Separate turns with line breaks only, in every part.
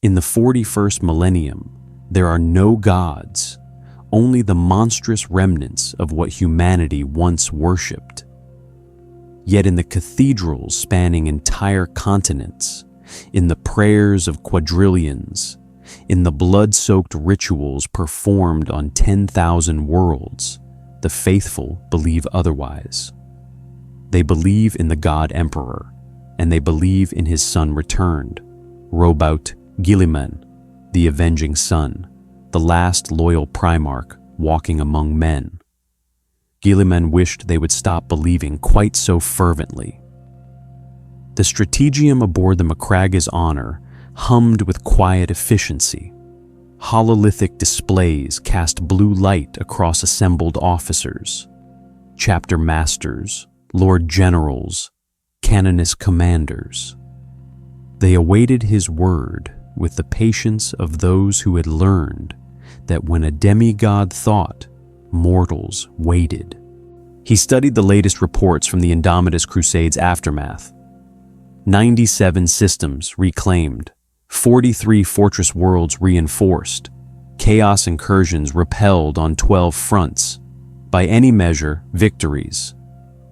In the 41st millennium, there are no gods, only the monstrous remnants of what humanity once worshipped. Yet in the cathedrals spanning entire continents, in the prayers of quadrillions, in the blood-soaked rituals performed on 10,000 worlds, the faithful believe otherwise. They believe in the God Emperor, and they believe in his son returned, Roboute Guilliman, the avenging son, the last loyal Primarch walking among men. Guilliman wished they would stop believing quite so fervently. The stratagem aboard the Macraga's Honor hummed with quiet efficiency. Hololithic displays cast blue light across assembled officers, chapter masters, lord generals, canonist commanders. They awaited his word with the patience of those who had learned that when a demigod thought, mortals waited. He studied the latest reports from the Indomitus Crusade's aftermath. 97 systems reclaimed, 43 fortress worlds reinforced, chaos incursions repelled on 12 fronts. By any measure, victories.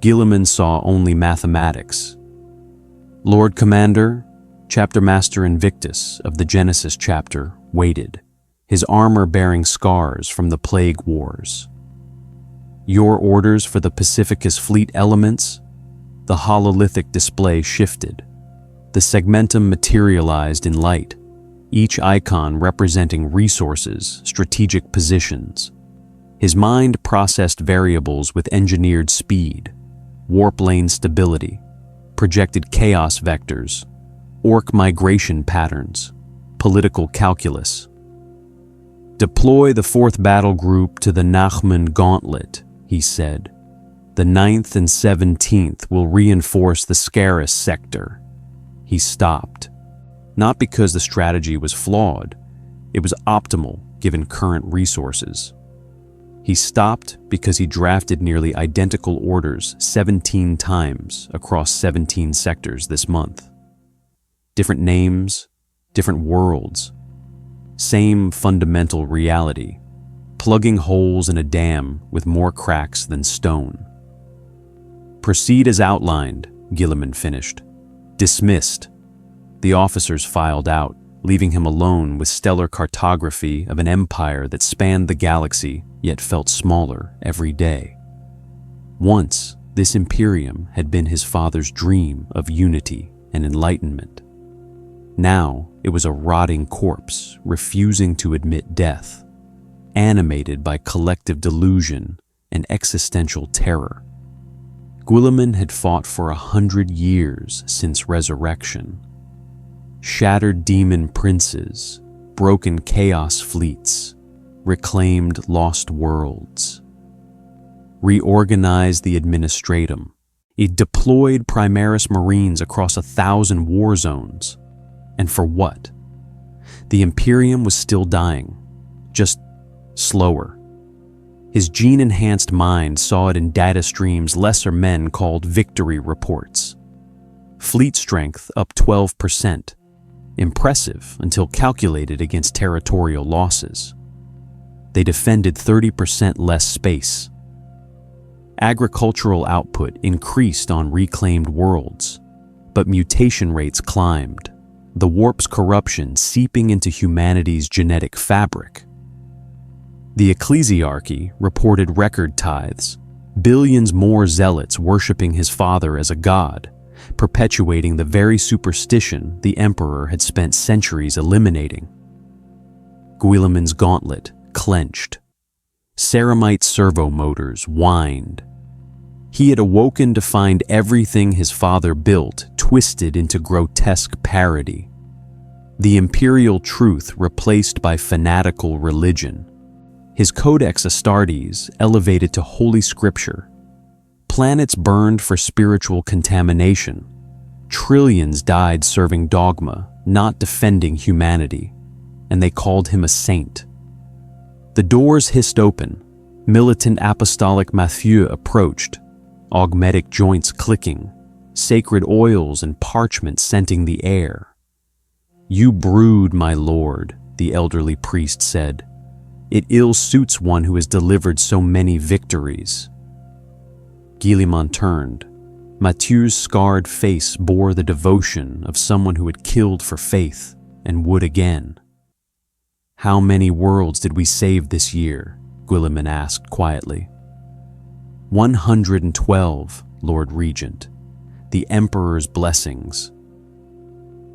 Guilliman saw only mathematics. Lord Commander, Chapter Master Invictus of the Genesis chapter, waited, his armor bearing scars from the plague wars. Your orders for the Pacificus fleet elements? The hololithic display shifted. The segmentum materialized in light, each icon representing resources, strategic positions. His mind processed variables with engineered speed, warp lane stability, projected chaos vectors, orc migration patterns, political calculus. Deploy the 4th battle group to the Nachman Gauntlet, he said. The 9th and 17th will reinforce the Scarus sector. He stopped. Not because the strategy was flawed, it was optimal given current resources. He stopped because he drafted nearly identical orders 17 times across 17 sectors this month. Different names, different worlds, same fundamental reality, plugging holes in a dam with more cracks than stone. Proceed as outlined, Guilliman finished. Dismissed. The officers filed out, leaving him alone with stellar cartography of an empire that spanned the galaxy yet felt smaller every day. Once, this Imperium had been his father's dream of unity and enlightenment. Now, it was a rotting corpse refusing to admit death, animated by collective delusion and existential terror. Guilliman had fought for 100 years since resurrection. Shattered demon princes, broken chaos fleets, reclaimed lost worlds. Reorganized the administratum. It deployed Primaris Marines across 1,000 war zones. And for what? The Imperium was still dying, just slower. His gene-enhanced mind saw it in data streams lesser men called victory reports. Fleet strength up 12%. Impressive until calculated against territorial losses. They defended 30% less space. Agricultural output increased on reclaimed worlds, but mutation rates climbed, the warp's corruption seeping into humanity's genetic fabric. The Ecclesiarchy reported record tithes, billions more zealots worshipping his father as a god, perpetuating the very superstition the emperor had spent centuries eliminating. Guilliman's gauntlet clenched. Ceramite servo motors whined. He had awoken to find everything his father built twisted into grotesque parody. The imperial truth replaced by fanatical religion. His Codex Astartes elevated to holy scripture. Planets burned for spiritual contamination. Trillions died serving dogma, not defending humanity. And they called him a saint. The doors hissed open. Militant apostolic Mathieu approached, augmetic joints clicking, sacred oils and parchment scenting the air. "You brood, my lord," the elderly priest said. "It ill suits one who has delivered so many victories." Guilliman turned. Mathieu's scarred face bore the devotion of someone who had killed for faith and would again. "How many worlds did we save this year?" Guilliman asked quietly. 112, Lord Regent, the Emperor's blessings.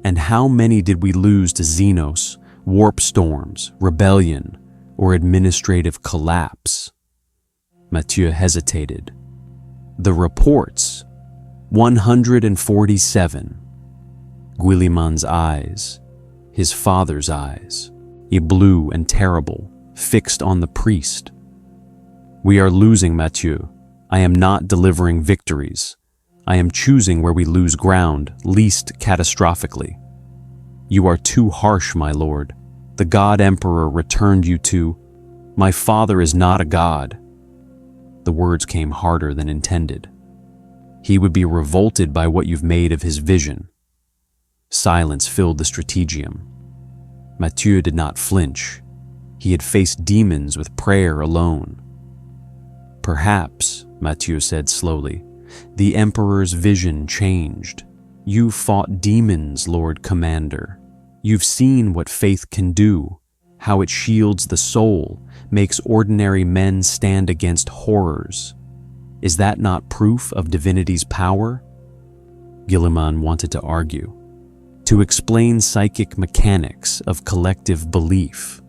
"And how many did we lose to Xenos, warp storms, rebellion, or administrative collapse?" Mathieu hesitated. "The reports, 147. Guilliman's eyes, his father's eyes, a blue and terrible, fixed on the priest. "We are losing, Mathieu. I am not delivering victories. I am choosing where we lose ground, least catastrophically. You are too harsh, my lord. The God Emperor returned you to, 'My father is not a god.'" The words came harder than intended. "He would be revolted by what you've made of his vision." Silence filled the strategium. Mathieu did not flinch. He had faced demons with prayer alone. "Perhaps," Mathieu said slowly, "the Emperor's vision changed. You fought demons, Lord Commander. You've seen what faith can do, how it shields the soul, makes ordinary men stand against horrors. Is that not proof of divinity's power?" Guilliman wanted to argue, to explain psychic mechanics of collective belief,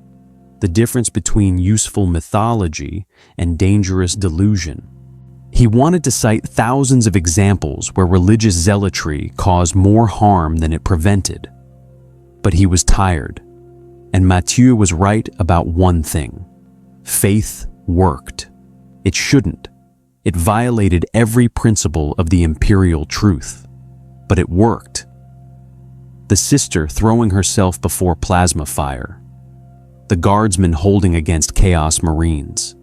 the difference between useful mythology and dangerous delusion. He wanted to cite thousands of examples where religious zealotry caused more harm than it prevented. But he was tired, and Mathieu was right about one thing. Faith worked. It shouldn't. It violated every principle of the imperial truth. But it worked. The sister throwing herself before plasma fire. The guardsman holding against chaos marines.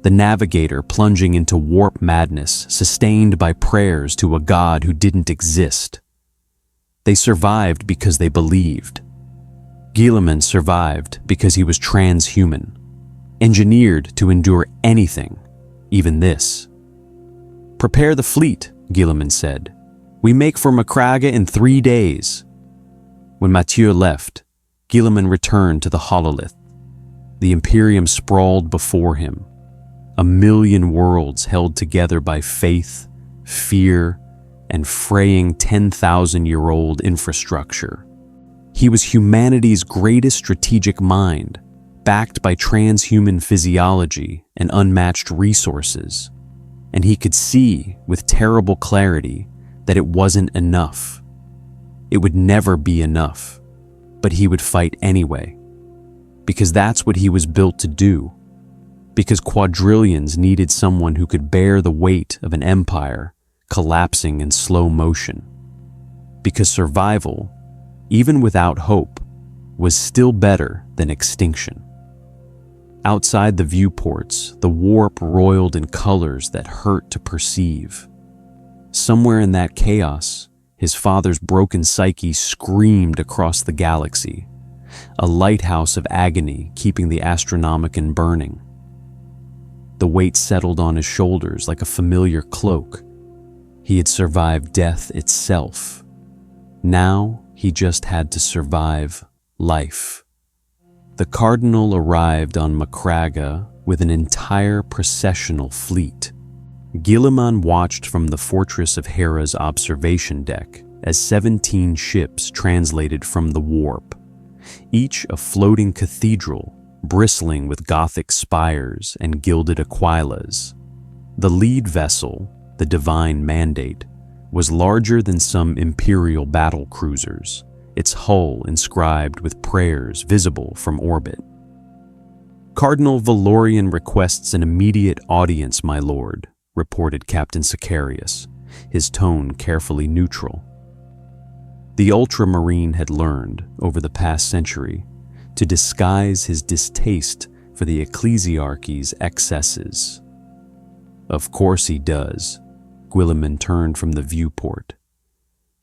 The navigator plunging into warp madness, sustained by prayers to a god who didn't exist. They survived because they believed. Guilliman survived because he was transhuman, engineered to endure anything, even this. "Prepare the fleet," Guilliman said. "We make for Macraga in 3 days." When Mathieu left, Guilliman returned to the hololith. The Imperium sprawled before him, 1,000,000 worlds held together by faith, fear, and fraying 10,000-year-old infrastructure. He was humanity's greatest strategic mind, backed by transhuman physiology and unmatched resources. And he could see, with terrible clarity, that it wasn't enough. It would never be enough, but he would fight anyway. Because that's what he was built to do. Because quadrillions needed someone who could bear the weight of an empire collapsing in slow motion. Because survival, even without hope, was still better than extinction. Outside the viewports, the warp roiled in colors that hurt to perceive. Somewhere in that chaos, his father's broken psyche screamed across the galaxy, a lighthouse of agony keeping the Astronomicon burning. The weight settled on his shoulders like a familiar cloak. He had survived death itself. Now he just had to survive life. The Cardinal arrived on Macraga with an entire processional fleet. Guilliman watched from the Fortress of Hera's observation deck as 17 ships translated from the warp, each a floating cathedral bristling with Gothic spires and gilded aquilas. The lead vessel, the Divine Mandate, was larger than some Imperial battle cruisers, its hull inscribed with prayers visible from orbit. "Cardinal Valorian requests an immediate audience, my lord," reported Captain Sicarius, his tone carefully neutral. The Ultramarine had learned, over the past century, to disguise his distaste for the Ecclesiarchy's excesses. "Of course he does." Guilliman turned from the viewport.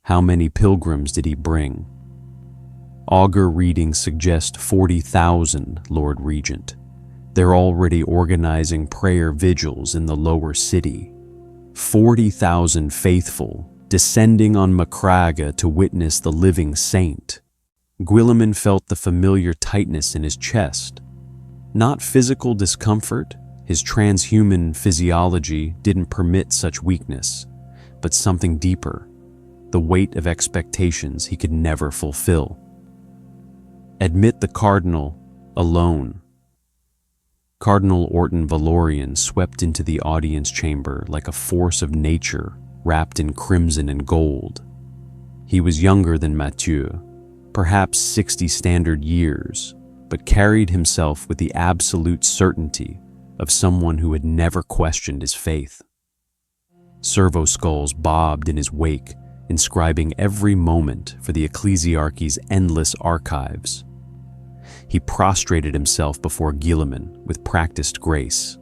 "How many pilgrims did he bring?" Augur readings suggest 40,000, Lord Regent. They're already organizing prayer vigils in the lower city. 40,000 faithful descending on Macraga to witness the living saint. Guilliman felt the familiar tightness in his chest. Not physical discomfort, his transhuman physiology didn't permit such weakness, but something deeper, the weight of expectations he could never fulfill. Admit the Cardinal alone. Cardinal Orton Valorian swept into the audience chamber like a force of nature wrapped in crimson and gold. He was younger than Mathieu, perhaps 60 standard years, but carried himself with the absolute certainty of someone who had never questioned his faith. Servo skulls bobbed in his wake, inscribing every moment for the Ecclesiarchy's endless archives. He prostrated himself before Guilliman with practiced grace.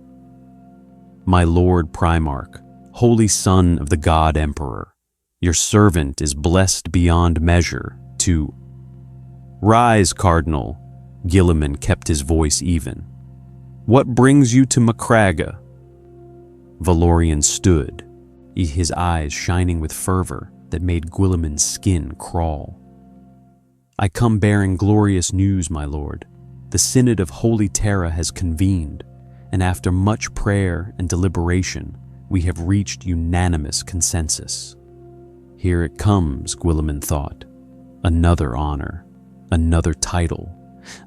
"My Lord Primarch, Holy Son of the God Emperor, your servant is blessed beyond measure to—" "Rise, Cardinal," Guilliman kept his voice even. "What brings you to Macraga?" Valorian stood, his eyes shining with fervor that made Guilliman's skin crawl. "I come bearing glorious news, my lord. The Synod of Holy Terra has convened, and after much prayer and deliberation, we have reached unanimous consensus." Here it comes, Guilliman thought. Another honor, another title,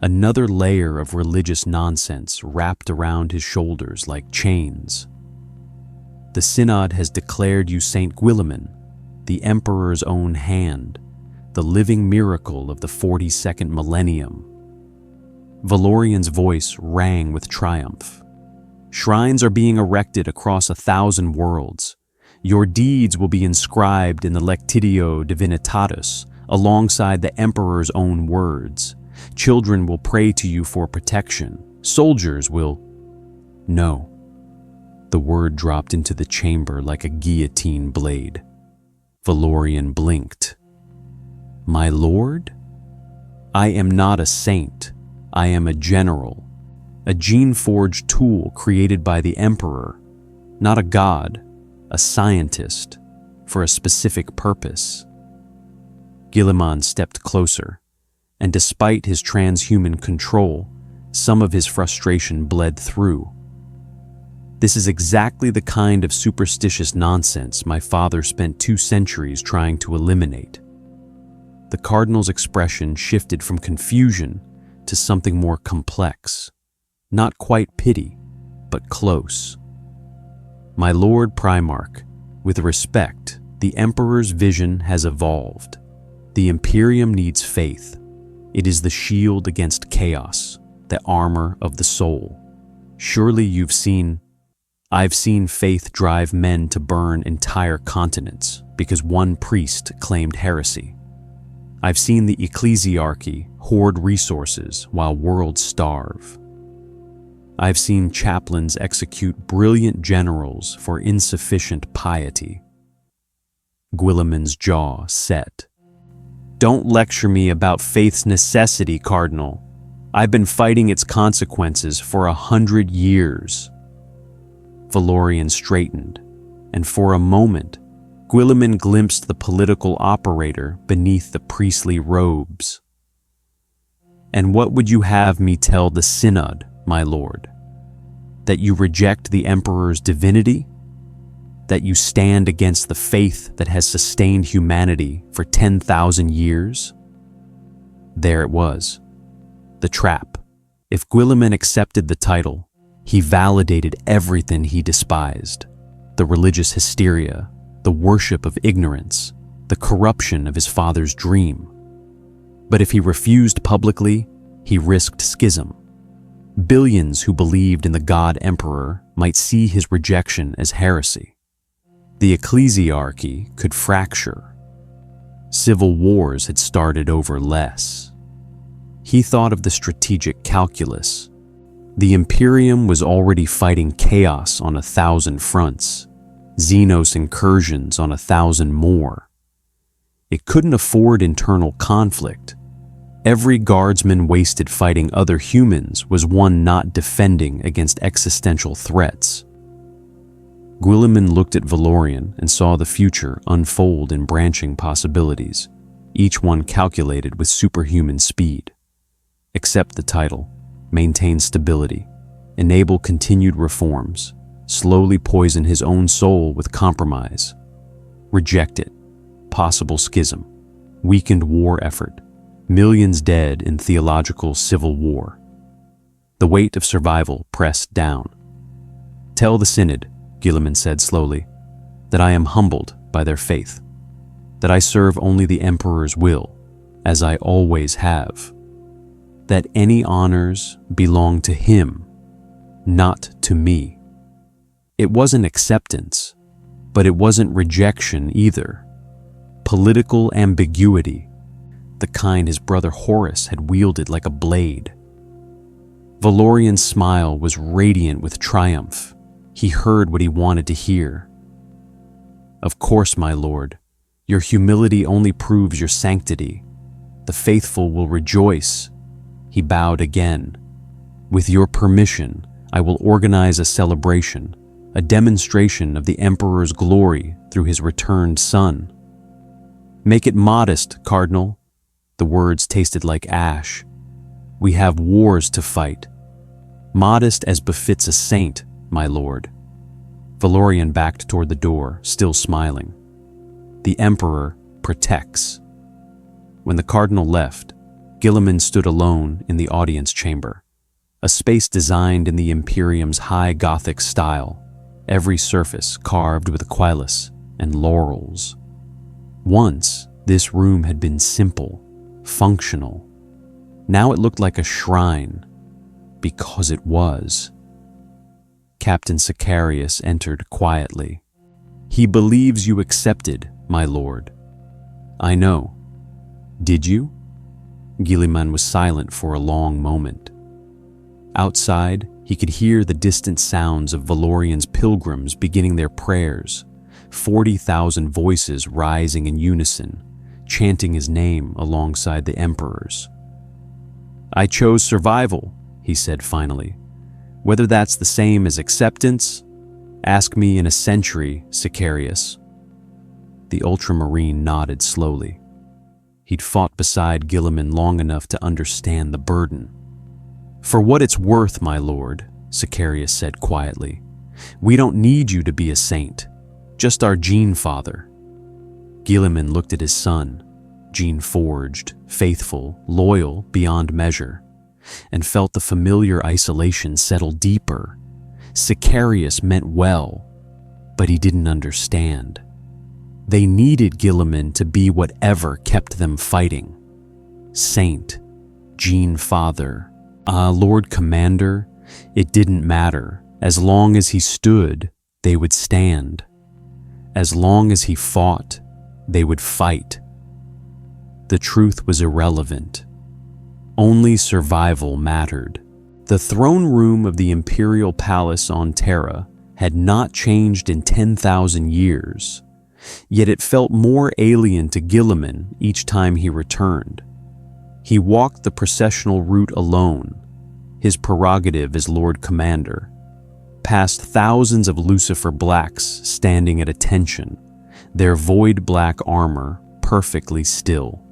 another layer of religious nonsense wrapped around his shoulders like chains. "The Synod has declared you Saint Guilliman, the Emperor's own hand, the living miracle of the 42nd millennium." Valorian's voice rang with triumph. "Shrines are being erected across 1,000 worlds. Your deeds will be inscribed in the Lectitio Divinitatis alongside the Emperor's own words. Children will pray to you for protection. Soldiers will—" "No." The word dropped into the chamber like a guillotine blade. Valorian blinked. "My lord? I am not a saint. I am a general, a gene-forged tool created by the Emperor, not a god, a scientist, for a specific purpose." Guilliman stepped closer, and despite his transhuman control, some of his frustration bled through. "This is exactly the kind of superstitious nonsense my father spent 2 centuries trying to eliminate." The Cardinal's expression shifted from confusion to something more complex. Not quite pity, but close. "My Lord Primarch, with respect, the Emperor's vision has evolved. The Imperium needs faith. It is the shield against chaos, the armor of the soul. Surely you've seen—" "I've seen faith drive men to burn entire continents because one priest claimed heresy. I've seen the Ecclesiarchy hoard resources while worlds starve. I've seen chaplains execute brilliant generals for insufficient piety." Guilliman's jaw set. "Don't lecture me about faith's necessity, Cardinal. I've been fighting its consequences for 100 years. Valorian straightened, and for a moment, Guilliman glimpsed the political operator beneath the priestly robes. "And what would you have me tell the Synod, my lord? That you reject the Emperor's divinity? That you stand against the faith that has sustained humanity for 10,000 years?" There it was. The trap. If Guilliman accepted the title, he validated everything he despised: the religious hysteria, the worship of ignorance, the corruption of his father's dream. But if he refused publicly, he risked schism. Billions who believed in the God Emperor might see his rejection as heresy. The Ecclesiarchy could fracture. Civil wars had started over less. He thought of the strategic calculus. The Imperium was already fighting chaos on 1,000 fronts, Xenos incursions on 1,000 more. It couldn't afford internal conflict. Every guardsman wasted fighting other humans was one not defending against existential threats. Guilliman looked at Valorian and saw the future unfold in branching possibilities, each one calculated with superhuman speed. Accept the title, maintain stability, enable continued reforms, slowly poison his own soul with compromise. Reject it, possible schism, weakened war effort, millions dead in theological civil war. The weight of survival pressed down. Tell the Synod, Guilliman said slowly, that I am humbled by their faith, that I serve only the Emperor's will, as I always have, that any honors belong to him, not to me. It wasn't acceptance, but it wasn't rejection either. Political ambiguity, the kind his brother Horus had wielded like a blade. Valorian's smile was radiant with triumph. He heard what he wanted to hear. Of course, my lord, your humility only proves your sanctity. The faithful will rejoice. He bowed again. With your permission, I will organize a celebration, a demonstration of the Emperor's glory through his returned son. Make it modest, Cardinal. The words tasted like ash. We have wars to fight. Modest as befits a saint, my lord. Valorian backed toward the door, still smiling. The Emperor protects. When the Cardinal left, Guilliman stood alone in the audience chamber, a space designed in the Imperium's high Gothic style, every surface carved with aquilus and laurels. Once, this room had been simple, functional. Now it looked like a shrine, because it was. Captain Sicarius entered quietly. He believes you accepted, my lord. I know. Did you? Guilliman was silent for a long moment. Outside, he could hear the distant sounds of Valorian's pilgrims beginning their prayers, 40,000 voices rising in unison, chanting his name alongside the Emperor's. I chose survival, he said finally. Whether that's the same as acceptance, ask me in a century, Sicarius. The ultramarine nodded slowly. He'd fought beside Guilliman long enough to understand the burden. For what it's worth, my lord, Sicarius said quietly, we don't need you to be a saint, just our gene father. Guilliman looked at his son, gene-forged, faithful, loyal beyond measure, and felt the familiar isolation settle deeper. Sicarius meant well, but he didn't understand. They needed Guilliman to be whatever kept them fighting. Saint, gene father, Lord Commander, it didn't matter. As long as he stood, they would stand. As long as he fought, they would fight. The truth was irrelevant. Only survival mattered. The throne room of the Imperial Palace on Terra had not changed in 10,000 years, yet it felt more alien to Guilliman each time he returned. He walked the processional route alone, his prerogative as Lord Commander, past thousands of Lucifer Blacks standing at attention, their void black armor perfectly still.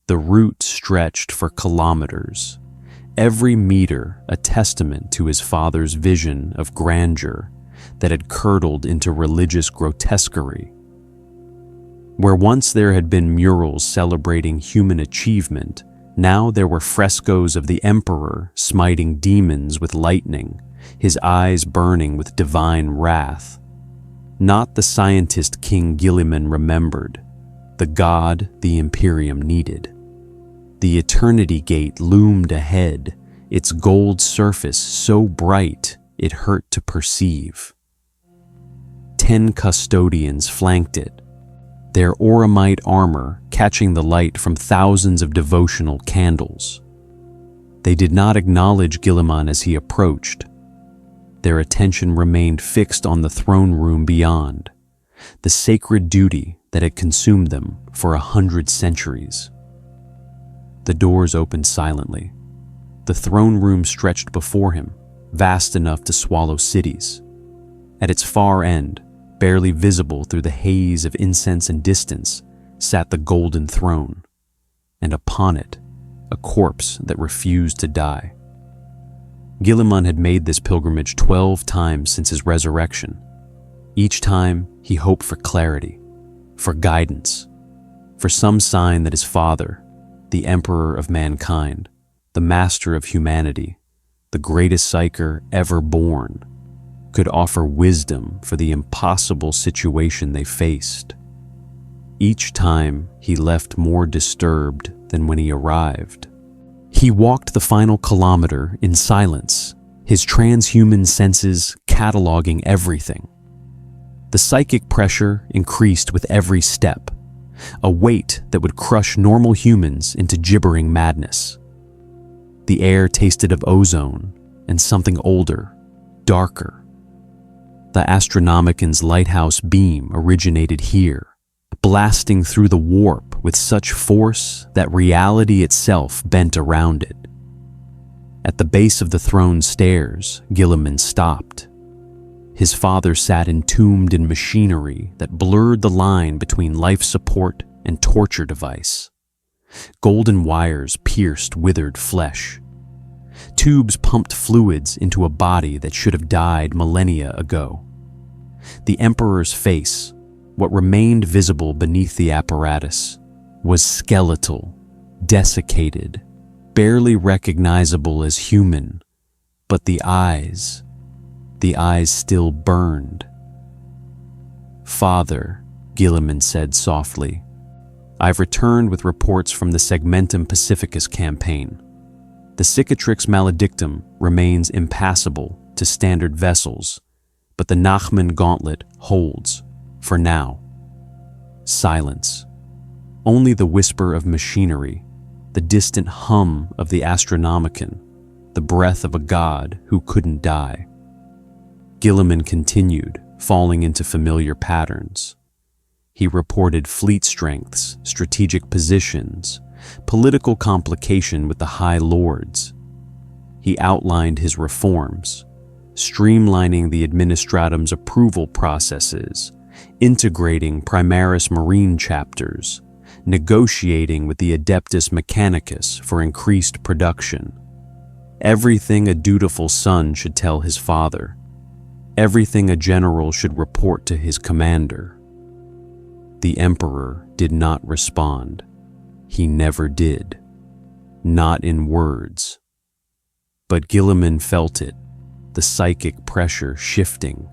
The route stretched for kilometers, every meter a testament to his father's vision of grandeur that had curdled into religious grotesquerie. Where once there had been murals celebrating human achievement, now there were frescoes of the Emperor smiting demons with lightning, his eyes burning with divine wrath. Not the scientist King Guilliman remembered, the god the Imperium needed. The Eternity Gate loomed ahead, its gold surface so bright it hurt to perceive. 10 custodians flanked it, their auramite armor catching the light from thousands of devotional candles. They did not acknowledge Guilliman as he approached. Their attention remained fixed on the throne room beyond, the sacred duty that had consumed them for 100 centuries. The doors opened silently. The throne room stretched before him, vast enough to swallow cities. At its far end, barely visible through the haze of incense and distance, sat the golden throne, and upon it, a corpse that refused to die. Guilliman had made this pilgrimage 12 times since his resurrection. Each time, he hoped for clarity, for guidance, for some sign that his father, the emperor of mankind, the master of humanity, the greatest psyker ever born, could offer wisdom for the impossible situation they faced. Each time, he left more disturbed than when he arrived. He walked the final kilometer in silence, his transhuman senses cataloging everything. The psychic pressure increased with every step, a weight that would crush normal humans into gibbering madness. The air tasted of ozone and something older, darker. The Astronomican's lighthouse beam originated here, blasting through the warp with such force that reality itself bent around it. At the base of the throne stairs, Guilliman stopped. His father sat entombed in machinery that blurred the line between life support and torture device. Golden wires pierced withered flesh. Tubes pumped fluids into a body that should have died millennia ago. The Emperor's face, what remained visible beneath the apparatus, was skeletal, desiccated, barely recognizable as human, but the eyes still burned. "Father," Guilliman said softly, "I've returned with reports from the Segmentum Pacificus campaign. The Cicatrix Maledictum remains impassable to standard vessels, but the Nachman Gauntlet holds, for now." Silence. Only the whisper of machinery, the distant hum of the Astronomican, the breath of a god who couldn't die. Guilliman continued, falling into familiar patterns. He reported fleet strengths, strategic positions, political complication with the High Lords. He outlined his reforms, streamlining the Administratum's approval processes, integrating Primaris Marine chapters, negotiating with the Adeptus Mechanicus for increased production. Everything a dutiful son should tell his father. Everything a general should report to his commander. The Emperor did not respond. He never did. Not in words. But Guilliman felt it, the psychic pressure shifting,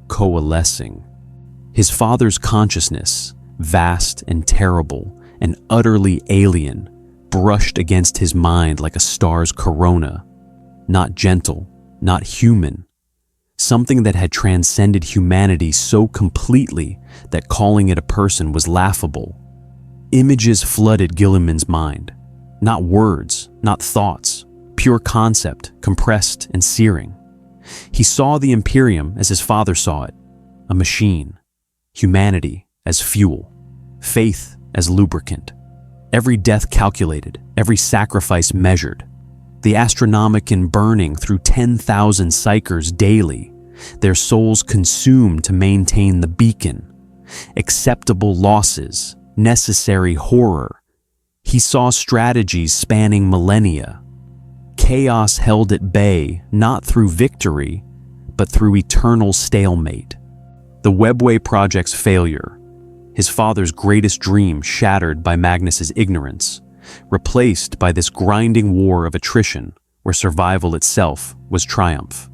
coalescing. His father's consciousness, vast and terrible and utterly alien, brushed against his mind like a star's corona. Not gentle, not human. Something that had transcended humanity so completely that calling it a person was laughable. Images flooded Guilliman's mind. Not words, not thoughts, pure concept, compressed and searing. He saw the Imperium as his father saw it, a machine. Humanity as fuel, faith as lubricant. Every death calculated, every sacrifice measured. The Astronomican burning through 10,000 psychers daily, their souls consumed to maintain the beacon. Acceptable losses, necessary horror. He saw strategies spanning millennia. Chaos held at bay not through victory, but through eternal stalemate. The Webway Project's failure, his father's greatest dream shattered by Magnus's ignorance, replaced by this grinding war of attrition where survival itself was triumph.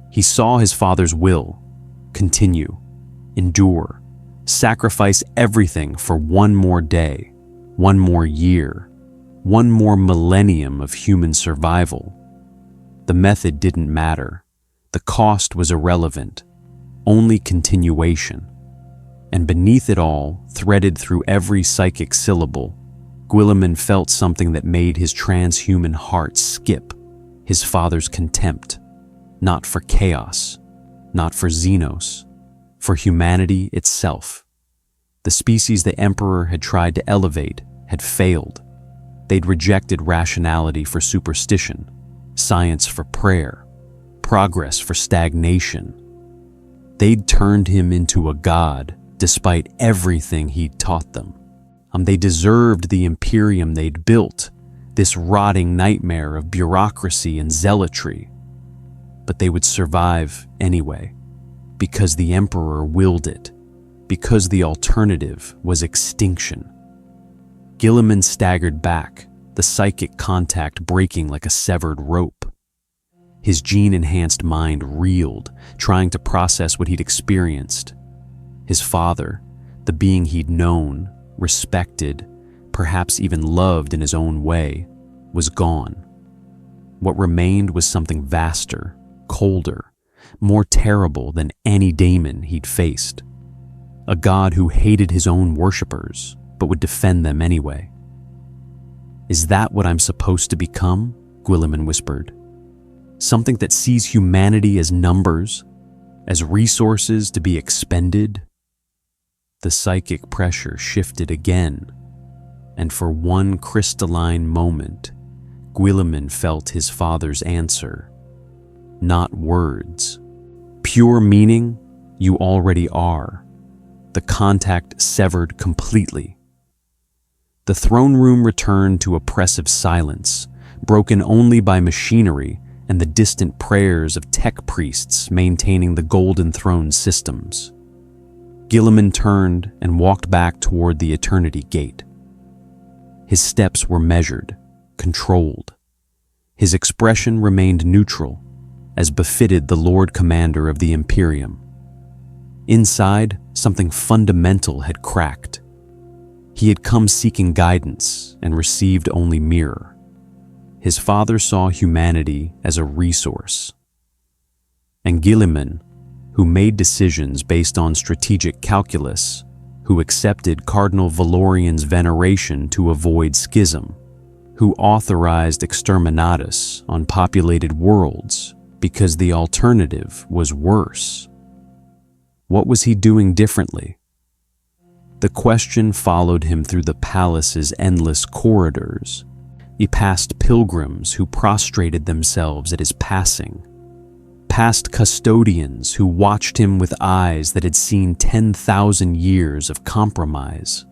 He saw his father's will continue, endure, sacrifice everything for one more day, one more year, one more millennium of human survival. The method didn't matter. The cost was irrelevant. Only continuation. And beneath it all, threaded through every psychic syllable, Guilliman felt something that made his transhuman heart skip, his father's contempt, not for chaos, not for Xenos, for humanity itself. The species the Emperor had tried to elevate had failed. They'd rejected rationality for superstition, science for prayer, progress for stagnation. They'd turned him into a god despite everything he'd taught them. They deserved the Imperium they'd built, this rotting nightmare of bureaucracy and zealotry. But they would survive anyway, because the Emperor willed it, because the alternative was extinction. Guilliman staggered back, the psychic contact breaking like a severed rope. His gene-enhanced mind reeled, trying to process what he'd experienced. His father, the being he'd known, respected, perhaps even loved in his own way, was gone. What remained was something vaster, colder, more terrible than any daemon he'd faced. A god who hated his own worshippers, but would defend them anyway. "Is that what I'm supposed to become?" Guilliman whispered. "Something that sees humanity as numbers, as resources to be expended?" The psychic pressure shifted again, and for one crystalline moment, Guilliman felt his father's answer. Not words. Pure meaning, you already are. The contact severed completely. The throne room returned to oppressive silence, broken only by machinery and the distant prayers of tech priests maintaining the Golden Throne systems. Guilliman turned and walked back toward the Eternity Gate. His steps were measured, controlled. His expression remained neutral, as befitted the Lord Commander of the Imperium. Inside, something fundamental had cracked. He had come seeking guidance and received only mirror. His father saw humanity as a resource. And Guilliman, who made decisions based on strategic calculus, who accepted Cardinal Valorian's veneration to avoid schism, who authorized exterminatus on populated worlds because the alternative was worse. What was he doing differently? The question followed him through the palace's endless corridors. He passed pilgrims who prostrated themselves at his passing, past custodians who watched him with eyes that had seen 10,000 years of compromise.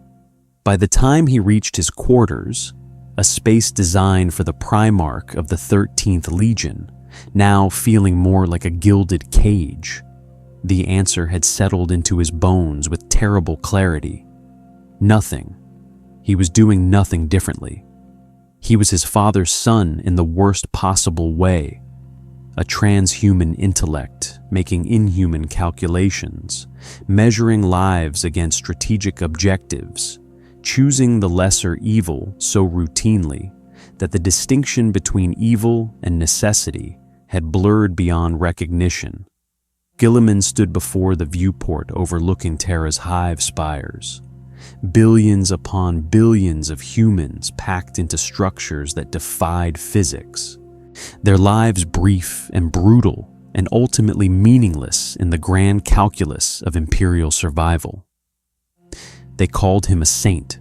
By the time he reached his quarters, a space designed for the Primarch of the 13th Legion, now feeling more like a gilded cage, the answer had settled into his bones with terrible clarity. Nothing. He was doing nothing differently. He was his father's son in the worst possible way. A transhuman intellect making inhuman calculations, measuring lives against strategic objectives, choosing the lesser evil so routinely that the distinction between evil and necessity had blurred beyond recognition. Guilliman stood before the viewport overlooking Terra's hive spires. Billions upon billions of humans packed into structures that defied physics. Their lives brief and brutal and ultimately meaningless in the grand calculus of imperial survival. They called him a saint.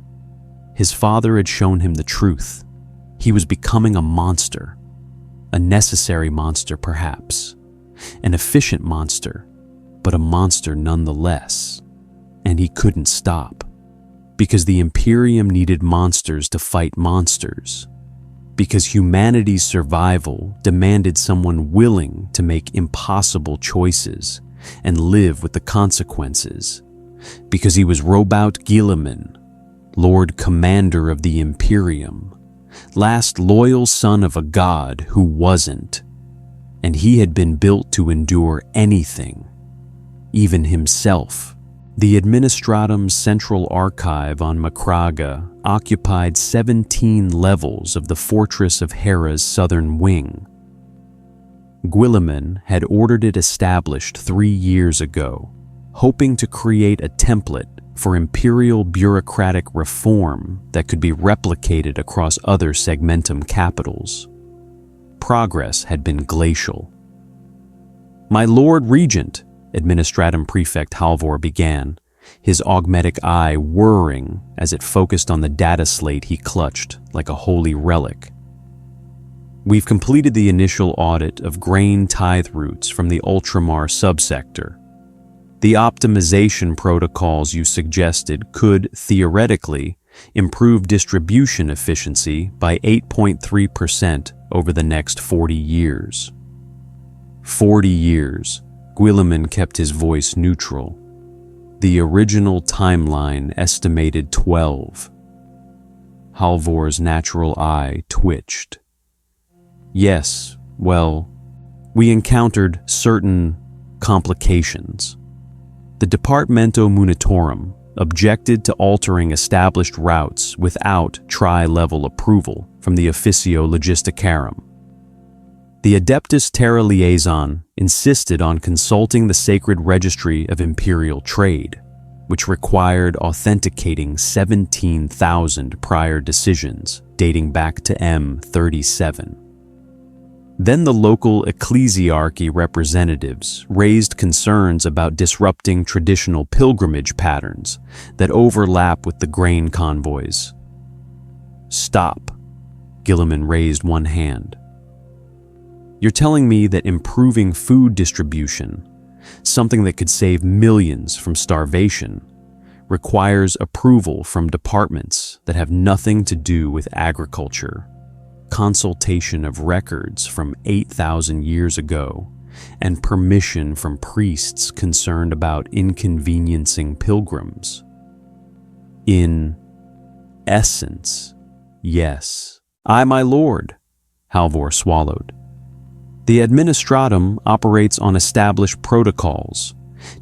His father had shown him the truth. He was becoming a monster. A necessary monster, perhaps. An efficient monster, but a monster nonetheless. And he couldn't stop. Because the Imperium needed monsters to fight monsters. Because humanity's survival demanded someone willing to make impossible choices and live with the consequences. Because he was Roboute Guilliman, Lord Commander of the Imperium, last loyal son of a god who wasn't. And he had been built to endure anything, even himself. The Administratum's central archive on Macraga occupied 17 levels of the fortress of Hera's southern wing. Guilliman had ordered it established 3 years ago, hoping to create a template for imperial bureaucratic reform that could be replicated across other segmentum capitals. Progress had been glacial. "My Lord Regent," Administratum Prefect Halvor began, his augmetic eye whirring as it focused on the data slate he clutched like a holy relic. We've completed the initial audit of grain tithe routes from the Ultramar subsector. The optimization protocols you suggested could, theoretically, improve distribution efficiency by 8.3% over the next 40 years. 40 years, Guilliman kept his voice neutral. The original timeline estimated 12. Halvor's natural eye twitched. Yes, well, we encountered certain complications. The Departamento Munitorum objected to altering established routes without tri-level approval from the Officio Logisticarum. The Adeptus Terra Liaison insisted on consulting the Sacred Registry of Imperial Trade, which required authenticating 17,000 prior decisions dating back to M37. Then the local Ecclesiarchy representatives raised concerns about disrupting traditional pilgrimage patterns that overlap with the grain convoys. Stop. Guilliman raised one hand. You're telling me that improving food distribution, something that could save millions from starvation, requires approval from departments that have nothing to do with agriculture, consultation of records from 8,000 years ago, and permission from priests concerned about inconveniencing pilgrims? In essence, yes. Aye, my lord, Halvor swallowed. The administratum operates on established protocols.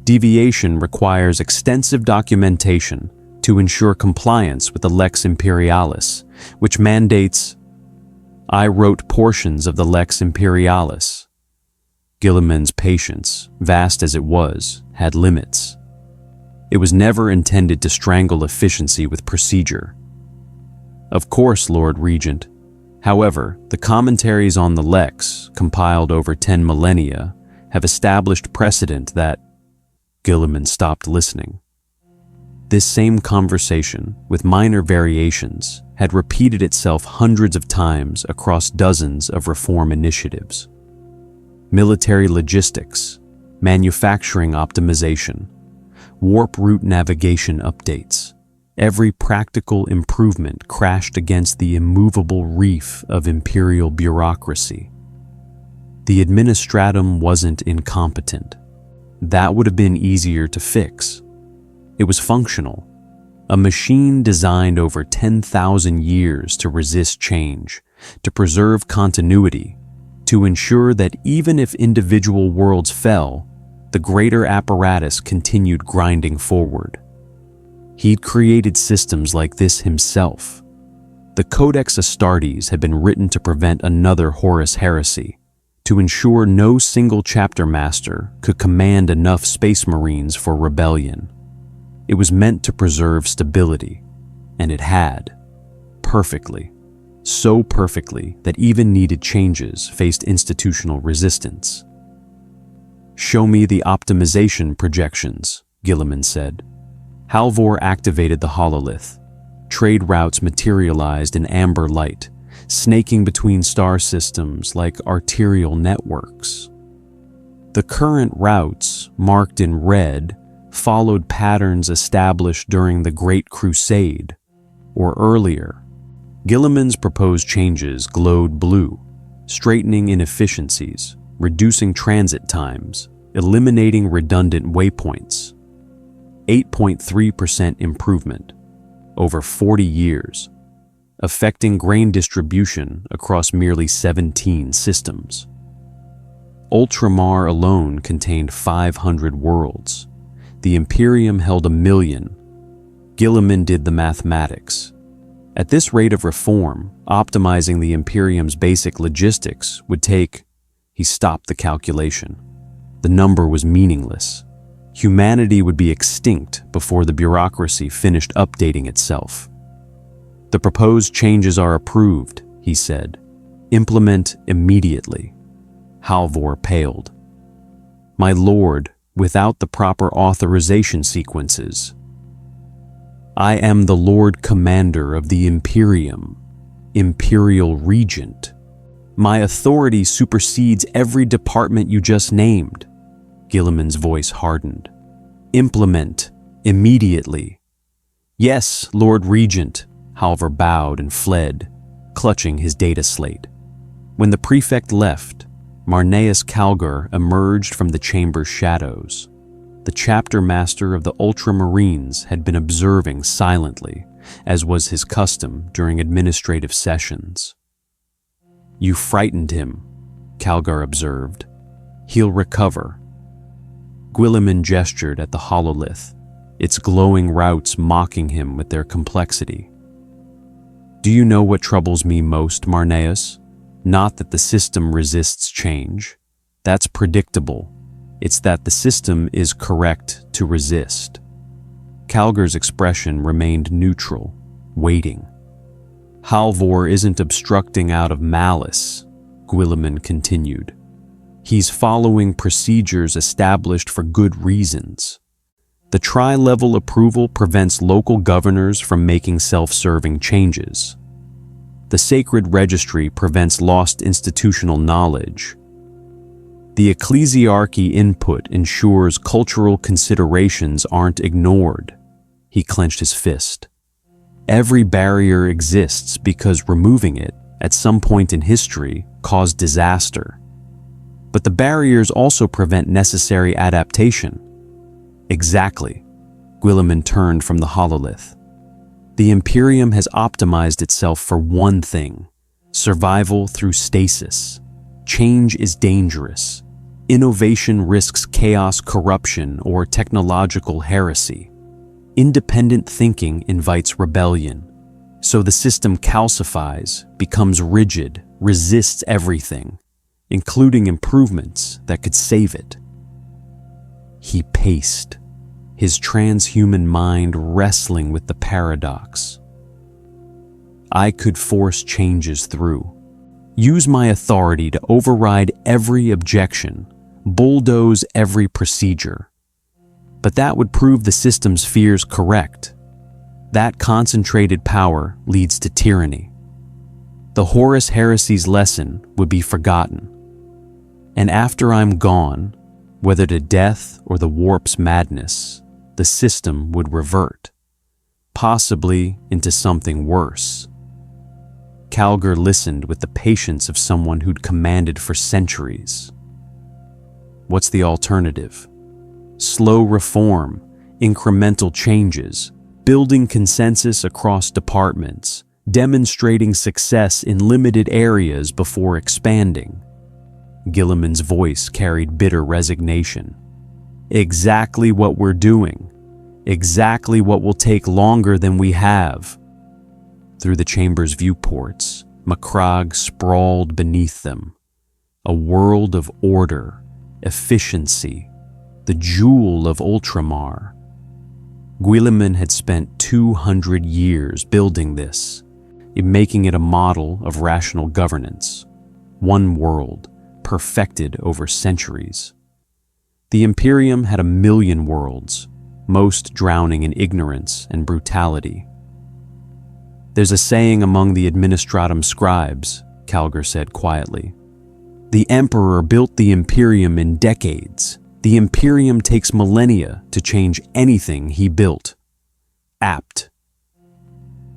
Deviation requires extensive documentation to ensure compliance with the Lex Imperialis, which mandates. I wrote portions of the Lex Imperialis. Guilliman's patience, vast as it was, had limits. It was never intended to strangle efficiency with procedure. Of course, Lord Regent. However, the commentaries on the Lex, compiled over 10 millennia, have established precedent that. Guilliman stopped listening. This same conversation, with minor variations, had repeated itself hundreds of times across dozens of reform initiatives. Military logistics, manufacturing optimization, warp route navigation updates. Every practical improvement crashed against the immovable reef of imperial bureaucracy. The administratum wasn't incompetent. That would have been easier to fix. It was functional. A machine designed over 10,000 years to resist change, to preserve continuity, to ensure that even if individual worlds fell, the greater apparatus continued grinding forward. He'd created systems like this himself. The Codex Astartes had been written to prevent another Horus heresy, to ensure no single chapter master could command enough space marines for rebellion. It was meant to preserve stability, and it had, perfectly, so perfectly that even needed changes faced institutional resistance. Show me the optimization projections, Guilliman said. Halvor activated the hololith. Trade routes materialized in amber light, snaking between star systems like arterial networks. The current routes, marked in red, followed patterns established during the Great Crusade, or earlier. Guilliman's proposed changes glowed blue, straightening inefficiencies, reducing transit times, eliminating redundant waypoints. 8.3% improvement over 40 years, affecting grain distribution across merely 17 systems. Ultramar alone contained 500 worlds. The Imperium held 1 million. Guilliman did the mathematics. At this rate of reform, optimizing the Imperium's basic logistics would take. He stopped the calculation. The number was meaningless. Humanity would be extinct before the bureaucracy finished updating itself. The proposed changes are approved, he said. Implement immediately. Halvor paled. My lord, without the proper authorization sequences. I am the Lord Commander of the Imperium, Imperial Regent. My authority supersedes every department you just named. Guilliman's voice hardened. Implement, immediately. Yes, Lord Regent, Halvar bowed and fled, clutching his data slate. When the prefect left, Marneus Calgar emerged from the chamber's shadows. The chapter master of the Ultramarines had been observing silently, as was his custom during administrative sessions. You frightened him, Calgar observed. He'll recover. Guilliman gestured at the hololith, its glowing routes mocking him with their complexity. Do you know what troubles me most, Marneus? Not that the system resists change. That's predictable. It's that the system is correct to resist. Calgar's expression remained neutral, waiting. Halvor isn't obstructing out of malice, Guilliman continued. He's following procedures established for good reasons. The tri-level approval prevents local governors from making self-serving changes. The sacred registry prevents lost institutional knowledge. The Ecclesiarchy input ensures cultural considerations aren't ignored. He clenched his fist. Every barrier exists because removing it, at some point in history, caused disaster. But the barriers also prevent necessary adaptation. Exactly. Guilliman turned from the hololith. The Imperium has optimized itself for one thing: survival through stasis. Change is dangerous. Innovation risks chaos, corruption, or technological heresy. Independent thinking invites rebellion. So the system calcifies, becomes rigid, resists everything, including improvements that could save it. He paced, his transhuman mind wrestling with the paradox. I could force changes through, use my authority to override every objection, bulldoze every procedure. But that would prove the system's fears correct. That concentrated power leads to tyranny. The Horus Heresy's lesson would be forgotten. And after I'm gone, whether to death or the warp's madness, the system would revert, possibly into something worse. Calgar listened with the patience of someone who'd commanded for centuries. What's the alternative? Slow reform, incremental changes, building consensus across departments, demonstrating success in limited areas before expanding. Guilliman's voice carried bitter resignation. Exactly what we're doing. Exactly what will take longer than we have. Through the chamber's viewports, Macragge sprawled beneath them. A world of order, efficiency, the jewel of Ultramar. Guilliman had spent 200 years building this, making it a model of rational governance. One world, perfected over centuries. The Imperium had 1,000,000 worlds, most drowning in ignorance and brutality. There's a saying among the administratum scribes, Calgar said quietly. The Emperor built the Imperium in decades. The Imperium takes millennia to change anything he built. Apt.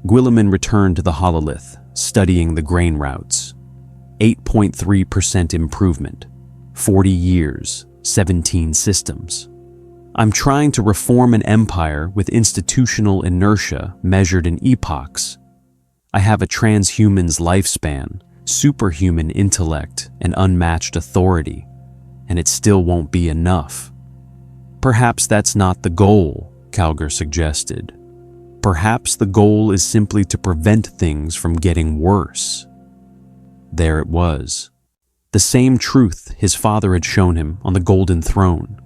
Guilliman returned to the hololith, studying the grain routes. 8.3% improvement, 40 years, 17 systems. I'm trying to reform an empire with institutional inertia measured in epochs. I have a transhuman's lifespan, superhuman intellect, and unmatched authority, and it still won't be enough. Perhaps that's not the goal, Calgar suggested. Perhaps the goal is simply to prevent things from getting worse. There it was. The same truth his father had shown him on the Golden Throne.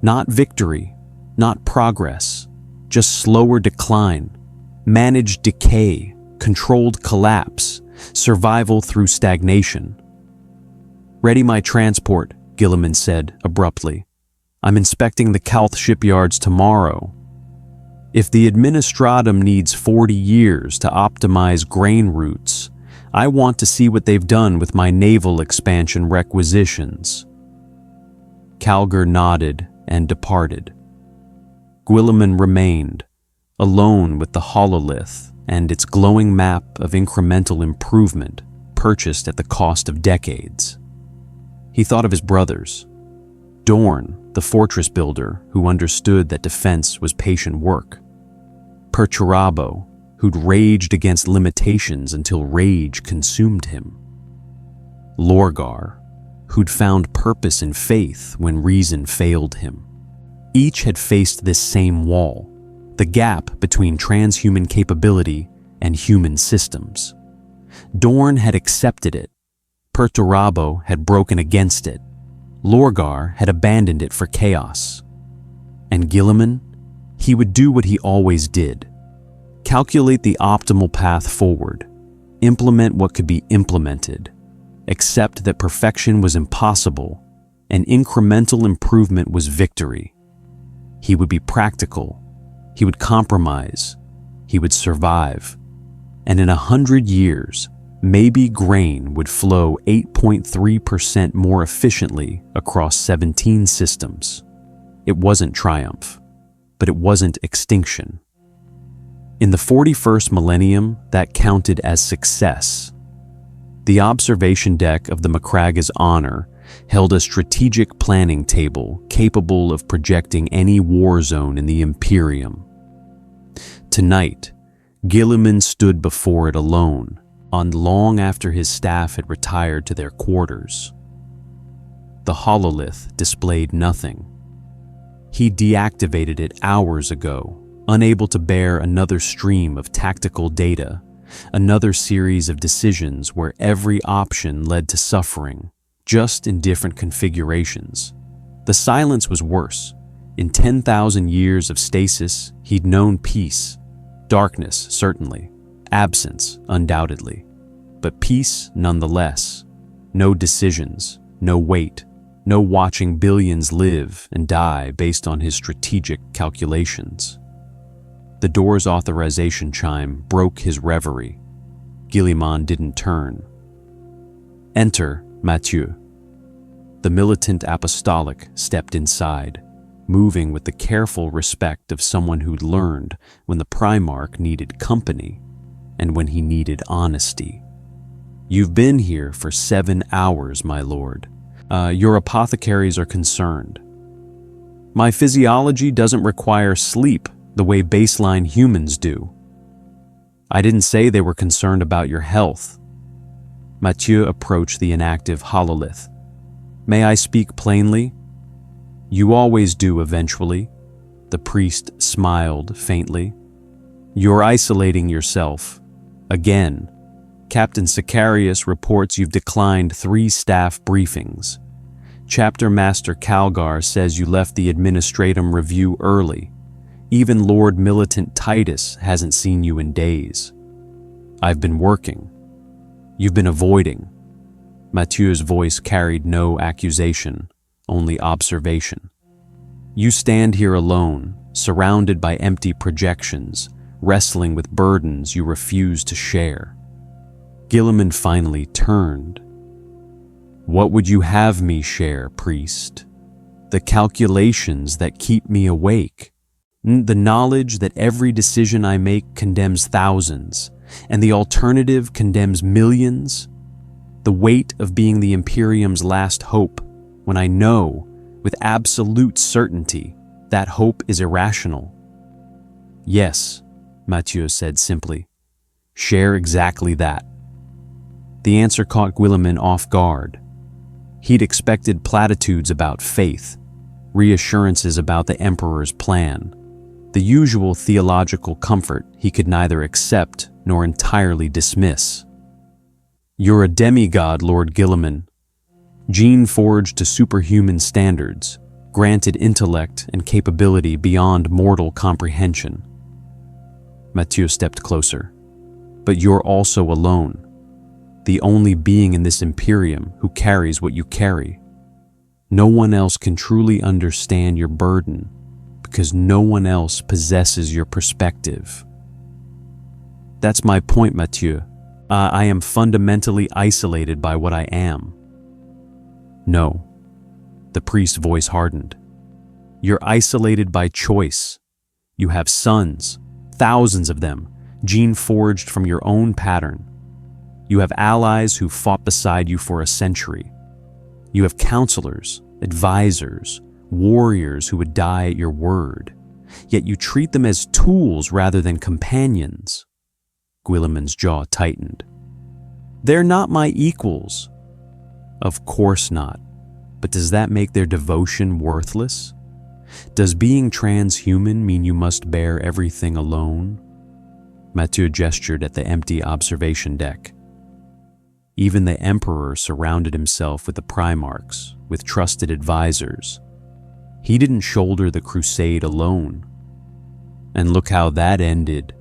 Not victory, not progress, just slower decline, managed decay, controlled collapse, survival through stagnation. Ready my transport, Guilliman said abruptly. I'm inspecting the Calth shipyards tomorrow. If the administratum needs 40 years to optimize grain routes, I want to see what they've done with my naval expansion requisitions." Calgar nodded and departed. Guilliman remained, alone with the hololith and its glowing map of incremental improvement purchased at the cost of decades. He thought of his brothers. Dorn, the fortress builder who understood that defense was patient work. Perturabo, who'd raged against limitations until rage consumed him. Lorgar, who'd found purpose in faith when reason failed him. Each had faced this same wall, the gap between transhuman capability and human systems. Dorn had accepted it. Perturabo had broken against it. Lorgar had abandoned it for chaos. And Guilliman, he would do what he always did. Calculate the optimal path forward, implement what could be implemented, accept that perfection was impossible and incremental improvement was victory. He would be practical, he would compromise, he would survive. And in 100 years, maybe grain would flow 8.3% more efficiently across 17 systems. It wasn't triumph, but it wasn't extinction. In the 41st millennium, that counted as success. The observation deck of the Macraga's Honor held a strategic planning table capable of projecting any war zone in the Imperium. Tonight, Guilliman stood before it alone, on long after his staff had retired to their quarters. The hololith displayed nothing. He deactivated it hours ago, unable to bear another stream of tactical data, another series of decisions where every option led to suffering, just in different configurations. The silence was worse. In 10,000 years of stasis, he'd known peace. Darkness, certainly. Absence, undoubtedly. But peace nonetheless. No decisions, no weight, no watching billions live and die based on his strategic calculations. The door's authorization chime broke his reverie. Guilliman didn't turn. "Enter, Mathieu." The militant apostolic stepped inside, moving with the careful respect of someone who'd learned when the Primarch needed company and when he needed honesty. "You've been here for 7 hours, my lord. Your apothecaries are concerned. My physiology doesn't require sleep the way baseline humans do." "I didn't say they were concerned about your health." Mathieu approached the inactive hololith. "May I speak plainly?" "You always do eventually." The priest smiled faintly. "You're isolating yourself. Again. Captain Sicarius reports you've declined 3 staff briefings. Chapter Master Calgar says you left the administratum review early. Even Lord Militant Titus hasn't seen you in days. I've been working. You've been avoiding." Mathieu's voice carried no accusation, only observation. "You stand here alone, surrounded by empty projections, wrestling with burdens you refuse to share." Guilliman finally turned. "What would you have me share, priest? The calculations that keep me awake. The knowledge that every decision I make condemns thousands, and the alternative condemns millions. The weight of being the Imperium's last hope, when I know, with absolute certainty, that hope is irrational." "Yes," Mathieu said simply. "Share exactly that." The answer caught Guilliman off guard. He'd expected platitudes about faith, reassurances about the Emperor's plan, the usual theological comfort he could neither accept nor entirely dismiss. "You're a demigod, Lord Guilliman. Gene forged to superhuman standards, granted intellect and capability beyond mortal comprehension." Mathieu stepped closer. "But you're also alone. The only being in this Imperium who carries what you carry. No one else can truly understand your burden because no one else possesses your perspective. That's my point, Mathieu. I am fundamentally isolated by what I am. No. The priest's voice hardened. You're isolated by choice. You have sons, thousands of them, gene-forged from your own pattern. You have allies who fought beside you for a century. You have counselors, advisors, warriors who would die at your word, yet you treat them as tools rather than companions. Guilliman's jaw tightened. They're not my equals. Of course not, but does that make their devotion worthless? Does being transhuman mean you must bear everything alone? Mathieu gestured at the empty observation deck. Even the Emperor surrounded himself with the Primarchs, with trusted advisors. He didn't shoulder the crusade alone. And look how that ended.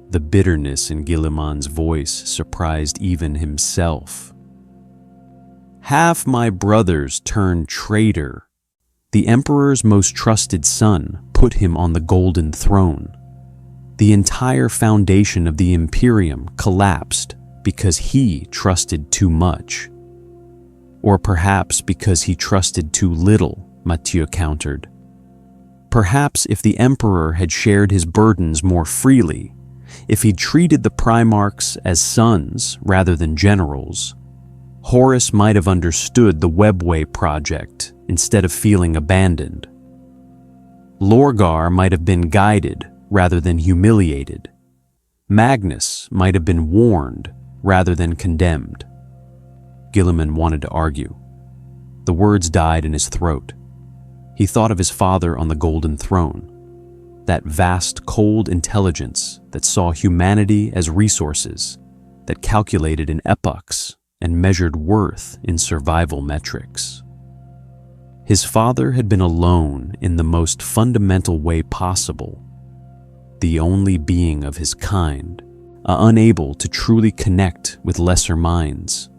The bitterness in Guilliman's voice surprised even himself. Half my brothers turned traitor. The Emperor's most trusted son put him on the golden throne. The entire foundation of the Imperium collapsed because he trusted too much. Or perhaps because he trusted too little, Mathieu countered. Perhaps if the Emperor had shared his burdens more freely, if he'd treated the Primarchs as sons rather than generals, Horus might have understood the Webway project instead of feeling abandoned. Lorgar might have been guided rather than humiliated. Magnus might have been warned rather than condemned. Guilliman wanted to argue. The words died in his throat. He thought of his father on the golden throne, that vast, cold intelligence that saw humanity as resources, that calculated in epochs and measured worth in survival metrics. His father had been alone in the most fundamental way possible, the only being of his kind, unable to truly connect with lesser minds.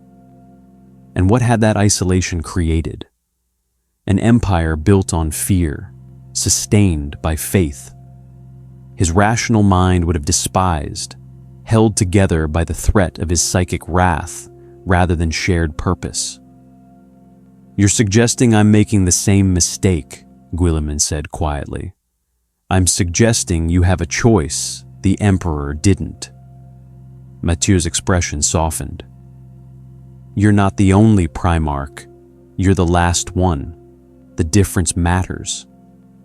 And what had that isolation created? An empire built on fear, sustained by faith. His rational mind would have despised, held together by the threat of his psychic wrath rather than shared purpose. You're suggesting I'm making the same mistake, Guilliman said quietly. I'm suggesting you have a choice the Emperor didn't. Mathieu's expression softened. You're not the only Primarch. You're the last one. The difference matters.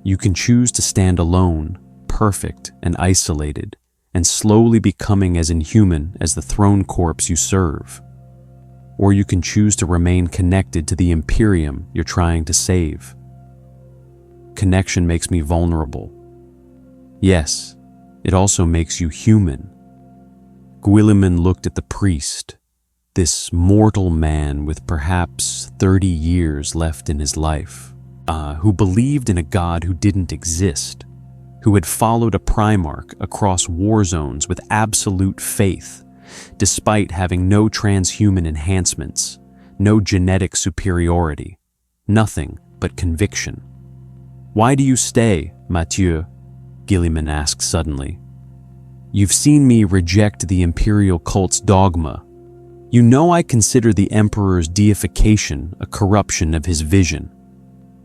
You can choose to stand alone, perfect and isolated, and slowly becoming as inhuman as the throne corpse you serve. Or you can choose to remain connected to the Imperium you're trying to save. Connection makes me vulnerable. Yes, it also makes you human. Guilliman looked at the priest, this mortal man with perhaps 30 years left in his life, who believed in a god who didn't exist, who had followed a Primarch across war zones with absolute faith, despite having no transhuman enhancements, no genetic superiority, nothing but conviction. Why do you stay, Mathieu? Guilliman asked suddenly. You've seen me reject the imperial cult's dogma. You know I consider the Emperor's deification a corruption of his vision.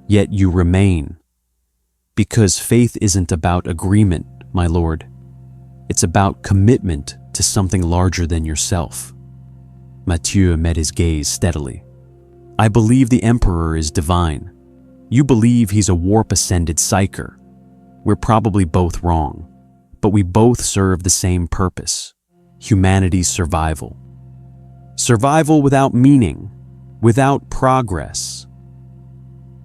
Yet you remain. Because faith isn't about agreement, my lord. It's about commitment to something larger than yourself. Mathieu met his gaze steadily. I believe the Emperor is divine. You believe he's a warp-ascended psyker. We're probably both wrong, but we both serve the same purpose: humanity's survival. Survival without meaning, without progress.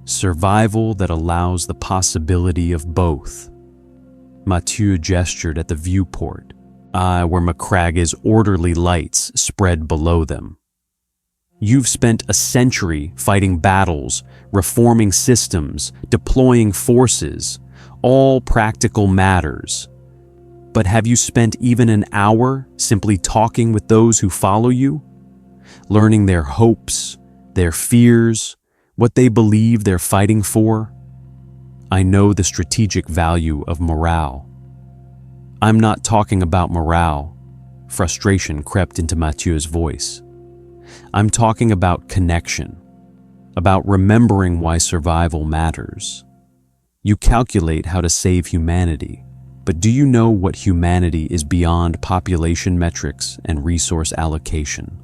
Survival that allows the possibility of both. Mathieu gestured at the viewport, where Macraga's orderly lights spread below them. You've spent a century fighting battles, reforming systems, deploying forces, all practical matters. But have you spent even an hour simply talking with those who follow you? Learning their hopes, their fears, what they believe they're fighting for. I know the strategic value of morale. I'm not talking about morale. Frustration crept into Mathieu's voice. I'm talking about connection, about remembering why survival matters. You calculate how to save humanity, but do you know what humanity is beyond population metrics and resource allocation?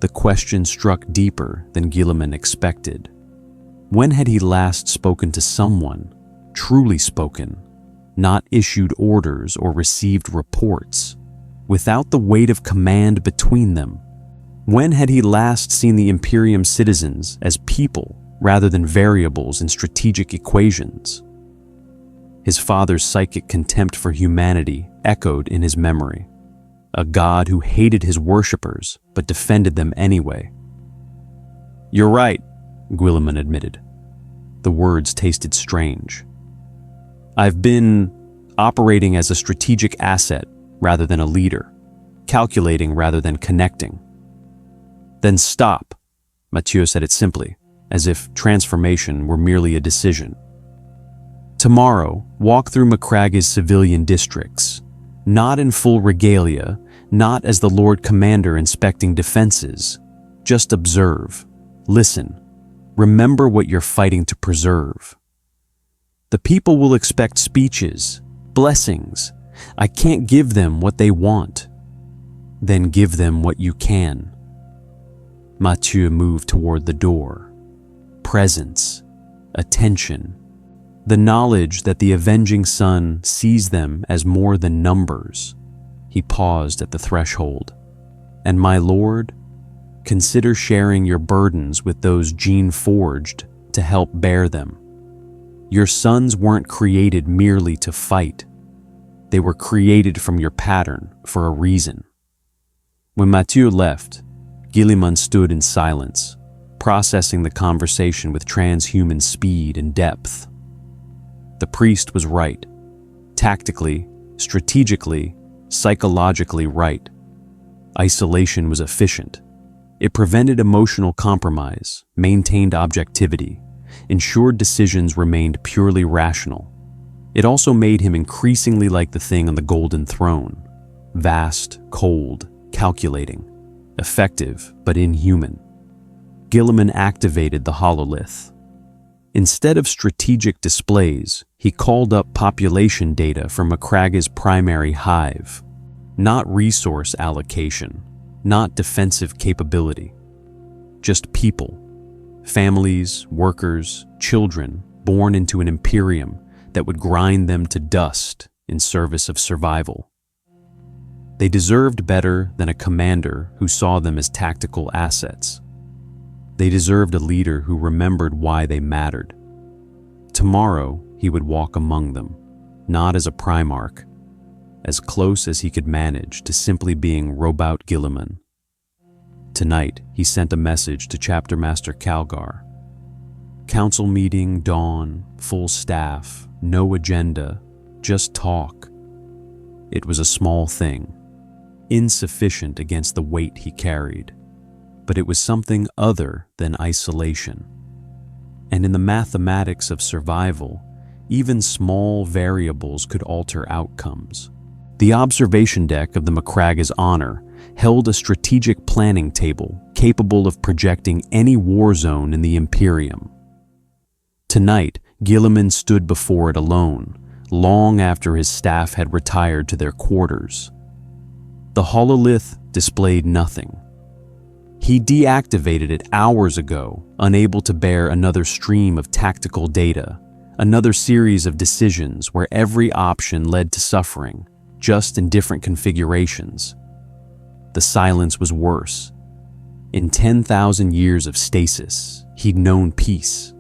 The question struck deeper than Guilliman expected. When had he last spoken to someone, truly spoken, not issued orders or received reports, without the weight of command between them? When had he last seen the Imperium citizens as people rather than variables in strategic equations? His father's psychic contempt for humanity echoed in his memory. A god who hated his worshippers but defended them anyway. "You're right," Guilliman admitted. The words tasted strange. "I've been operating as a strategic asset rather than a leader, calculating rather than connecting." "Then stop," Mathieu said it simply, as if transformation were merely a decision. "Tomorrow, walk through Macragge's civilian districts, not in full regalia, not as the Lord Commander inspecting defenses. Just observe, listen, remember what you're fighting to preserve. The people will expect speeches, blessings. I can't give them what they want. Then give them what you can." Mathieu moved toward the door. Presence, attention, the knowledge that the avenging sun sees them as more than numbers. He paused at the threshold. "And my lord, consider sharing your burdens with those gene-forged to help bear them. Your sons weren't created merely to fight. They were created from your pattern for a reason." When Mathieu left, Guilliman stood in silence, processing the conversation with transhuman speed and depth. The priest was right. Tactically, strategically, psychologically right. Isolation was efficient. It prevented emotional compromise, maintained objectivity, ensured decisions remained purely rational. It also made him increasingly like the thing on the golden throne. Vast, cold, calculating, effective but inhuman. Guilliman activated the hololith. Instead of strategic displays, he called up population data from Macragge's primary hive. Not resource allocation, not defensive capability. Just people. Families, workers, children born into an Imperium that would grind them to dust in service of survival. They deserved better than a commander who saw them as tactical assets. They deserved a leader who remembered why they mattered. Tomorrow, he would walk among them, not as a Primarch, as close as he could manage to simply being Roboute Guilliman. Tonight, he sent a message to Chapter Master Calgar. Council meeting, dawn, full staff, no agenda, just talk. It was a small thing, insufficient against the weight he carried, but it was something other than isolation. And in the mathematics of survival, even small variables could alter outcomes. The observation deck of the Macragge's Honor held a strategic planning table capable of projecting any war zone in the Imperium. Tonight, Guilliman stood before it alone, long after his staff had retired to their quarters. The hololith displayed nothing. He deactivated it hours ago, unable to bear another stream of tactical data, another series of decisions where every option led to suffering, just in different configurations. The silence was worse. In 10,000 years of stasis, he'd known peace.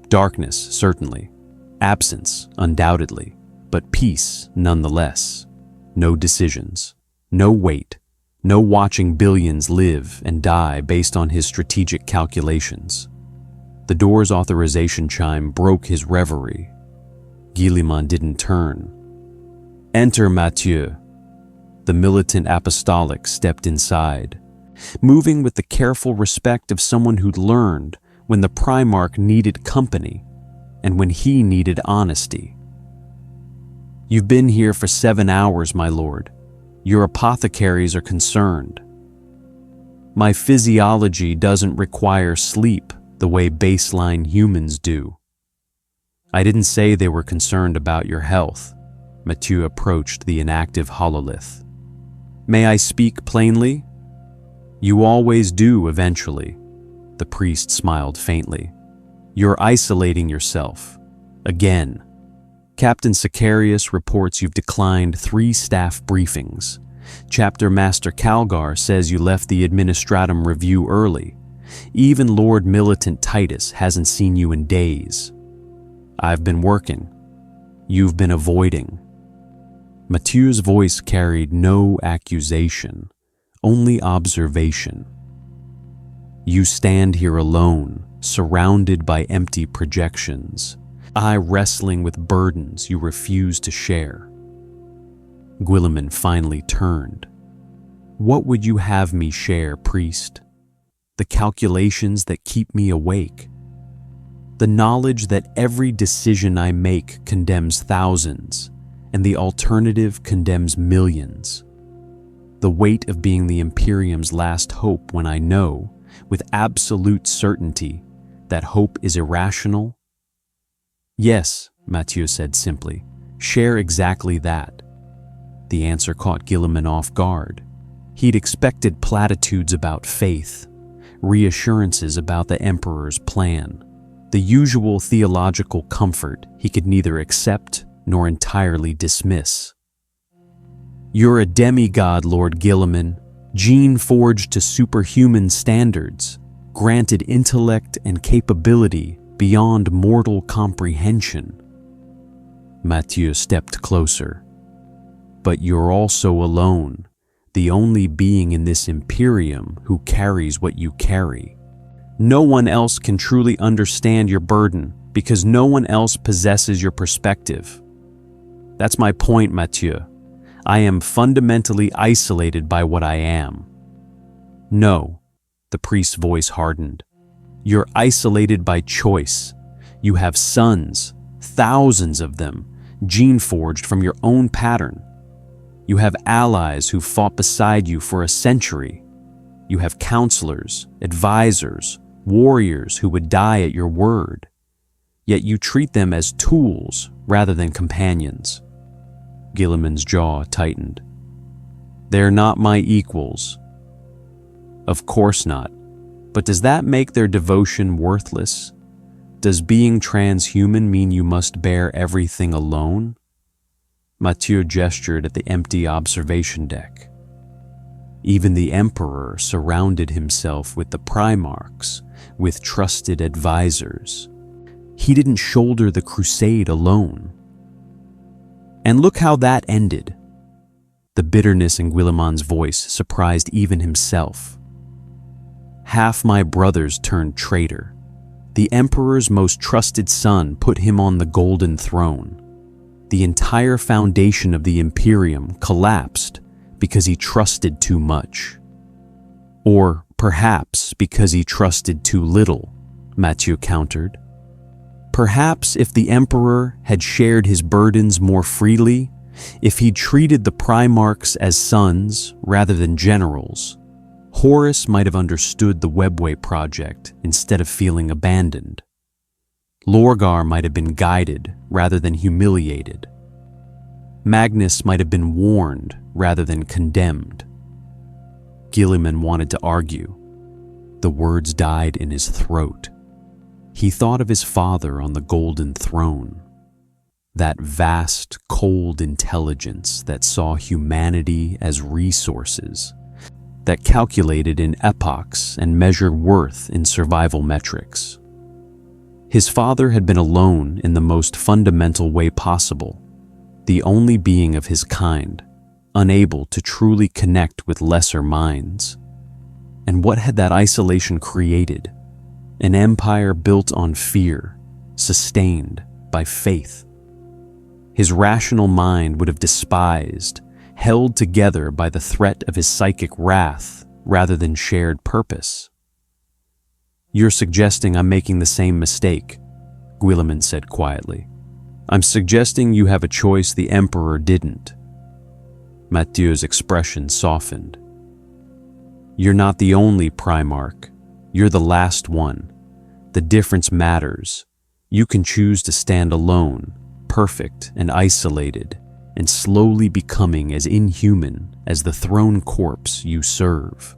Darkness, certainly. Absence, undoubtedly. But peace, nonetheless. No decisions. No weight. No watching billions live and die based on his strategic calculations. The door's authorization chime broke his reverie. Guilliman didn't turn. "Enter, Mathieu." The militant apostolic stepped inside, moving with the careful respect of someone who'd learned when the Primarch needed company and when he needed honesty. You've been here for 7 hours, my lord. Your apothecaries are concerned. My physiology doesn't require sleep the way baseline humans do. I didn't say they were concerned about your health. Mathieu approached the inactive hololith. May I speak plainly? You always do eventually. The priest smiled faintly. You're isolating yourself. Again. Captain Sicarius reports you've declined 3 staff briefings. Chapter Master Calgar says you left the Administratum review early. Even Lord Militant Titus hasn't seen you in days. I've been working. You've been avoiding. Mathieu's voice carried no accusation, only observation. You stand here alone, surrounded by empty projections, I wrestling with burdens you refuse to share. Guilliman finally turned. What would you have me share, priest? The calculations that keep me awake. The knowledge that every decision I make condemns thousands, and the alternative condemns millions. The weight of being the Imperium's last hope when I know, with absolute certainty, that hope is irrational? Yes, Mathieu said simply. Share exactly that. The answer caught Guilliman off guard. He'd expected platitudes about faith, reassurances about the Emperor's plan, the usual theological comfort he could neither accept nor entirely dismiss. You're a demigod, Lord Guilliman, gene-forged to superhuman standards, granted intellect and capability beyond mortal comprehension. Mathieu stepped closer. But you're also alone, the only being in this Imperium who carries what you carry. No one else can truly understand your burden because no one else possesses your perspective. That's my point, Mathieu. I am fundamentally isolated by what I am. No, the priest's voice hardened. You're isolated by choice. You have sons, thousands of them, gene-forged from your own pattern. You have allies who fought beside you for a century. You have counselors, advisors, warriors who would die at your word. Yet you treat them as tools rather than companions. Guilliman's jaw tightened. They're not my equals. Of course not. But does that make their devotion worthless? Does being transhuman mean you must bear everything alone? Mathieu gestured at the empty observation deck. Even the Emperor surrounded himself with the Primarchs, with trusted advisors. He didn't shoulder the crusade alone. And look how that ended. The bitterness in Guilliman's voice surprised even himself. Half my brothers turned traitor. The Emperor's most trusted son put him on the golden throne. The entire foundation of the Imperium collapsed because he trusted too much. Or perhaps because he trusted too little, Mathieu countered. Perhaps if the Emperor had shared his burdens more freely, if he'd treated the Primarchs as sons rather than generals, Horus might have understood the Webway project instead of feeling abandoned. Lorgar might have been guided rather than humiliated. Magnus might have been warned rather than condemned. Guilliman wanted to argue. The words died in his throat. He thought of his father on the golden throne. That vast, cold intelligence that saw humanity as resources, that calculated in epochs and measured worth in survival metrics. His father had been alone in the most fundamental way possible, the only being of his kind, unable to truly connect with lesser minds. And what had that isolation created? An empire built on fear, sustained by faith. His rational mind would have despised, held together by the threat of his psychic wrath rather than shared purpose. You're suggesting I'm making the same mistake, Guilliman said quietly. I'm suggesting you have a choice the Emperor didn't. Mathieu's expression softened. You're not the only Primarch. You're the last one. The difference matters. You can choose to stand alone, perfect and isolated, and slowly becoming as inhuman as the throne corpse you serve.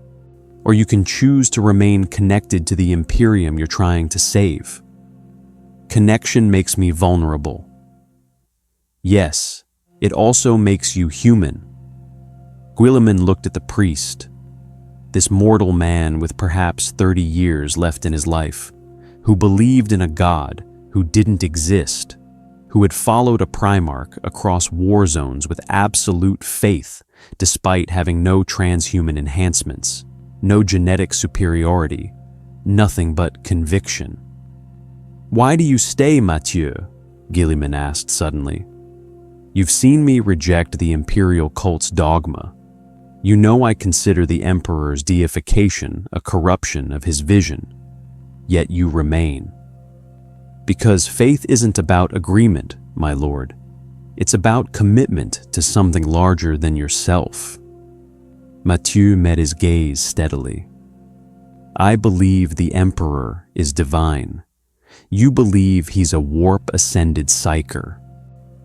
Or you can choose to remain connected to the Imperium you're trying to save. Connection makes me vulnerable. Yes, it also makes you human. Guilliman looked at the priest, this mortal man with perhaps 30 years left in his life, who believed in a god who didn't exist, who had followed a Primarch across war zones with absolute faith despite having no transhuman enhancements, no genetic superiority, nothing but conviction. Why do you stay, Mathieu? Guilliman asked suddenly. You've seen me reject the imperial cult's dogma. You know I consider the Emperor's deification a corruption of his vision, yet you remain. Because faith isn't about agreement, my lord. It's about commitment to something larger than yourself. Mathieu met his gaze steadily. I believe the Emperor is divine. You believe he's a warp-ascended psyker.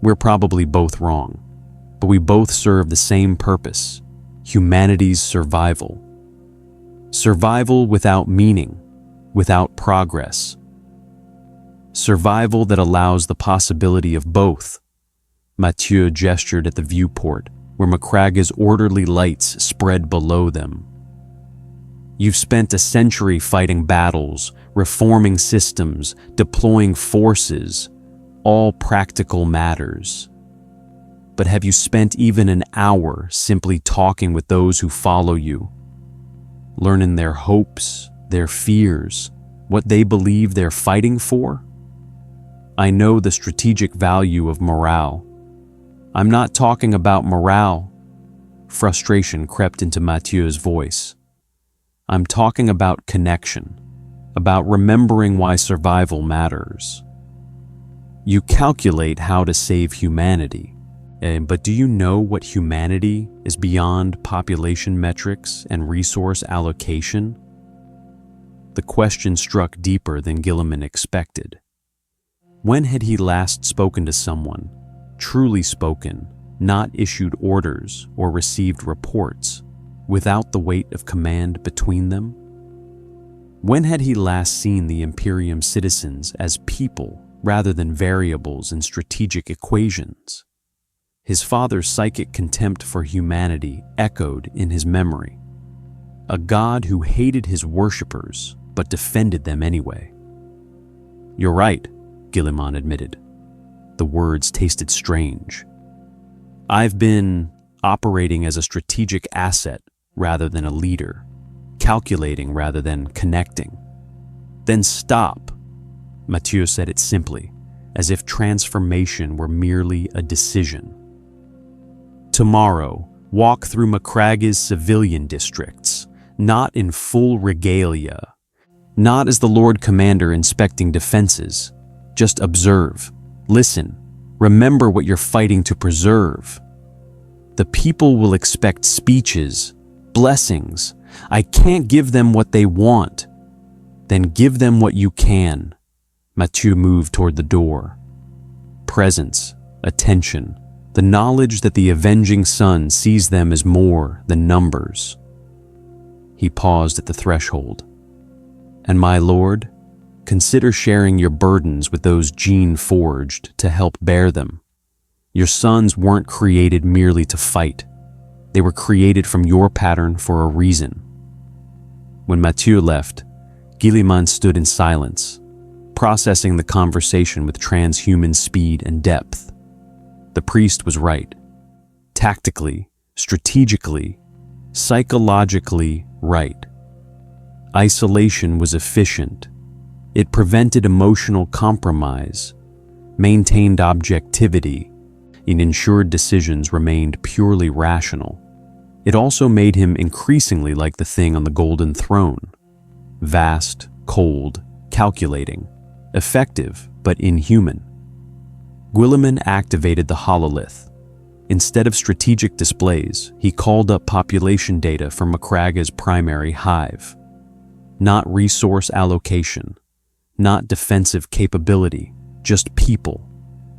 We're probably both wrong, but we both serve the same purpose, humanity's survival. Survival without meaning, without progress. Survival that allows the possibility of both. Mathieu gestured at the viewport, where Macraga's orderly lights spread below them. You've spent a century fighting battles, reforming systems, deploying forces, all practical matters. But have you spent even an hour simply talking with those who follow you, learning their hopes, their fears, what they believe they're fighting for? I know the strategic value of morale. I'm not talking about morale. Frustration crept into Mathieu's voice. I'm talking about connection, about remembering why survival matters. You calculate how to save humanity, but do you know what humanity is beyond population metrics and resource allocation? The question struck deeper than Guilliman expected. When had he last spoken to someone, truly spoken, not issued orders or received reports, without the weight of command between them? When had he last seen the Imperium citizens as people rather than variables in strategic equations? His father's psychic contempt for humanity echoed in his memory. A god who hated his worshippers but defended them anyway. You're right, Guilliman admitted. The words tasted strange. I've been operating as a strategic asset rather than a leader, calculating rather than connecting. Then stop. Mathieu said it simply, as if transformation were merely a decision. Tomorrow, walk through Macraga's civilian districts, not in full regalia, not as the Lord Commander inspecting defenses. Just observe, listen, remember what you're fighting to preserve. The people will expect speeches, blessings. I can't give them what they want. Then give them what you can. Mathieu moved toward the door. Presence, attention, the knowledge that the avenging sun sees them as more than numbers. He paused at the threshold. And my lord, consider sharing your burdens with those gene-forged to help bear them. Your sons weren't created merely to fight. They were created from your pattern for a reason. When Mathieu left, Guilliman stood in silence, processing the conversation with transhuman speed and depth. The priest was right. Tactically, strategically, psychologically right. Isolation was efficient. It prevented emotional compromise, maintained objectivity, and ensured decisions remained purely rational. It also made him increasingly like the thing on the golden throne. Vast, cold, calculating, effective but inhuman. Guilliman activated the hololith. Instead of strategic displays, he called up population data from Macraga's primary hive. Not resource allocation, not defensive capability, just people.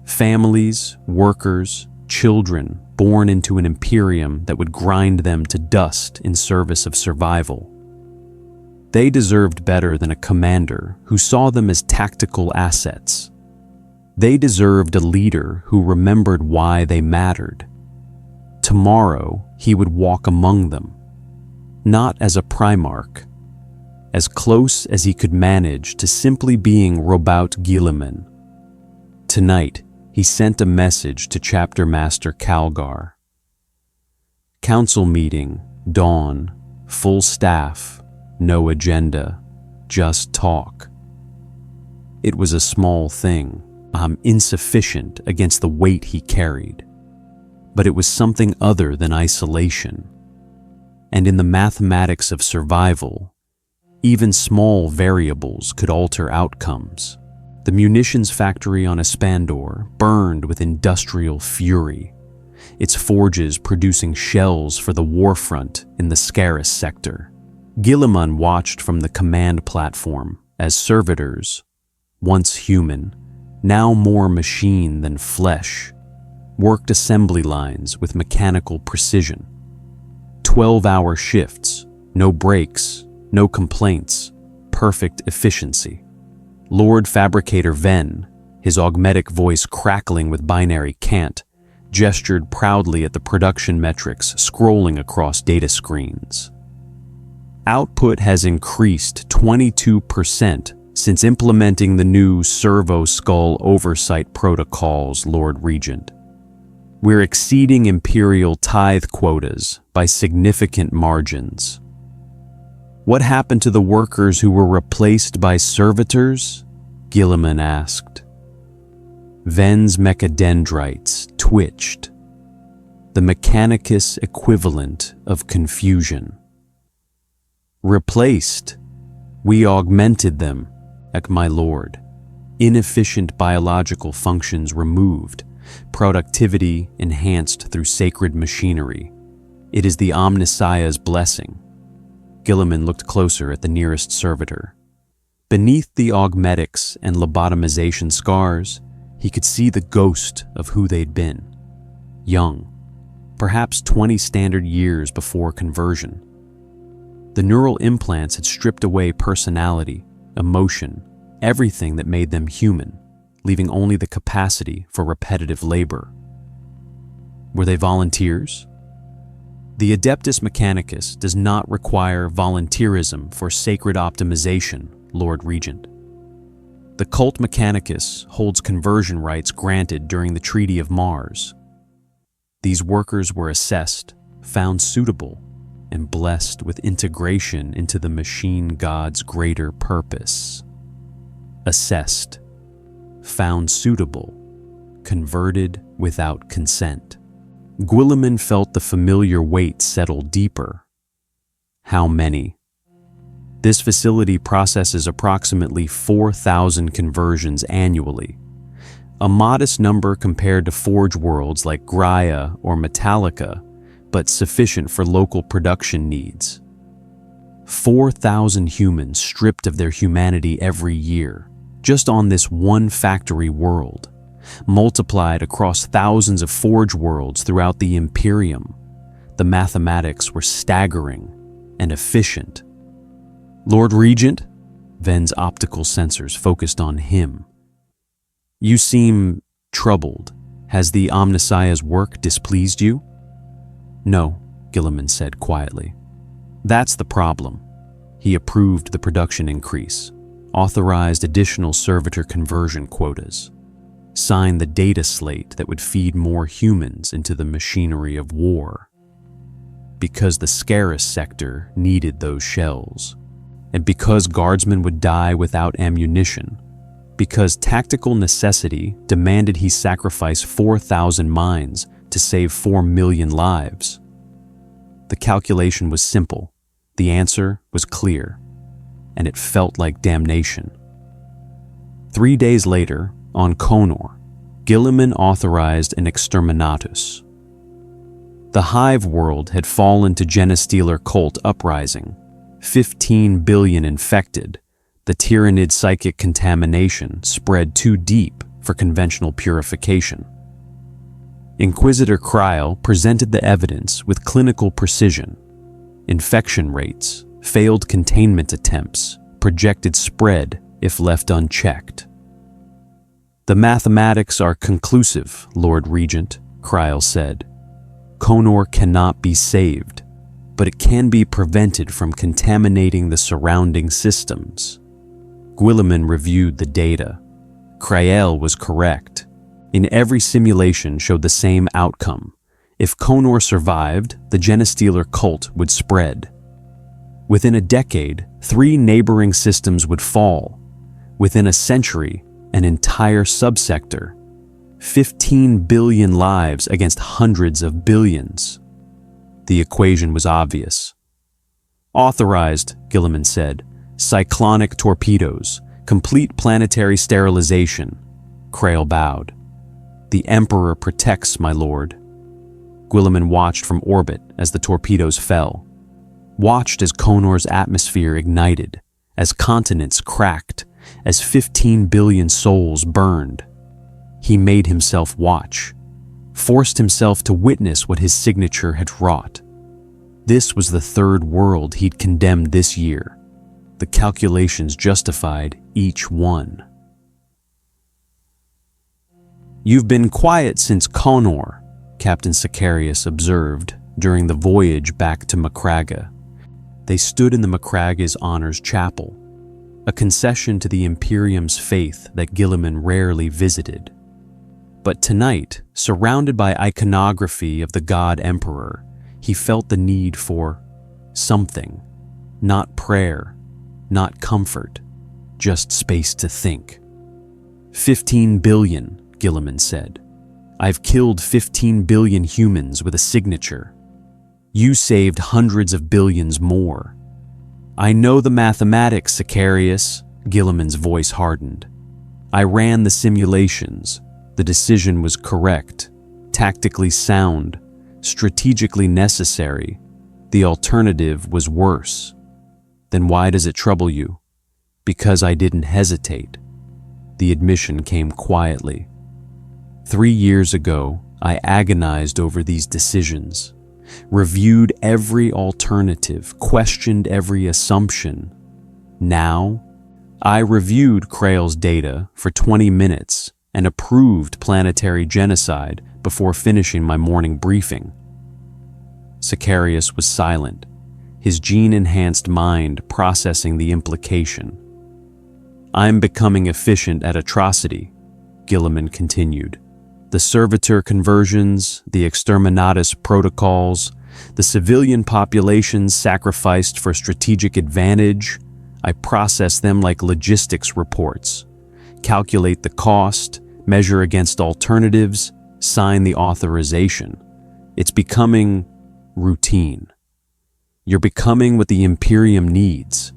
Families, workers, children born into an Imperium that would grind them to dust in service of survival. They deserved better than a commander who saw them as tactical assets. They deserved a leader who remembered why they mattered. Tomorrow, he would walk among them, not as a Primarch, as close as he could manage to simply being Roboute Guilliman. Tonight, he sent a message to Chapter Master Calgar. Council meeting, dawn, full staff, no agenda, just talk. It was a small thing, insufficient against the weight he carried. But it was something other than isolation. And in the mathematics of survival, even small variables could alter outcomes. The munitions factory on Espandor burned with industrial fury, its forges producing shells for the warfront in the Scarus sector. Guilliman watched from the command platform as servitors, once human, now more machine than flesh, worked assembly lines with mechanical precision. 12-hour shifts, no breaks, no complaints, perfect efficiency. Lord Fabricator Ven, his augmetic voice crackling with binary cant, gestured proudly at the production metrics scrolling across data screens. Output has increased 22% since implementing the new Servo Skull oversight protocols, Lord Regent. We're exceeding Imperial tithe quotas by significant margins. What happened to the workers who were replaced by servitors? Guilliman asked. Ven's mechadendrites twitched, the Mechanicus equivalent of confusion. Replaced? We augmented them, my lord. Inefficient biological functions removed, productivity enhanced through sacred machinery. It is the Omnissiah's blessing. Guilliman looked closer at the nearest servitor. Beneath the augmetics and lobotomization scars, he could see the ghost of who they'd been. Young, perhaps 20 standard years before conversion. The neural implants had stripped away personality, emotion, everything that made them human, leaving only the capacity for repetitive labor. Were they volunteers? The Adeptus Mechanicus does not require volunteerism for sacred optimization, Lord Regent. The Cult Mechanicus holds conversion rights granted during the Treaty of Mars. These workers were assessed, found suitable, and blessed with integration into the machine god's greater purpose. Assessed, found suitable, converted without consent. Guilliman felt the familiar weight settle deeper. How many? This facility processes approximately 4,000 conversions annually, a modest number compared to forge worlds like Graia or Metallica, but sufficient for local production needs. 4,000 humans stripped of their humanity every year, just on this one factory world, multiplied across thousands of forge worlds throughout the Imperium. The mathematics were staggering and efficient. Lord Regent? Ven's optical sensors focused on him. You seem troubled. Has the Omnissiah's work displeased you? No, Guilliman said quietly. That's the problem. He approved the production increase, authorized additional servitor conversion quotas, signed the data slate that would feed more humans into the machinery of war. Because the Scarus sector needed those shells, and because guardsmen would die without ammunition, because tactical necessity demanded he sacrifice 4,000 minds to save 4 million lives. The calculation was simple. The answer was clear. and it felt like damnation. 3 days later, on Conor, Guilliman authorized an exterminatus. The hive world had fallen to genestealer cult uprising, 15 billion infected. The tyrannid psychic contamination spread too deep for conventional purification. Inquisitor Kryl presented the evidence with clinical precision. Infection rates, failed containment attempts, projected spread if left unchecked. "The mathematics are conclusive, Lord Regent," Kryl said. "Conor cannot be saved, but it can be prevented from contaminating the surrounding systems." Guilliman reviewed the data. Kryl was correct. In every simulation showed the same outcome. If Conor survived, the genestealer cult would spread. Within a decade, 3 neighboring systems would fall. Within a century, an entire subsector. 15 billion lives against hundreds of billions. The equation was obvious. "Authorized," Guilliman said. "Cyclonic torpedoes, complete planetary sterilization." Kryl bowed. "The Emperor protects, my lord." Guilliman watched from orbit as the torpedoes fell. Watched as Conor's atmosphere ignited, as continents cracked, as 15 billion souls burned. He made himself watch, forced himself to witness what his signature had wrought. This was the third world he'd condemned this year. The calculations justified each one. "You've been quiet since Conor," Captain Sicarius observed during the voyage back to Macraga. They stood in the Macraga's Honors Chapel, a concession to the Imperium's faith that Guilliman rarely visited. But tonight, surrounded by iconography of the God Emperor, he felt the need for something. Not prayer, not comfort, just space to think. 15 billion, Guilliman said. "I've killed 15 billion humans with a signature. You saved hundreds of billions more." "I know the mathematics, Sicarius," Guilliman's voice hardened. "I ran the simulations. The decision was correct, tactically sound, strategically necessary. The alternative was worse. Then why does it trouble you?" "Because I didn't hesitate." The admission came quietly. 3 years ago, I agonized over these decisions, reviewed every alternative, questioned every assumption. Now, I reviewed Kryl's data for 20 minutes and approved planetary genocide before finishing my morning briefing. Sicarius was silent, his gene-enhanced mind processing the implication. "I'm becoming efficient at atrocity," Guilliman continued. "The servitor conversions, the exterminatus protocols, the civilian populations sacrificed for strategic advantage, I process them like logistics reports, calculate the cost, measure against alternatives, sign the authorization. It's becoming routine. You're becoming what the Imperium needs.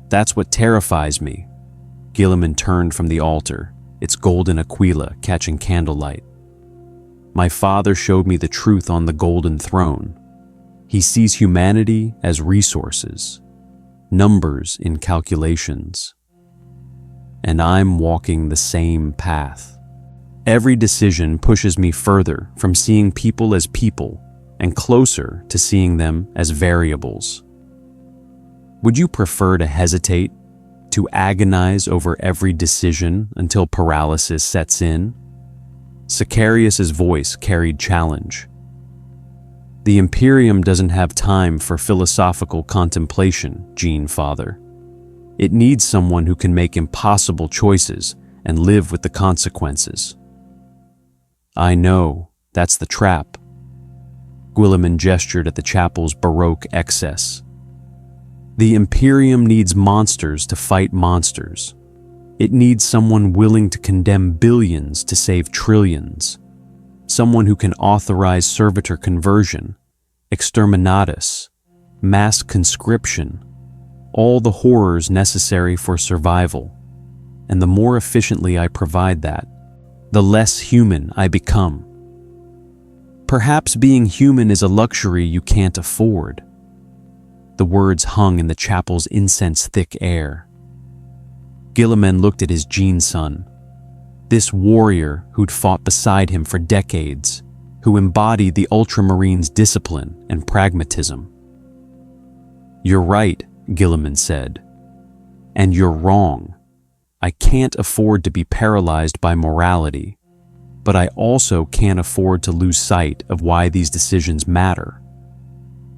That's what terrifies me." Guilliman turned from the altar, its golden aquila catching candlelight. "My father showed me the truth on the golden throne. He sees humanity as resources, numbers in calculations. And I'm walking the same path. Every decision pushes me further from seeing people as people and closer to seeing them as variables. Would you prefer to hesitate, to agonize over every decision until paralysis sets in?" Sicarius's voice carried challenge. "The Imperium doesn't have time for philosophical contemplation, Gene Father. It needs someone who can make impossible choices and live with the consequences." "I know, that's the trap." Guilliman gestured at the chapel's Baroque excess. "The Imperium needs monsters to fight monsters. It needs someone willing to condemn billions to save trillions. Someone who can authorize servitor conversion, exterminatus, mass conscription, all the horrors necessary for survival. And the more efficiently I provide that, the less human I become. Perhaps being human is a luxury you can't afford. The words hung in the chapel's incense-thick air. Guilliman looked at his Gene son, this warrior who'd fought beside him for decades, who embodied the Ultramarine's discipline and pragmatism. "You're right," Guilliman said. "And you're wrong. I can't afford to be paralyzed by morality, but I also can't afford to lose sight of why these decisions matter.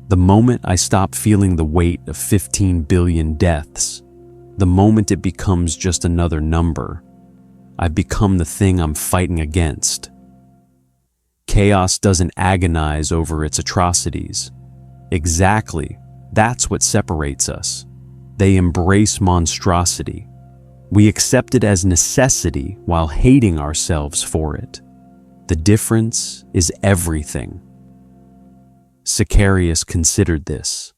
The moment I stop feeling the weight of 15 billion deaths, the moment it becomes just another number, I become the thing I'm fighting against. Chaos doesn't agonize over its atrocities. Exactly, that's what separates us. They embrace monstrosity. We accept it as necessity while hating ourselves for it. The difference is everything." Sicarius considered this.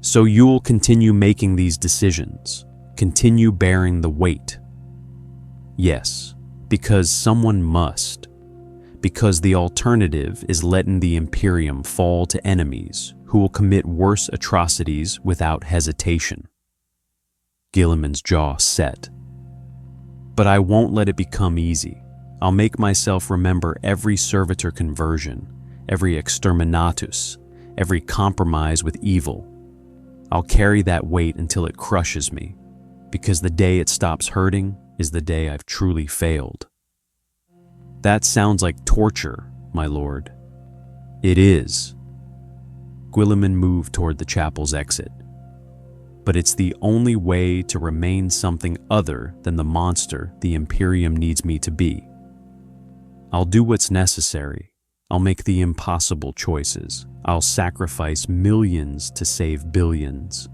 "So you'll continue making these decisions, continue bearing the weight?" "Yes, because someone must. Because the alternative is letting the Imperium fall to enemies who will commit worse atrocities without hesitation." Guilliman's jaw set. "But I won't let it become easy. I'll make myself remember every servitor conversion, every exterminatus, every compromise with evil. I'll carry that weight until it crushes me, because the day it stops hurting is the day I've truly failed." "That sounds like torture, my lord." "It is." Guilliman moved toward the chapel's exit. "But it's the only way to remain something other than the monster the Imperium needs me to be. I'll do what's necessary. I'll make the impossible choices. I'll sacrifice millions to save billions.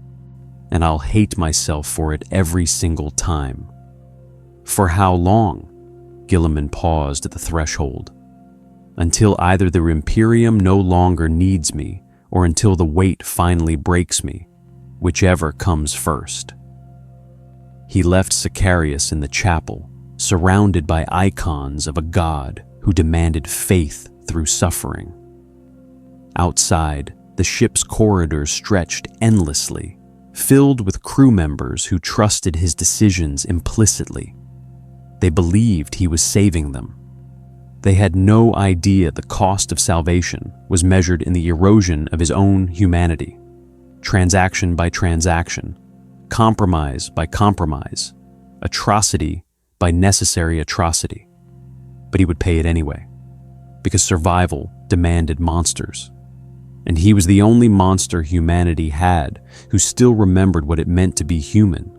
And I'll hate myself for it every single time." "For how long?" Guilliman paused at the threshold. "Until either the Imperium no longer needs me, or until the weight finally breaks me, whichever comes first." He left Sicarius in the chapel, surrounded by icons of a god who demanded faith through suffering. Outside, the ship's corridors stretched endlessly, filled with crew members who trusted his decisions implicitly. They believed he was saving them. They had no idea the cost of salvation was measured in the erosion of his own humanity, transaction by transaction, compromise by compromise, atrocity by necessary atrocity. But he would pay it anyway, because survival demanded monsters. And he was the only monster humanity had who still remembered what it meant to be human.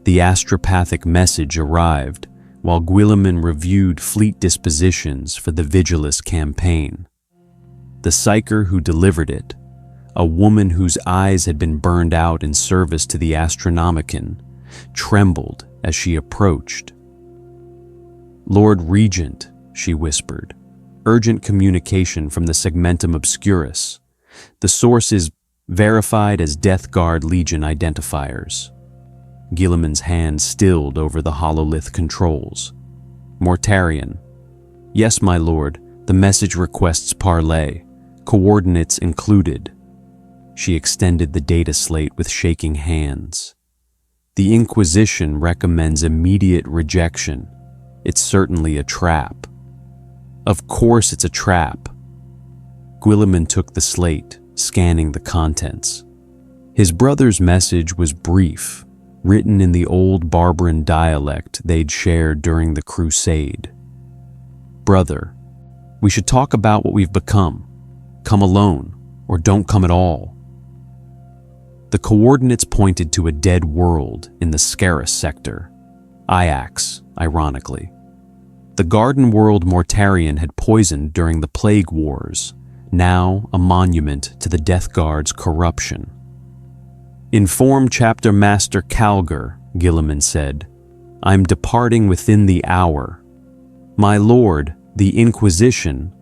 The astropathic message arrived while Guilliman reviewed fleet dispositions for the Vigilus campaign. The psyker who delivered it, a woman whose eyes had been burned out in service to the Astronomicon, trembled as she approached. "Lord Regent," she whispered, "urgent communication from the Segmentum Obscurus. The source is verified as Death Guard Legion identifiers." Guilliman's hand stilled over the hololith controls. "Mortarion." "Yes, my lord, the message requests parley, coordinates included." She extended the data slate with shaking hands. "The Inquisition recommends immediate rejection. It's certainly a trap." "Of course it's a trap." Guilliman took the slate, scanning the contents. His brother's message was brief, written in the old Barbaran dialect they'd shared during the Crusade. "Brother, we should talk about what we've become. Come alone, or don't come at all." The coordinates pointed to a dead world in the Scarus sector, Iax, ironically. The garden world Mortarion had poisoned during the Plague Wars, now a monument to the Death Guard's corruption. "Inform Chapter Master Calgar," Guilliman said. "I'm departing within the hour. My lord, the Inquisition,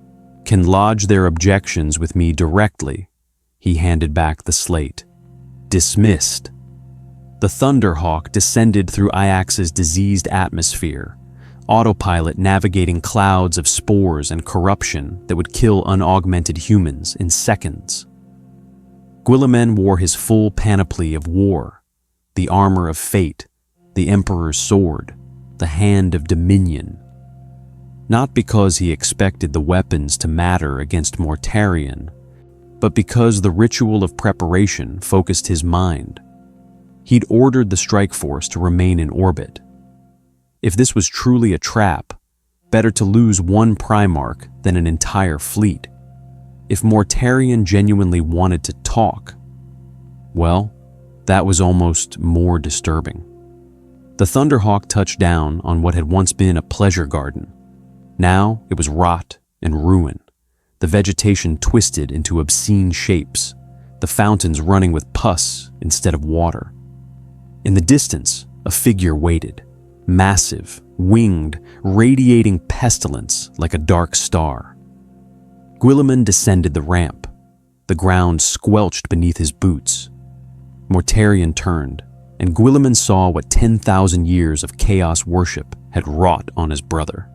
can lodge their objections with me directly." He handed back the slate. "Dismissed." The Thunderhawk descended through Iax's diseased atmosphere, autopilot navigating clouds of spores and corruption that would kill unaugmented humans in seconds. Guilliman wore his full panoply of war, the armor of fate, the Emperor's sword, the hand of dominion. Not because he expected the weapons to matter against Mortarion, but because the ritual of preparation focused his mind. He'd ordered the strike force to remain in orbit. If this was truly a trap, better to lose one Primarch than an entire fleet. If Mortarion genuinely wanted to talk, well, that was almost more disturbing. The Thunderhawk touched down on what had once been a pleasure garden. Now it was rot and ruin, the vegetation twisted into obscene shapes, the fountains running with pus instead of water. In the distance, a figure waited, massive, winged, radiating pestilence like a dark star. Guilliman descended the ramp. The ground squelched beneath his boots. Mortarion turned, and Guilliman saw what 10,000 years of chaos worship had wrought on his brother.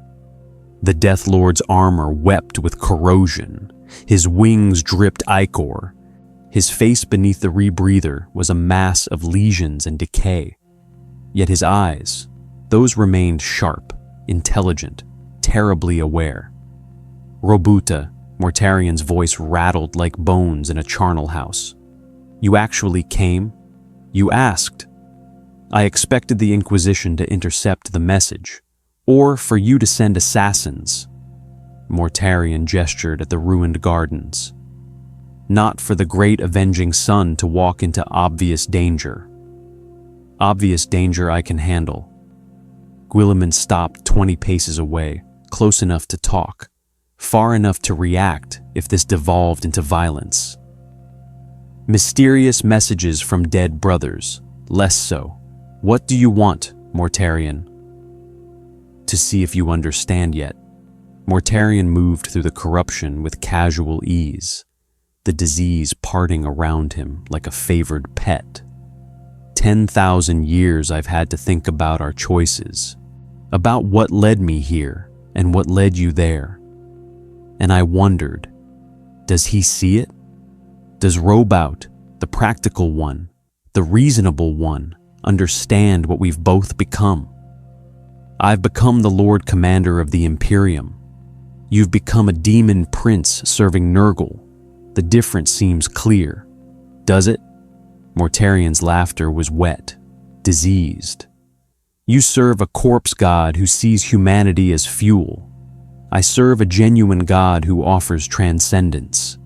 The Death Lord's armor wept with corrosion. His wings dripped ichor. His face beneath the rebreather was a mass of lesions and decay. Yet his eyes, those remained sharp, intelligent, terribly aware. Roboute, Mortarion's voice rattled like bones in a charnel house. You actually came? You asked. I expected the Inquisition to intercept the message, or for you to send assassins. Mortarion gestured at the ruined gardens. Not for the great avenging sun to walk into obvious danger. Obvious danger I can handle. Guilliman stopped 20 paces away, close enough to talk, far enough to react if this devolved into violence. Mysterious messages from dead brothers, less so. What do you want, Mortarion? To see if you understand yet. Mortarion moved through the corruption with casual ease, the disease parting around him like a favored pet. 10,000 years I've had to think about our choices, about what led me here and what led you there. And I wondered, does he see it? Does Roboute, the practical one, the reasonable one, understand what we've both become? I've become the Lord Commander of the Imperium. You've become a demon prince serving Nurgle. The difference seems clear. Does it? Mortarion's laughter was wet, diseased. You serve a corpse god who sees humanity as fuel. I serve a genuine god who offers transcendence.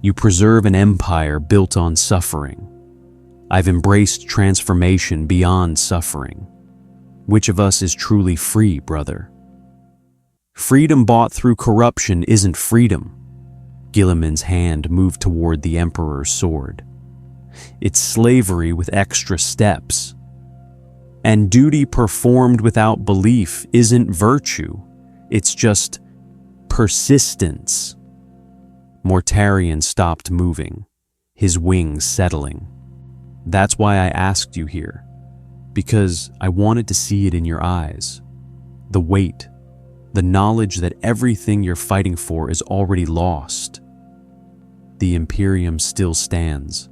You preserve an empire built on suffering. I've embraced transformation beyond suffering. Which of us is truly free, brother? Freedom bought through corruption isn't freedom. Guilliman's hand moved toward the Emperor's sword. It's slavery with extra steps. And duty performed without belief isn't virtue. It's just persistence. Mortarion stopped moving, his wings settling. That's why I asked you here, because I wanted to see it in your eyes. The weight, the knowledge that everything you're fighting for is already lost. The Imperium still stands.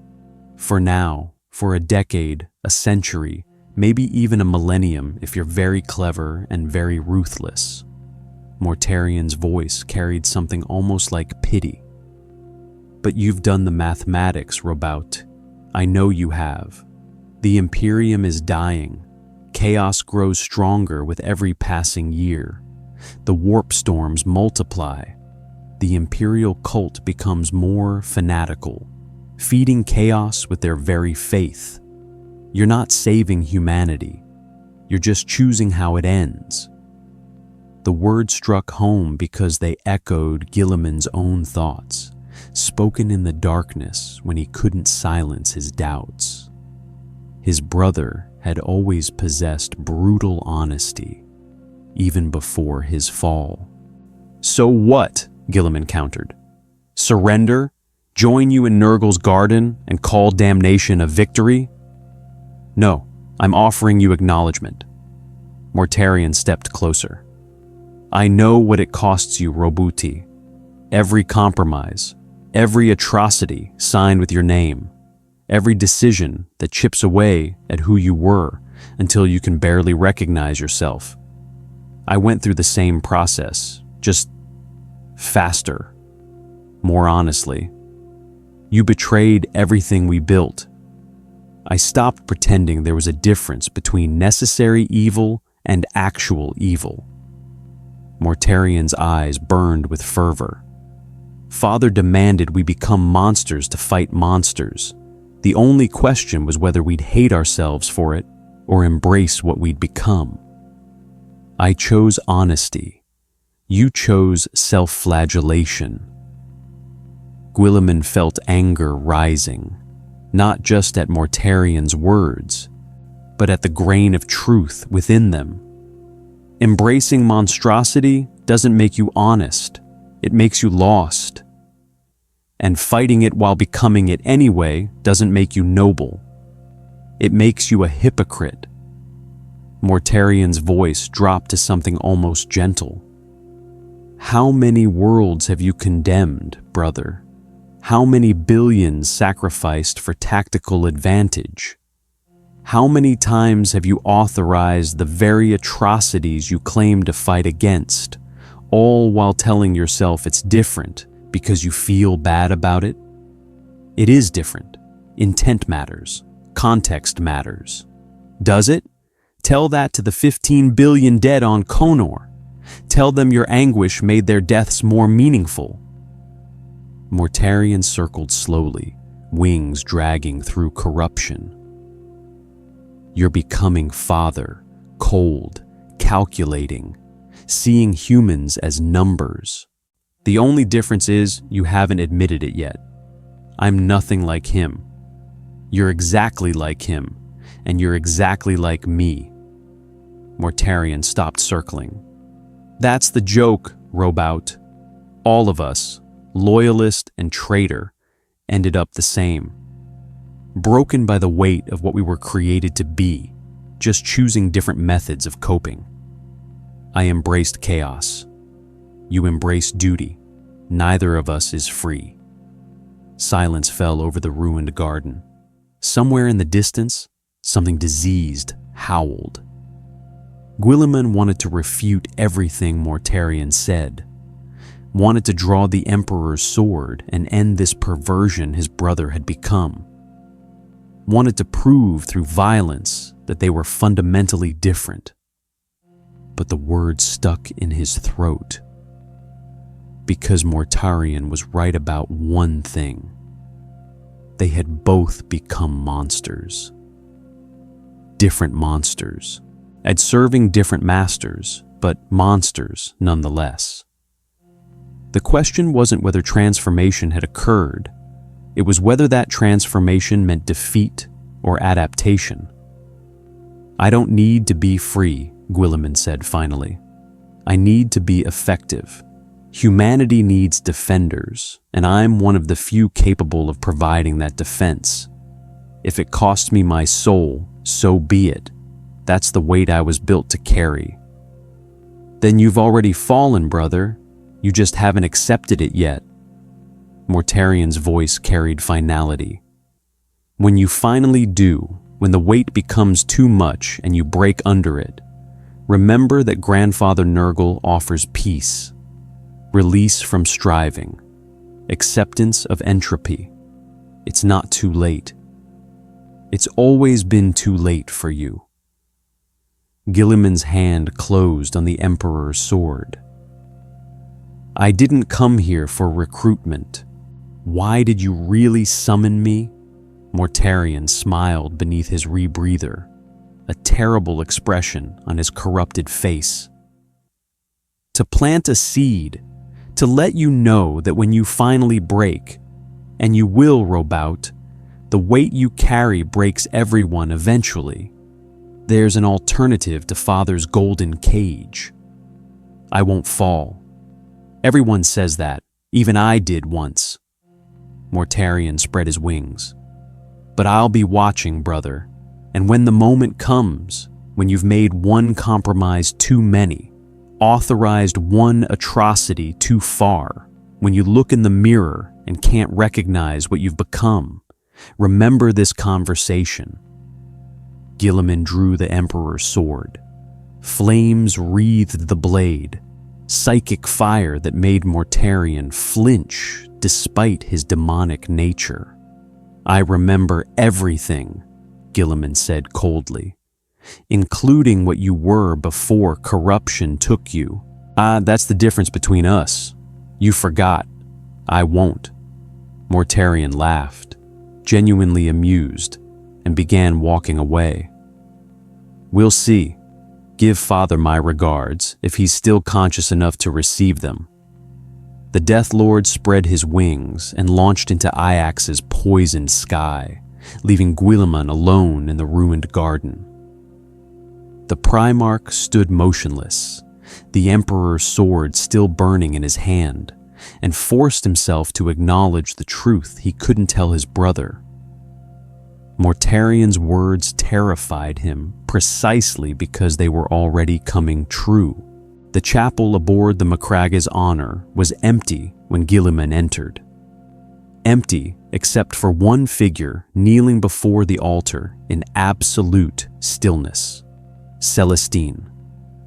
For now, for a decade, a century, maybe even a millennium if you're very clever and very ruthless. Mortarion's voice carried something almost like pity. But you've done the mathematics, Roboute. I know you have. The Imperium is dying. Chaos grows stronger with every passing year. The warp storms multiply. The Imperial cult becomes more fanatical, feeding chaos with their very faith. You're not saving humanity. You're just choosing how it ends. The word struck home because they echoed Guilliman's own thoughts, spoken in the darkness when he couldn't silence his doubts. His brother had always possessed brutal honesty, even before his fall. So what? Guilliman countered. Surrender? Join you in Nurgle's garden and call damnation a victory? No, I'm offering you acknowledgement. Mortarion stepped closer. I know what it costs you, Roboute. Every compromise, every atrocity signed with your name, every decision that chips away at who you were until you can barely recognize yourself. I went through the same process, just faster, more honestly. You betrayed everything we built. I stopped pretending there was a difference between necessary evil and actual evil. Mortarion's eyes burned with fervor. Father demanded we become monsters to fight monsters. The only question was whether we'd hate ourselves for it or embrace what we'd become. I chose honesty. You chose self-flagellation. Guilliman felt anger rising, not just at Mortarion's words, but at the grain of truth within them. Embracing monstrosity doesn't make you honest, it makes you lost. And fighting it while becoming it anyway doesn't make you noble. It makes you a hypocrite. Mortarion's voice dropped to something almost gentle. How many worlds have you condemned, brother? How many billions sacrificed for tactical advantage? How many times have you authorized the very atrocities you claim to fight against, all while telling yourself it's different because you feel bad about it? It is different. Intent matters. Context matters. Does it? Tell that to the 15 billion dead on Conor. Tell them your anguish made their deaths more meaningful. Mortarion circled slowly, wings dragging through corruption. You're becoming father, cold, calculating, seeing humans as numbers. The only difference is you haven't admitted it yet. I'm nothing like him. You're exactly like him, and you're exactly like me. Mortarion stopped circling. That's the joke, Roboute. All of us, loyalist and traitor, ended up the same. Broken by the weight of what we were created to be, just choosing different methods of coping. I embraced chaos. You embraced duty. Neither of us is free. Silence fell over the ruined garden. Somewhere in the distance, something diseased howled. Guilliman wanted to refute everything Mortarion said, wanted to draw the Emperor's sword and end this perversion his brother had become, wanted to prove through violence that they were fundamentally different. But the words stuck in his throat, because Mortarion was right about one thing. They had both become monsters. Different monsters, at serving different masters, but monsters nonetheless. The question wasn't whether transformation had occurred. It was whether that transformation meant defeat or adaptation. I don't need to be free, Guilliman said finally. I need to be effective. Humanity needs defenders, and I'm one of the few capable of providing that defense. If it costs me my soul, so be it. That's the weight I was built to carry. Then you've already fallen, brother. You just haven't accepted it yet. Mortarion's voice carried finality. When you finally do, when the weight becomes too much and you break under it, remember that Grandfather Nurgle offers peace, release from striving, acceptance of entropy. It's not too late. It's always been too late for you. Guilliman's hand closed on the Emperor's sword. I didn't come here for recruitment. Why did you really summon me? Mortarion smiled beneath his rebreather, a terrible expression on his corrupted face. To plant a seed, to let you know that when you finally break, and you will, Roboute, the weight you carry breaks everyone eventually. There's an alternative to Father's golden cage. I won't fall. Everyone says that. Even I did once. Mortarion spread his wings. But I'll be watching, brother, And when the moment comes, when you've made one compromise too many, authorized one atrocity too far, when you look in the mirror and can't recognize what you've become, remember this conversation. Guilliman drew the Emperor's sword. Flames wreathed the blade, psychic fire that made Mortarion flinch despite his demonic nature. "I remember everything," Guilliman said coldly, "including what you were before corruption took you." That's the difference between us. You forgot. I won't." Mortarion laughed, genuinely amused, and began walking away. "We'll see. Give Father my regards, if he's still conscious enough to receive them." The Death Lord spread his wings and launched into Ajax's poisoned sky, leaving Guilliman alone in the ruined garden. The Primarch stood motionless, the Emperor's sword still burning in his hand, and forced himself to acknowledge the truth he couldn't tell his brother. Mortarion's words terrified him precisely because they were already coming true. The chapel aboard the Macraga's honor was empty when Guilliman entered. Empty except for one figure kneeling before the altar in absolute stillness. Celestine,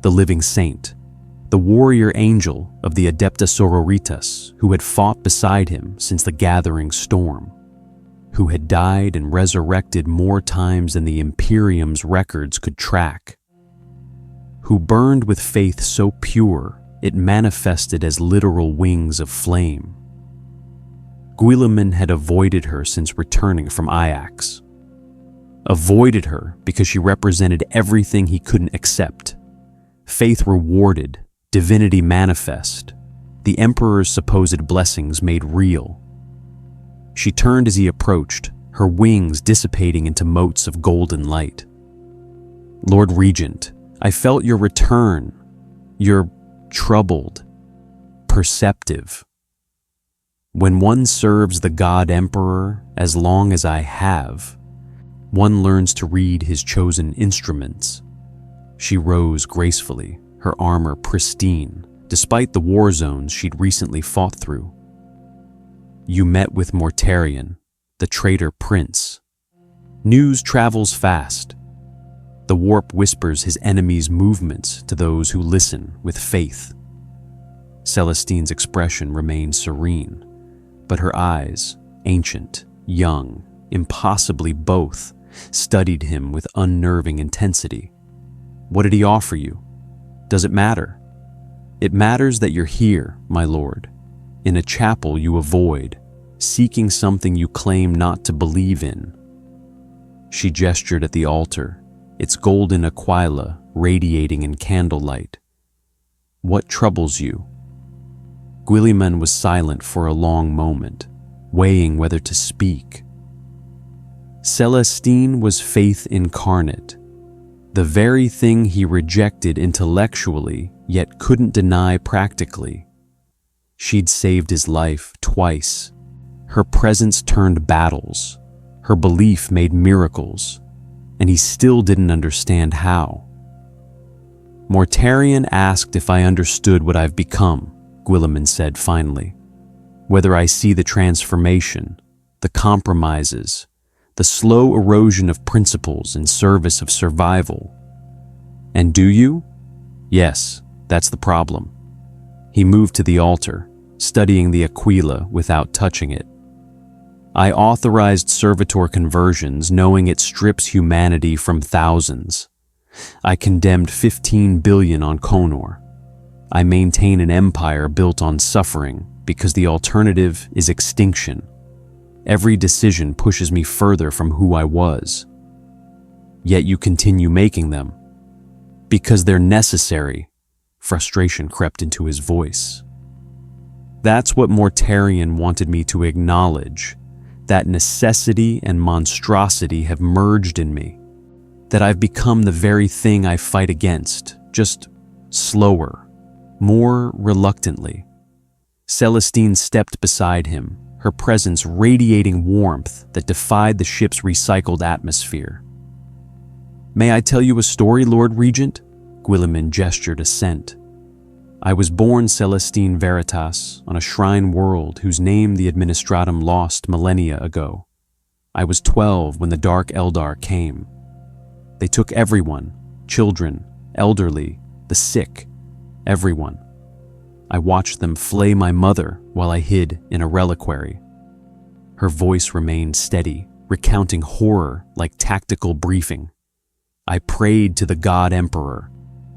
the living saint, the warrior angel of the Adepta Sororitas who had fought beside him since the gathering storm, who had died and resurrected more times than the Imperium's records could track, who burned with faith so pure it manifested as literal wings of flame. Guilliman had avoided her since returning from Ajax. Avoided her because she represented everything he couldn't accept. Faith rewarded, divinity manifest, the Emperor's supposed blessings made real. She turned as he approached, her wings dissipating into motes of golden light. "Lord Regent, I felt your return. You're troubled, perceptive. When one serves the God Emperor as long as I have, one learns to read his chosen instruments." She rose gracefully, her armor pristine, despite the war zones she'd recently fought through. "You met with Mortarion, the traitor prince. News travels fast. The warp whispers his enemies' movements to those who listen with faith." Celestine's expression remained serene, but her eyes, ancient, young, impossibly both, studied him with unnerving intensity. "What did he offer you? Does it matter?" "It matters that you're here, my lord, in a chapel you avoid, seeking something you claim not to believe in." She gestured at the altar, its golden aquila radiating in candlelight. "What troubles you?" Guilliman was silent for a long moment, weighing whether to speak. Celestine was faith incarnate, the very thing he rejected intellectually yet couldn't deny practically. She'd saved his life twice. Her presence turned battles. Her belief made miracles, and he still didn't understand how. "Mortarion asked if I understood what I've become," Guilliman said finally. "Whether I see the transformation, the compromises, the slow erosion of principles in service of survival." "And do you?" "Yes, that's the problem." He moved to the altar, studying the aquila without touching it. "I authorized servitor conversions knowing it strips humanity from thousands. I condemned 15 billion on Conor. I maintain an empire built on suffering because the alternative is extinction. Every decision pushes me further from who I was. Yet you continue making them. Because they're necessary." Frustration crept into his voice. "That's what Mortarion wanted me to acknowledge, that necessity and monstrosity have merged in me, that I've become the very thing I fight against, just slower, more reluctantly." Celestine stepped beside him, her presence radiating warmth that defied the ship's recycled atmosphere. May I tell you a story, Lord Regent? Guilliman gestured assent. I was born Celestine Veritas on a shrine world whose name the Administratum lost millennia ago. I was 12 when the Dark Eldar came. They took everyone, children, elderly, the sick, everyone. I watched them flay my mother while I hid in a reliquary. Her voice remained steady, recounting horror like tactical briefing. I prayed to the God Emperor,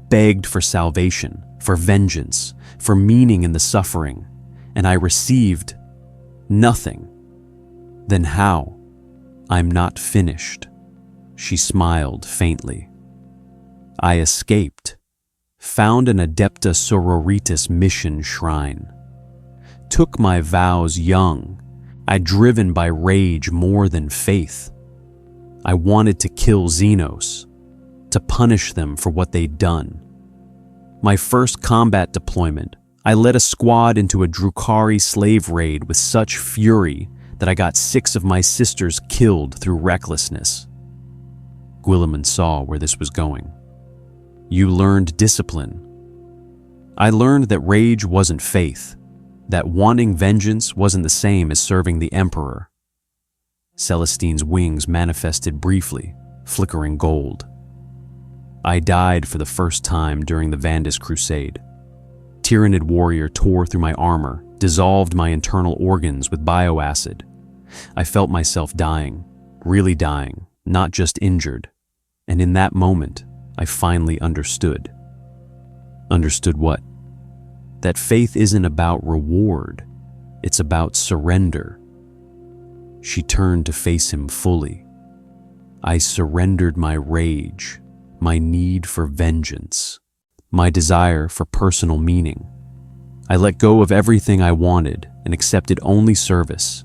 begged for salvation, for vengeance, for meaning in the suffering, and I received nothing. Then how? I'm not finished. She smiled faintly. I escaped, found an Adepta Sororitas mission shrine, took my vows young, I'd driven by rage more than faith. I wanted to kill Xenos, to punish them for what they'd done. My first combat deployment, I led a squad into a Drukhari slave raid with such fury that I got 6 of my sisters killed through recklessness. Guilliman saw where this was going. You learned discipline. I learned that rage wasn't faith, that wanting vengeance wasn't the same as serving the Emperor. Celestine's wings manifested briefly, flickering gold. I died for the first time during the Vandus Crusade. Tyrannid warrior tore through my armor, dissolved my internal organs with bioacid. I felt myself dying, really dying, not just injured. And in that moment, I finally understood. Understood what? That faith isn't about reward, it's about surrender. She turned to face him fully. I surrendered my rage, my need for vengeance, my desire for personal meaning. I let go of everything I wanted and accepted only service.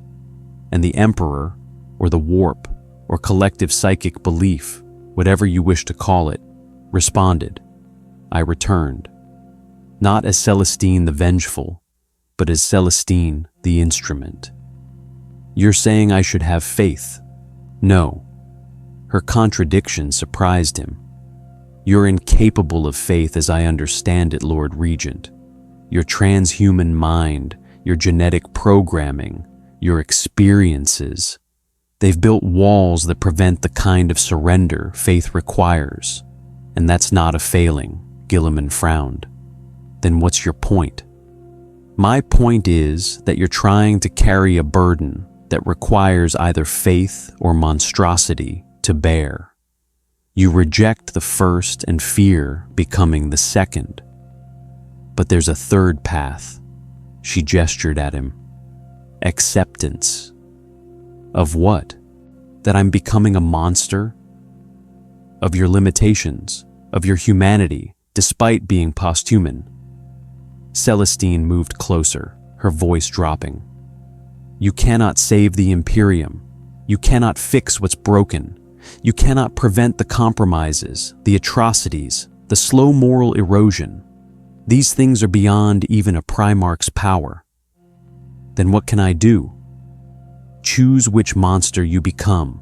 And the Emperor, or the warp, or collective psychic belief, whatever you wish to call it, responded. I returned. Not as Celestine the Vengeful, but as Celestine the Instrument. You're saying I should have faith? No. Her contradiction surprised him. You're incapable of faith as I understand it, Lord Regent. Your transhuman mind, your genetic programming, your experiences, they've built walls that prevent the kind of surrender faith requires. And that's not a failing, Guilliman frowned. Then what's your point? My point is that you're trying to carry a burden that requires either faith or monstrosity to bear. You reject the first and fear becoming the second. But there's a third path. She gestured at him. Acceptance. Of what? That I'm becoming a monster? Of your limitations, of your humanity, despite being posthuman. Celestine moved closer, her voice dropping. You cannot save the Imperium. You cannot fix what's broken. You cannot prevent the compromises, the atrocities, the slow moral erosion. These things are beyond even a Primarch's power. Then what can I do? Choose which monster you become.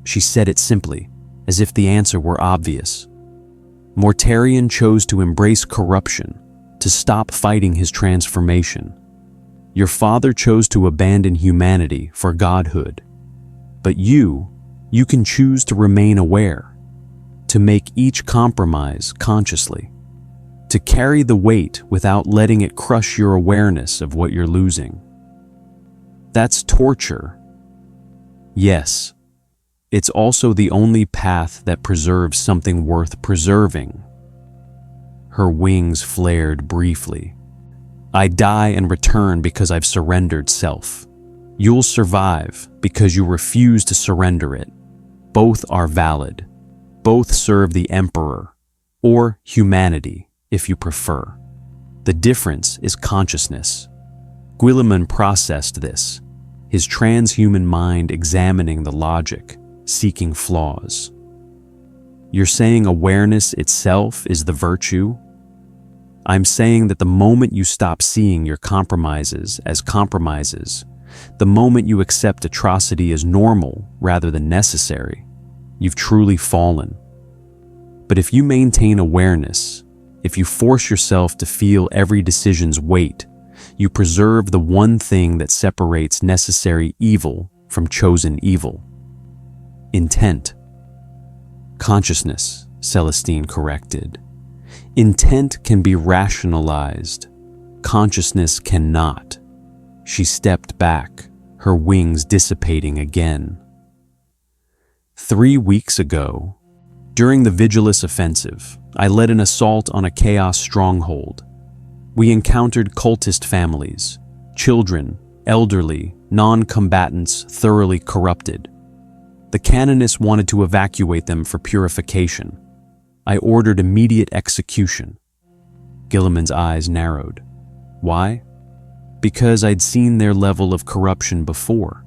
She said it simply, as if the answer were obvious. Mortarion chose to embrace corruption, to stop fighting his transformation. Your father chose to abandon humanity for godhood. But you can choose to remain aware, to make each compromise consciously, to carry the weight without letting it crush your awareness of what you're losing. That's torture. Yes, it's also the only path that preserves something worth preserving. Her wings flared briefly. I die and return because I've surrendered self. You'll survive because you refuse to surrender it. Both are valid. Both serve the Emperor, or humanity, if you prefer. The difference is consciousness. Guilliman processed this, his transhuman mind examining the logic, seeking flaws. You're saying awareness itself is the virtue? I'm saying that the moment you stop seeing your compromises as compromises, the moment you accept atrocity as normal rather than necessary, you've truly fallen. But if you maintain awareness, if you force yourself to feel every decision's weight, you preserve the one thing that separates necessary evil from chosen evil: intent. Consciousness, Celestine corrected. Intent can be rationalized. Consciousness cannot. She stepped back, her wings dissipating again. 3 weeks ago, during the Vigilus offensive, I led an assault on a chaos stronghold. We encountered cultist families, children, elderly, non-combatants thoroughly corrupted. The canonists wanted to evacuate them for purification. I ordered immediate execution. Guilliman's eyes narrowed. Why? Because I'd seen their level of corruption before.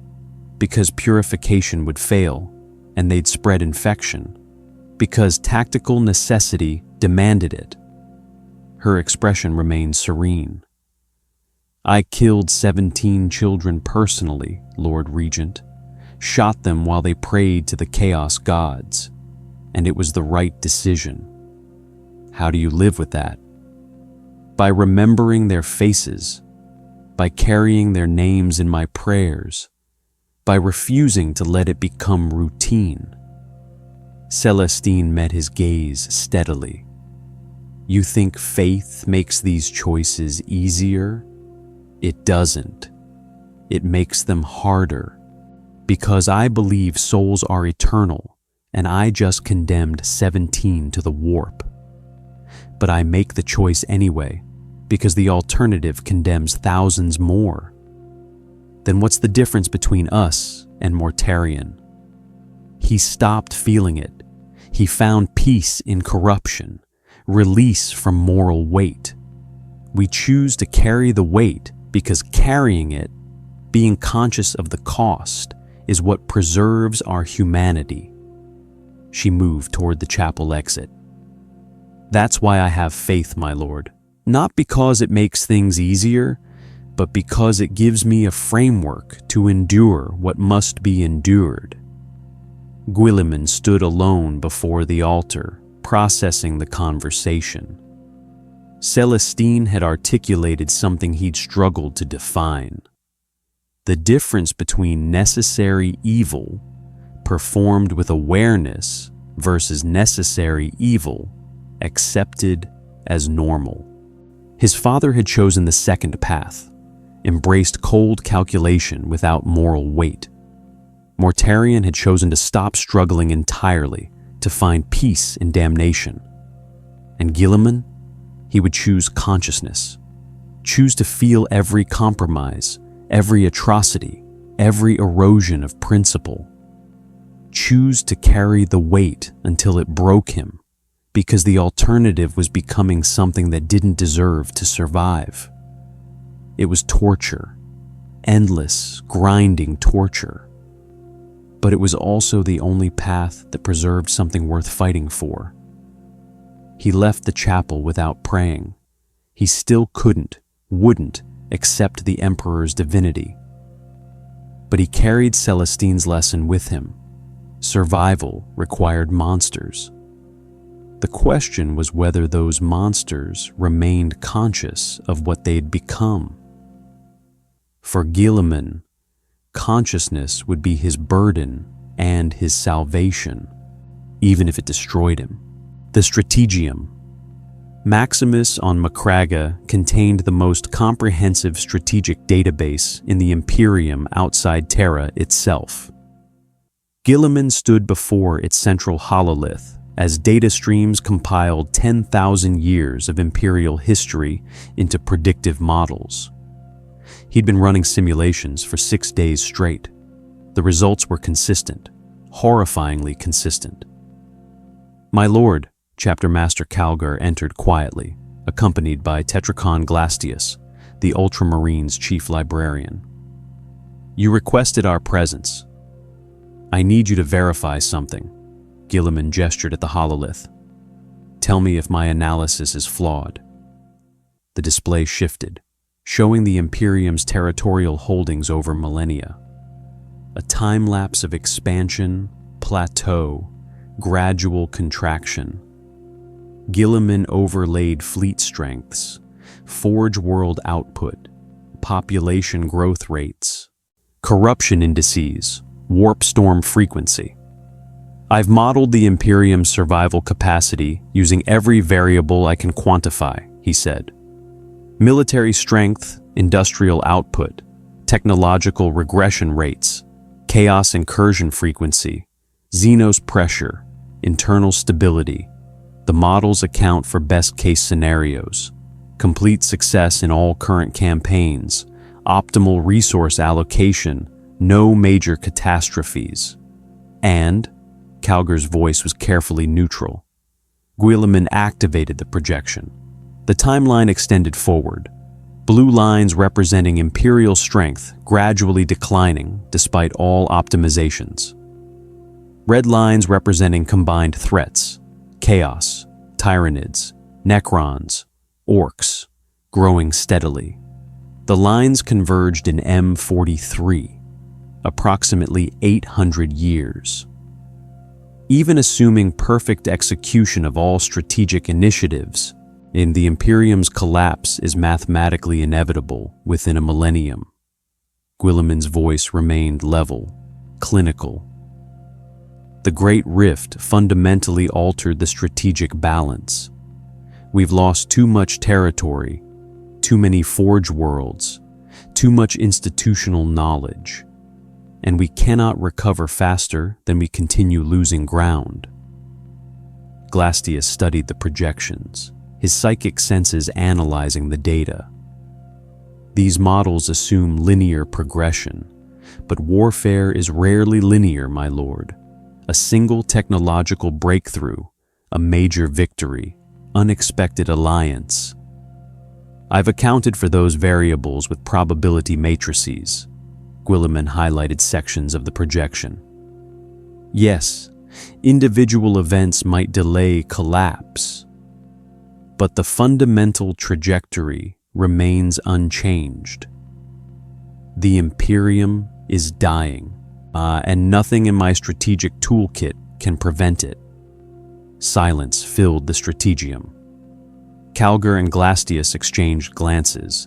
Because purification would fail, and they'd spread infection. Because tactical necessity demanded it. Her expression remained serene. I killed 17 children personally, Lord Regent, shot them while they prayed to the chaos gods, and it was the right decision. How do you live with that? By remembering their faces, by carrying their names in my prayers, by refusing to let it become routine. Celestine met his gaze steadily. You think faith makes these choices easier? It doesn't. It makes them harder. Because I believe souls are eternal, and I just condemned 17 to the warp. But I make the choice anyway, because the alternative condemns thousands more. Then what's the difference between us and Mortarion? He stopped feeling it. He found peace in corruption, release from moral weight. We choose to carry the weight because carrying it, being conscious of the cost, is what preserves our humanity. She moved toward the chapel exit. That's why I have faith, my lord. Not because it makes things easier, but because it gives me a framework to endure what must be endured. Guilliman stood alone before the altar, processing the conversation. Celestine had articulated something he'd struggled to define. The difference between necessary evil, performed with awareness, versus necessary evil, accepted as normal. His father had chosen the second path, embraced cold calculation without moral weight. Mortarion had chosen to stop struggling entirely, to find peace in damnation. And Guilliman, he would choose consciousness, choose to feel every compromise, every atrocity, every erosion of principle. Choose to carry the weight until it broke him, because the alternative was becoming something that didn't deserve to survive. It was torture, endless, grinding torture. But it was also the only path that preserved something worth fighting for. He left the chapel without praying. He still wouldn't accept the Emperor's divinity. But he carried Celestine's lesson with him. Survival required monsters. The question was whether those monsters remained conscious of what they'd become. For Guilliman, consciousness would be his burden and his salvation, even if it destroyed him. The Strategium. Maximus on Macraga contained the most comprehensive strategic database in the Imperium outside Terra itself. Guilliman stood before its central hololith as data streams compiled 10,000 years of Imperial history into predictive models. He'd been running simulations for 6 days straight. The results were consistent, horrifyingly consistent. My lord, Chapter Master Calgar entered quietly, accompanied by Tetracon Glastius, the Ultramarine's chief librarian. You requested our presence. I need you to verify something. Guilliman gestured at the hololith. Tell me if my analysis is flawed. The display shifted, showing the Imperium's territorial holdings over millennia. A time lapse of expansion, plateau, gradual contraction. Guilliman overlaid fleet strengths, forge world output, population growth rates, corruption indices, warp storm frequency. I've modeled the Imperium's survival capacity using every variable I can quantify, he said. Military strength, industrial output, technological regression rates, chaos incursion frequency, Xenos pressure, internal stability. The models account for best-case scenarios, complete success in all current campaigns, optimal resource allocation, no major catastrophes. And, Calgar's voice was carefully neutral, Guilliman activated the projection. The timeline extended forward, blue lines representing Imperial strength gradually declining despite all optimizations. Red lines representing combined threats, chaos, Tyranids, Necrons, Orcs, growing steadily. The lines converged in M43, approximately 800 years. Even assuming perfect execution of all strategic initiatives, the Imperium's collapse is mathematically inevitable within a millennium. Guilliman's voice remained level, clinical. The Great Rift fundamentally altered the strategic balance. We've lost too much territory, too many forge worlds, too much institutional knowledge, and we cannot recover faster than we continue losing ground. Glastius studied the projections, his psychic senses analyzing the data. These models assume linear progression, but warfare is rarely linear, my lord. A single technological breakthrough, a major victory, unexpected alliance. I've accounted for those variables with probability matrices. Guilliman highlighted sections of the projection. Yes, individual events might delay collapse, but the fundamental trajectory remains unchanged. The Imperium is dying, and nothing in my strategic toolkit can prevent it. Silence filled the strategium. Calgar and Glastius exchanged glances,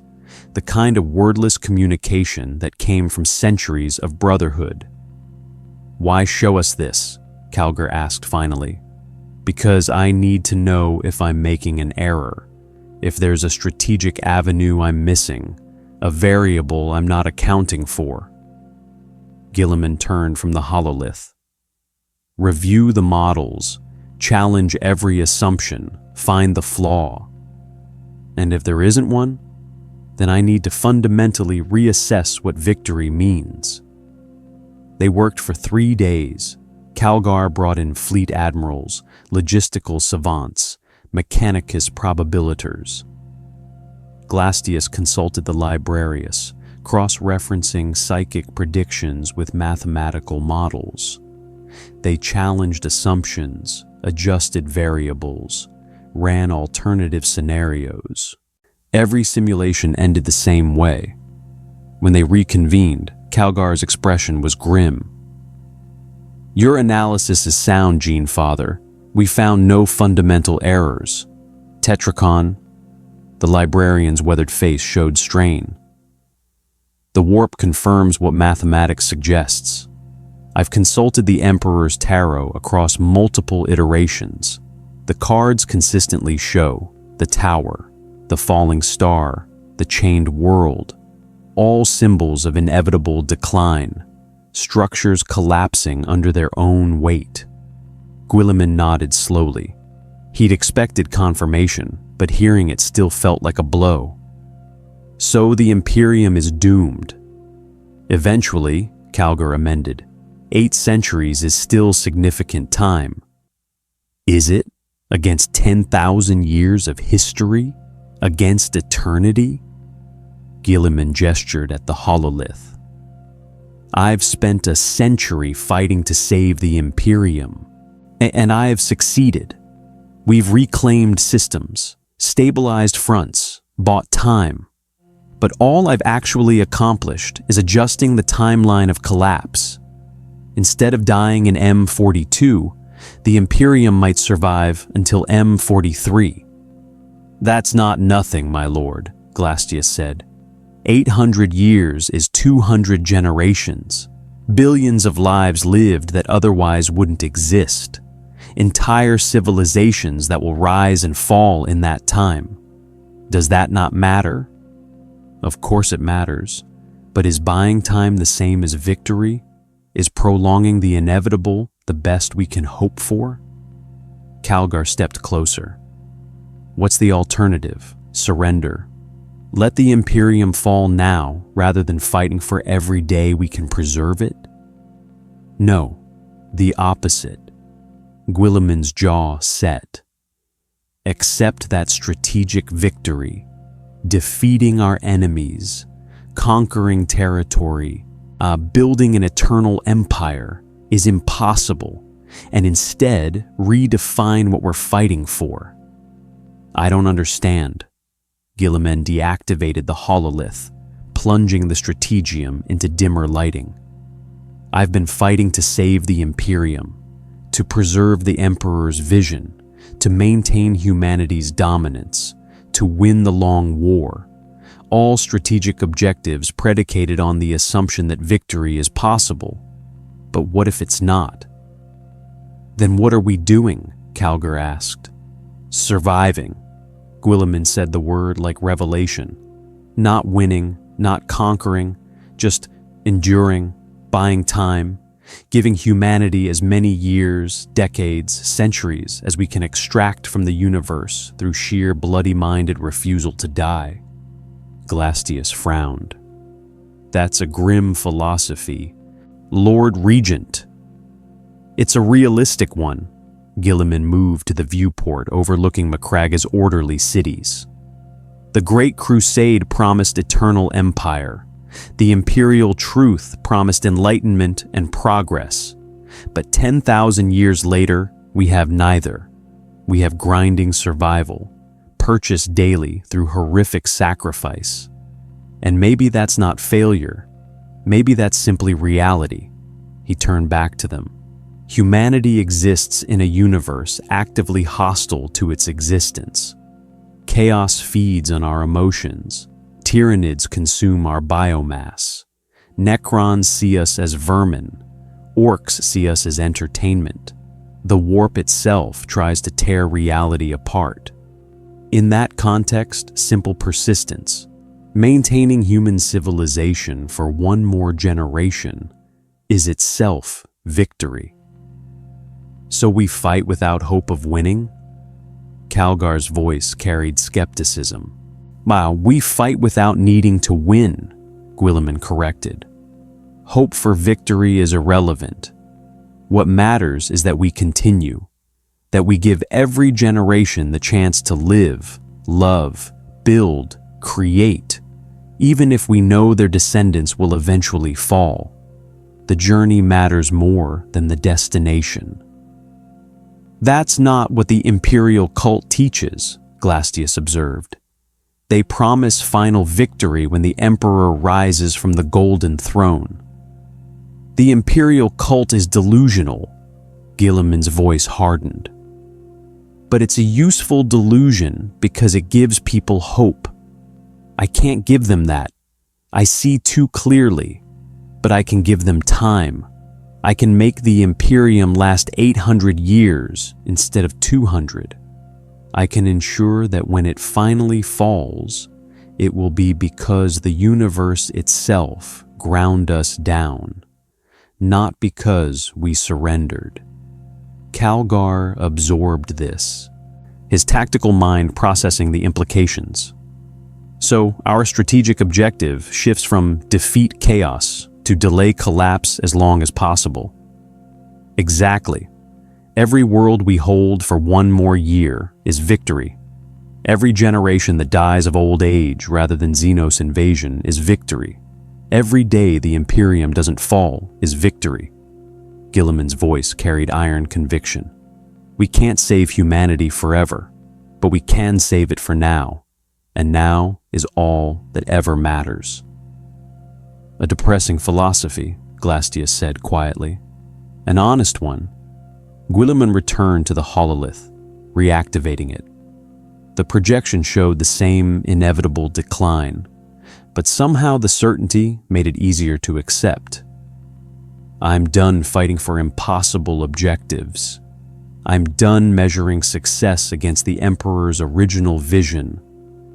the kind of wordless communication that came from centuries of brotherhood. Why show us this? Calgar asked finally. Because I need to know if I'm making an error, if there's a strategic avenue I'm missing, a variable I'm not accounting for. Guilliman turned from the hololith. Review the models, challenge every assumption, find the flaw. And if there isn't one, then I need to fundamentally reassess what victory means. They worked for 3 days. Calgar brought in fleet admirals, logistical savants, mechanicus probabilitors. Glastius consulted the librarius, cross-referencing psychic predictions with mathematical models. They challenged assumptions, adjusted variables, ran alternative scenarios. Every simulation ended the same way. When they reconvened, Calgar's expression was grim. Your analysis is sound, Gene Father. We found no fundamental errors. Tetracon. The librarian's weathered face showed strain. The warp confirms what mathematics suggests. I've consulted the Emperor's tarot across multiple iterations. The cards consistently show the tower, the falling star, the chained world, all symbols of inevitable decline, structures collapsing under their own weight. Guilliman nodded slowly. He'd expected confirmation, but hearing it still felt like a blow. So the Imperium is doomed. Eventually, Calgar amended, 8 centuries is still significant time. Is it? Against 10,000 years of history? Against eternity? Guilliman gestured at the hololith. I've spent a century fighting to save the Imperium, and I have succeeded. We've reclaimed systems, stabilized fronts, bought time. But all I've actually accomplished is adjusting the timeline of collapse. Instead of dying in M42, The Imperium might survive until M43. That's not nothing, my lord, Glastius said. 800 years is 200 generations. Billions of lives lived that otherwise wouldn't exist. Entire civilizations that will rise and fall in that time. Does that not matter? Of course it matters, but is buying time the same as victory? Is prolonging the inevitable the best we can hope for? Calgar stepped closer. What's the alternative? Surrender. Let the Imperium fall now rather than fighting for every day we can preserve it? No, the opposite. Guilliman's jaw set. Accept that strategic victory, defeating our enemies, conquering territory, building an eternal empire is impossible, and instead redefine what we're fighting for. I don't understand. Guilliman deactivated the hololith, plunging the strategium into dimmer lighting. I've been fighting to save the Imperium, to preserve the Emperor's vision, to maintain humanity's dominance, to win the long war. All strategic objectives predicated on the assumption that victory is possible. But what if it's not? Then what are we doing? Calgar asked. Surviving. Guilliman said the word like revelation. Not winning, not conquering, just enduring, buying time, giving humanity as many years, decades, centuries as we can extract from the universe through sheer bloody-minded refusal to die. Glastius frowned. That's a grim philosophy. Lord Regent. It's a realistic one. Guilliman moved to the viewport overlooking Macraga's orderly cities. The Great Crusade promised eternal empire. The imperial truth promised enlightenment and progress. But 10,000 years later, we have neither. We have grinding survival, purchased daily through horrific sacrifice. And maybe that's not failure. Maybe that's simply reality. He turned back to them. Humanity exists in a universe actively hostile to its existence. Chaos feeds on our emotions. Tyranids consume our biomass. Necrons see us as vermin. Orcs see us as entertainment. The warp itself tries to tear reality apart. In that context, simple persistence, maintaining human civilization for one more generation, is itself victory. So we fight without hope of winning? Calgar's voice carried skepticism. Wow, we fight without needing to win, Guilliman corrected. Hope for victory is irrelevant. What matters is that we continue, that we give every generation the chance to live, love, build, create, even if we know their descendants will eventually fall. The journey matters more than the destination. That's not what the imperial cult teaches, Glastius observed. They promise final victory when the emperor rises from the golden throne. The imperial cult is delusional. Guilliman's voice hardened. But it's a useful delusion because it gives people hope. I can't give them that. I see too clearly, but I can give them time. I can make the Imperium last 800 years instead of 200. I can ensure that when it finally falls, it will be because the universe itself ground us down, not because we surrendered. Calgar absorbed this, his tactical mind processing the implications. So our strategic objective shifts from defeat chaos to delay collapse as long as possible. Exactly. Every world we hold for one more year is victory. Every generation that dies of old age rather than Xenos invasion is victory. Every day the Imperium doesn't fall is victory. Guilliman's voice carried iron conviction. We can't save humanity forever, but we can save it for now, and now is all that ever matters. A depressing philosophy, Glastius said quietly. An honest one. Guilliman returned to the hololith, reactivating it. The projection showed the same inevitable decline, but somehow the certainty made it easier to accept. I'm done fighting for impossible objectives. I'm done measuring success against the Emperor's original vision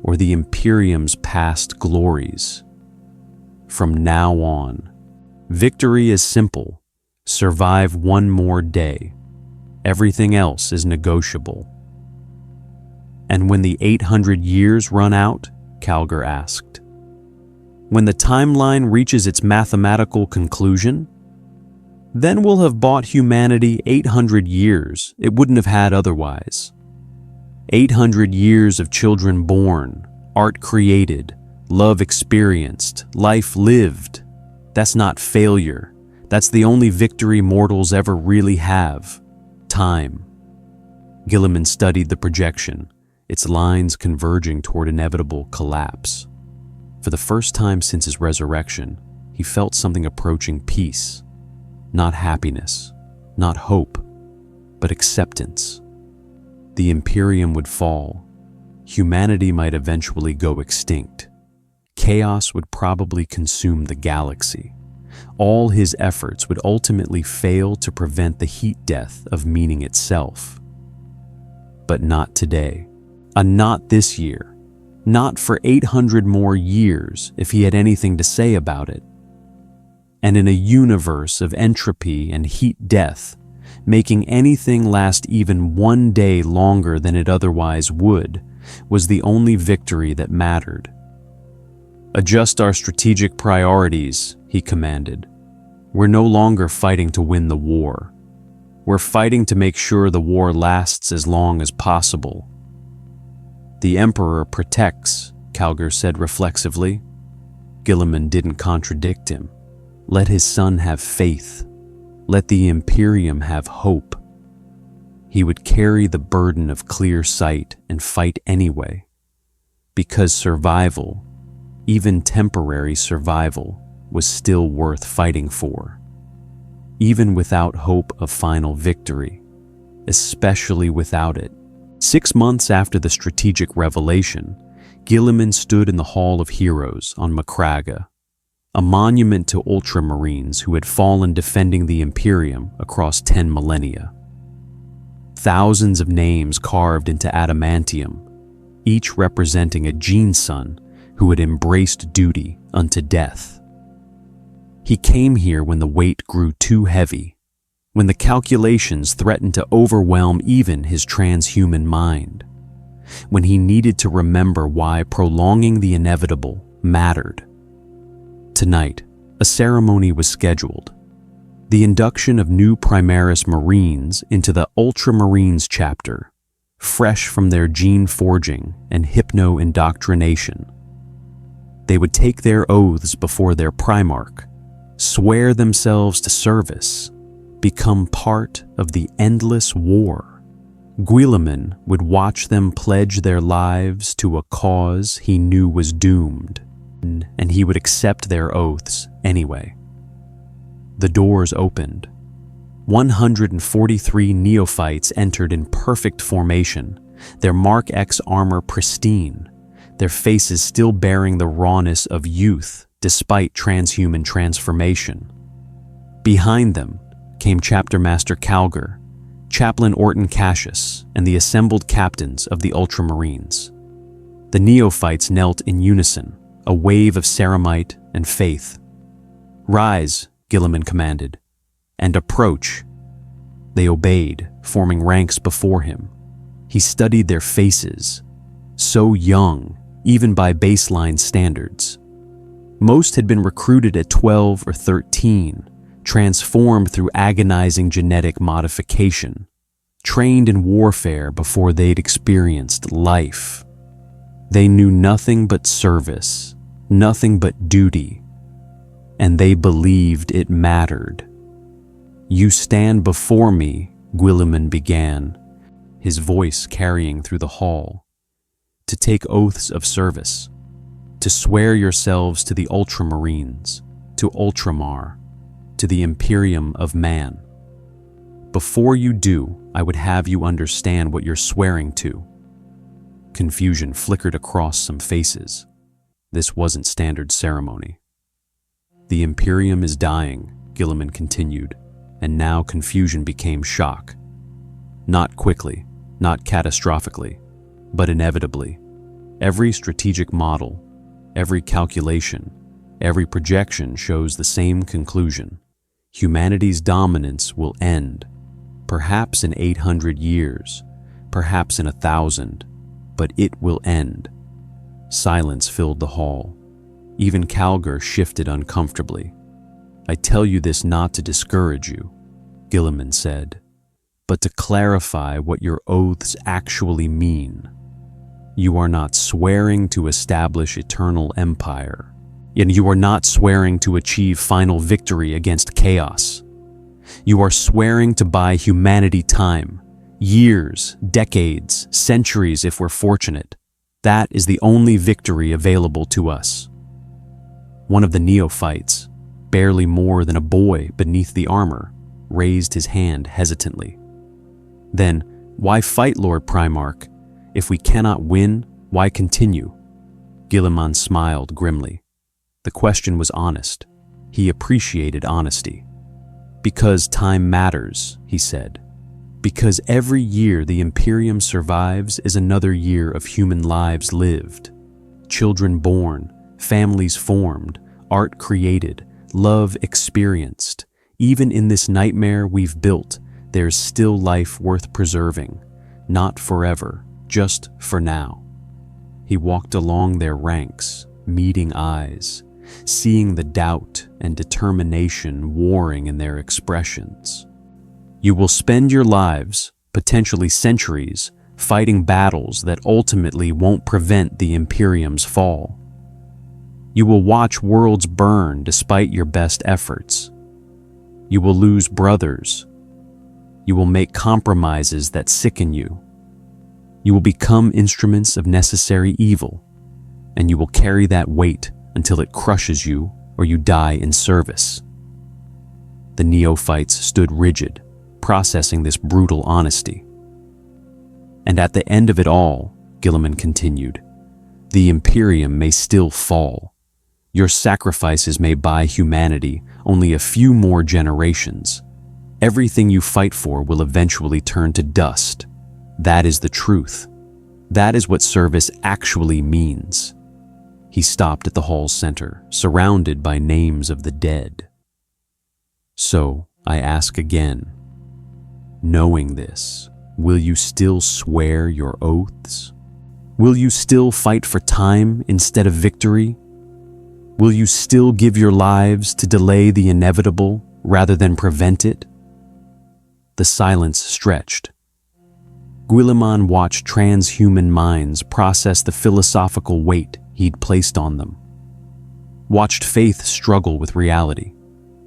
or the Imperium's past glories. From now on, victory is simple. Survive one more day. Everything else is negotiable. And when the 800 years run out, Calgar asked, when the timeline reaches its mathematical conclusion, then we'll have bought humanity 800 years it wouldn't have had otherwise. 800 years of children born, art created, love experienced, life lived. That's not failure. That's the only victory mortals ever really have. Time. Guilliman studied the projection, its lines converging toward inevitable collapse. For the first time since his resurrection, he felt something approaching peace. Not happiness, not hope, but acceptance. The Imperium would fall. Humanity might eventually go extinct. Chaos would probably consume the galaxy. All his efforts would ultimately fail to prevent the heat death of meaning itself. But not today. Not this year. Not for 800 more years if he had anything to say about it. And in a universe of entropy and heat death, making anything last even one day longer than it otherwise would was the only victory that mattered. Adjust our strategic priorities, he commanded. We're no longer fighting to win the war. We're fighting to make sure the war lasts as long as possible. The Emperor protects, Calgar said reflexively. Guilliman didn't contradict him. Let his son have faith. Let the Imperium have hope. He would carry the burden of clear sight and fight anyway. Because survival, even temporary survival, was still worth fighting for. Even without hope of final victory, especially without it. 6 months after the strategic revelation, Guilliman stood in the Hall of Heroes on Macraga, a monument to ultramarines who had fallen defending the Imperium across 10 millennia. Thousands of names carved into adamantium, each representing a gene-son who had embraced duty unto death. He came here when the weight grew too heavy, when the calculations threatened to overwhelm even his transhuman mind, when he needed to remember why prolonging the inevitable mattered. Tonight, a ceremony was scheduled. The induction of new Primaris Marines into the Ultramarines chapter, fresh from their gene forging and hypno-indoctrination. They would take their oaths before their Primarch, swear themselves to service, become part of the endless war. Guilliman would watch them pledge their lives to a cause he knew was doomed, and he would accept their oaths anyway. The doors opened. 143 neophytes entered in perfect formation, their Mark X armor pristine, their faces still bearing the rawness of youth despite transhuman transformation. Behind them came Chapter Master Calgar, Chaplain Orton Cassius, and the assembled captains of the Ultramarines. The neophytes knelt in unison, a wave of ceramite and faith. "Rise," Guilliman commanded, "and approach." They obeyed, forming ranks before him. He studied their faces, so young, even by baseline standards. Most had been recruited at 12 or 13, transformed through agonizing genetic modification, trained in warfare before they'd experienced life. They knew nothing but service, nothing but duty, and they believed it mattered. "You stand before me," Guilliman began, his voice carrying through the hall, "to take oaths of service, to swear yourselves to the Ultramarines, to Ultramar, to the Imperium of Man. Before you do, I would have you understand what you're swearing to." Confusion flickered across some faces. This wasn't standard ceremony. "The Imperium is dying," Guilliman continued, and now confusion became shock. Not quickly, not catastrophically, but inevitably. Every strategic model, every calculation, every projection shows the same conclusion. Humanity's dominance will end, perhaps in 800 years, perhaps in 1,000, but it will end. Silence filled the hall. Even Calgar shifted uncomfortably. "I tell you this not to discourage you," Guilliman said, "but to clarify what your oaths actually mean. You are not swearing to establish eternal empire, and you are not swearing to achieve final victory against chaos. You are swearing to buy humanity time, years, decades, centuries if we're fortunate. That is the only victory available to us." One of the neophytes, barely more than a boy beneath the armor, raised his hand hesitantly. "Then, why fight, Lord Primarch? If we cannot win, why continue?" Guilliman smiled grimly. The question was honest. He appreciated honesty. "Because time matters," he said. "Because every year the Imperium survives is another year of human lives lived. Children born, families formed, art created, love experienced. Even in this nightmare we've built, there's still life worth preserving. Not forever, just for now." He walked along their ranks, meeting eyes, seeing the doubt and determination warring in their expressions. "You will spend your lives, potentially centuries, fighting battles that ultimately won't prevent the Imperium's fall. You will watch worlds burn despite your best efforts. You will lose brothers. You will make compromises that sicken you. You will become instruments of necessary evil, and you will carry that weight until it crushes you or you die in service." The neophytes stood rigid, processing this brutal honesty. "And at the end of it all," Guilliman continued, "the Imperium may still fall. Your sacrifices may buy humanity only a few more generations. Everything you fight for will eventually turn to dust. That is the truth. That is what service actually means." He stopped at the hall's center, surrounded by names of the dead. "So, I ask again, knowing this, will you still swear your oaths? Will you still fight for time instead of victory? Will you still give your lives to delay the inevitable rather than prevent it?" The silence stretched. Guilliman watched transhuman minds process the philosophical weight he'd placed on them. Watched faith struggle with reality.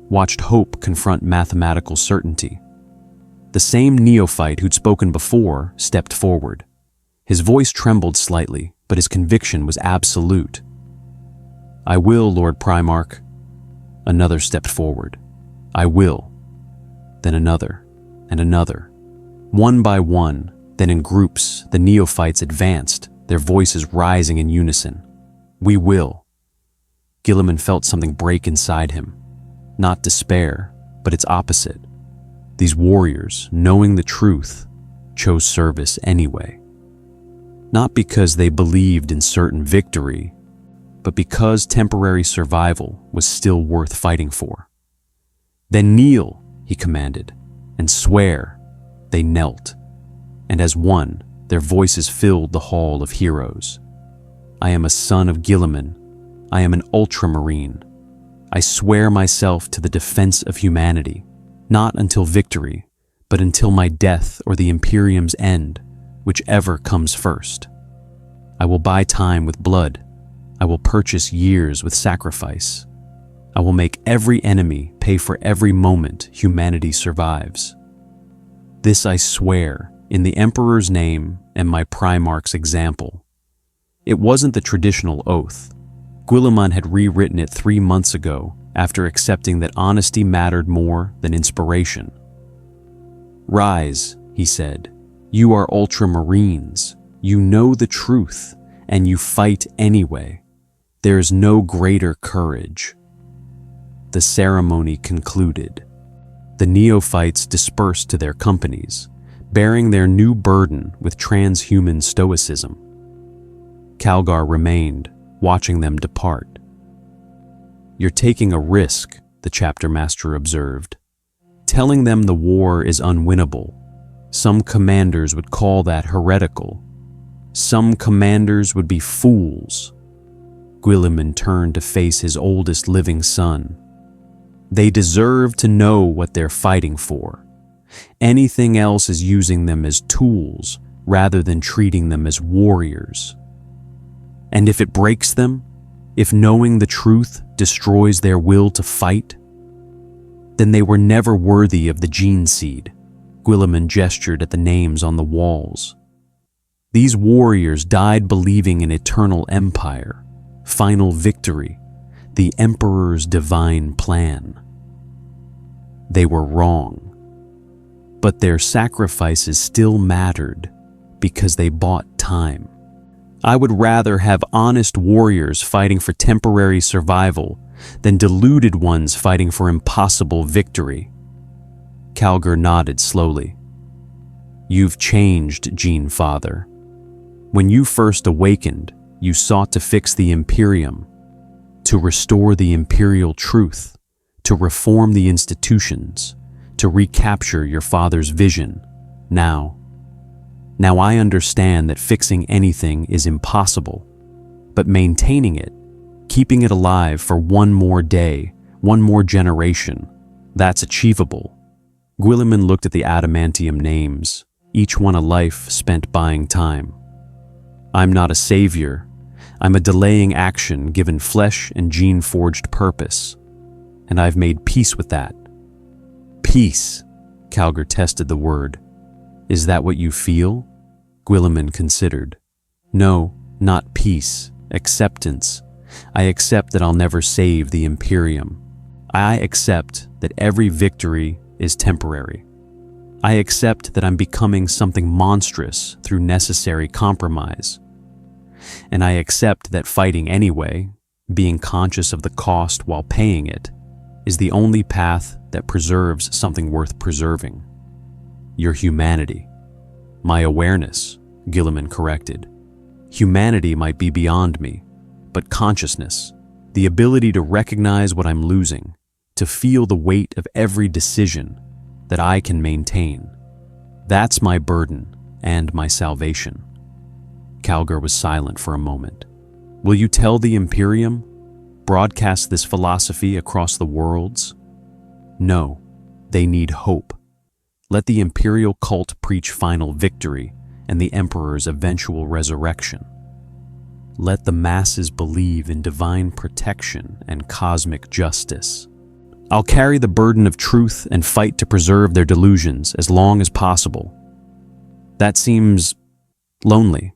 Watched hope confront mathematical certainty. The same neophyte who'd spoken before stepped forward. His voice trembled slightly, but his conviction was absolute. "I will, Lord Primarch." Another stepped forward. "I will." Then another, and another. One by one, then in groups, the neophytes advanced, their voices rising in unison. "We will." Guilliman felt something break inside him. Not despair, but its opposite. These warriors, knowing the truth, chose service anyway. Not because they believed in certain victory, but because temporary survival was still worth fighting for. "Then kneel," he commanded, "and swear." They knelt, and as one, their voices filled the hall of heroes. "I am a son of Guilliman. I am an ultramarine. I swear myself to the defense of humanity, not until victory, but until my death or the Imperium's end, whichever comes first. I will buy time with blood. I will purchase years with sacrifice. I will make every enemy pay for every moment humanity survives. This I swear in the Emperor's name and my Primarch's example." It wasn't the traditional oath. Guilliman had rewritten it 3 months ago after accepting that honesty mattered more than inspiration. Rise, he said. You are ultramarines. You know the truth, and you fight anyway. There is no greater courage. The ceremony concluded. The neophytes dispersed to their companies, bearing their new burden with transhuman stoicism. Calgar remained, watching them depart. You're taking a risk, the chapter master observed. Telling them the war is unwinnable. Some commanders would call that heretical. Some commanders would be fools. Guilliman turned to face his oldest living son. They deserve to know what they're fighting for. Anything else is using them as tools rather than treating them as warriors. And if it breaks them, if knowing the truth destroys their will to fight, then they were never worthy of the gene seed. Guilliman gestured at the names on the walls. These warriors died believing in eternal empire, final victory, the Emperor's divine plan. They were wrong, but their sacrifices still mattered because they bought time. I would rather have honest warriors fighting for temporary survival than deluded ones fighting for impossible victory. Calgar nodded slowly. You've changed, Gene Father. When you first awakened, you sought to fix the Imperium, to restore the imperial truth, to reform the institutions, to recapture your father's vision. Now I understand that fixing anything is impossible, but maintaining it, keeping it alive for one more day, one more generation, that's achievable. Guilliman looked at the adamantium names, each one a life spent buying time. I'm not a savior. I'm a delaying action given flesh and gene-forged purpose, and I've made peace with that. Peace, Calgar tested the word. Is that what you feel? Guilliman considered. No, not peace, acceptance. I accept that I'll never save the Imperium. I accept that every victory is temporary. I accept that I'm becoming something monstrous through necessary compromise. And I accept that fighting anyway, being conscious of the cost while paying it, is the only path that preserves something worth preserving. Your humanity. My awareness, Guilliman corrected. Humanity might be beyond me, but consciousness, the ability to recognize what I'm losing, to feel the weight of every decision that I can maintain. That's my burden and my salvation. Calgar was silent for a moment. Will you tell the Imperium? Broadcast this philosophy across the worlds? No, they need hope. Let the imperial cult preach final victory and the Emperor's eventual resurrection. Let the masses believe in divine protection and cosmic justice. I'll carry the burden of truth and fight to preserve their delusions as long as possible. That seems lonely.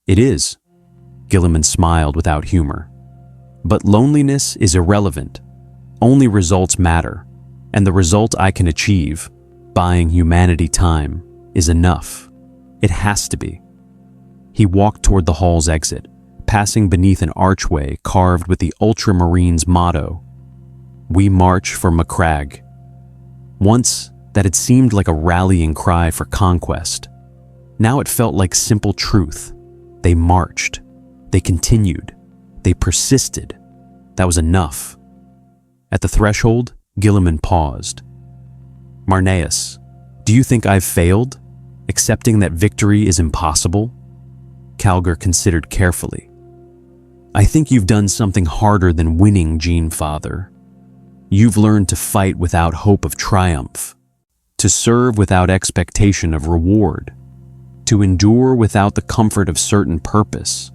It is. Guilliman smiled without humor. But loneliness is irrelevant. Only results matter, and the result I can achieve, buying humanity time, is enough. It has to be. He walked toward the hall's exit, passing beneath an archway carved with the Ultramarines' motto, "We march for Macragge." Once, that had seemed like a rallying cry for conquest. Now it felt like simple truth. They marched. They continued. They persisted. That was enough. At the threshold, Guilliman paused. Marneus, do you think I've failed, accepting that victory is impossible? Calgar considered carefully. I think you've done something harder than winning, Gene Father. You've learned to fight without hope of triumph, to serve without expectation of reward, to endure without the comfort of certain purpose.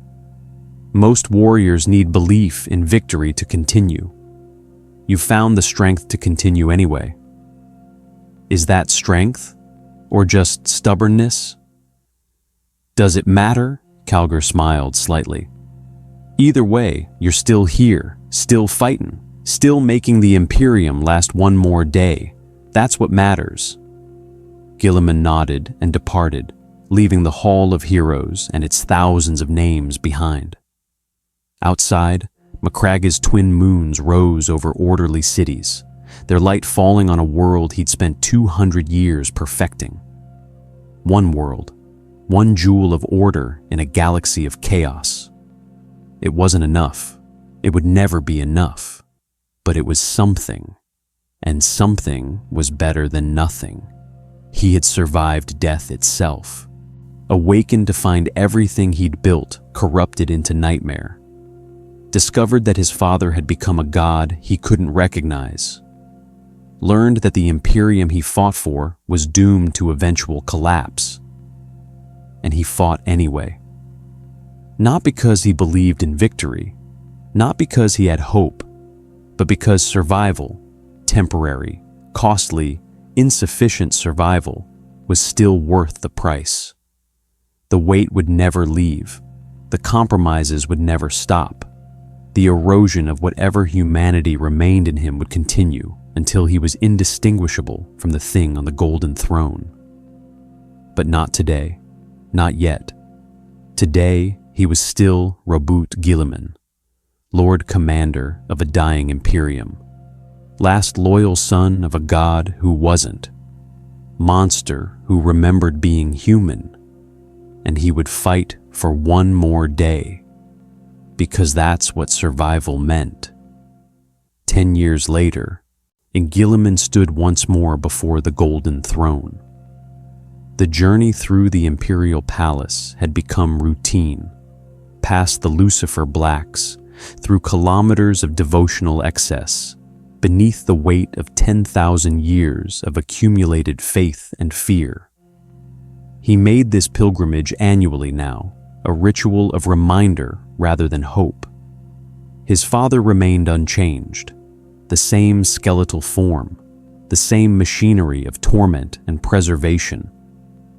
Most warriors need belief in victory to continue. You've found the strength to continue anyway. Is that strength, or just stubbornness? Does it matter? Calgar smiled slightly. Either way, you're still here, still fighting, still making the Imperium last one more day. That's what matters. Guilliman nodded and departed, leaving the Hall of Heroes and its thousands of names behind. Outside, Macraga's twin moons rose over orderly cities, their light falling on a world he'd spent 200 years perfecting. One world, one jewel of order in a galaxy of chaos. It wasn't enough. It would never be enough. But it was something, and something was better than nothing. He had survived death itself, awakened to find everything he'd built corrupted into nightmare, discovered that his father had become a god he couldn't recognize, learned that the Imperium he fought for was doomed to eventual collapse. And he fought anyway. Not because he believed in victory, not because he had hope, but because survival, temporary, costly, insufficient survival, was still worth the price. The weight would never leave. The compromises would never stop. The erosion of whatever humanity remained in him would continue until he was indistinguishable from the thing on the golden throne. But not today. Not yet. Today, he was still Roboute Guilliman, Lord Commander of a dying Imperium, last loyal son of a god who wasn't, monster who remembered being human, and he would fight for one more day, because that's what survival meant. 10 years later, Guilliman stood once more before the golden throne. The journey through the imperial palace had become routine, past the Lucifer Blacks, through kilometers of devotional excess, beneath the weight of 10,000 years of accumulated faith and fear. He made this pilgrimage annually now, a ritual of reminder rather than hope. His father remained unchanged, the same skeletal form, the same machinery of torment and preservation,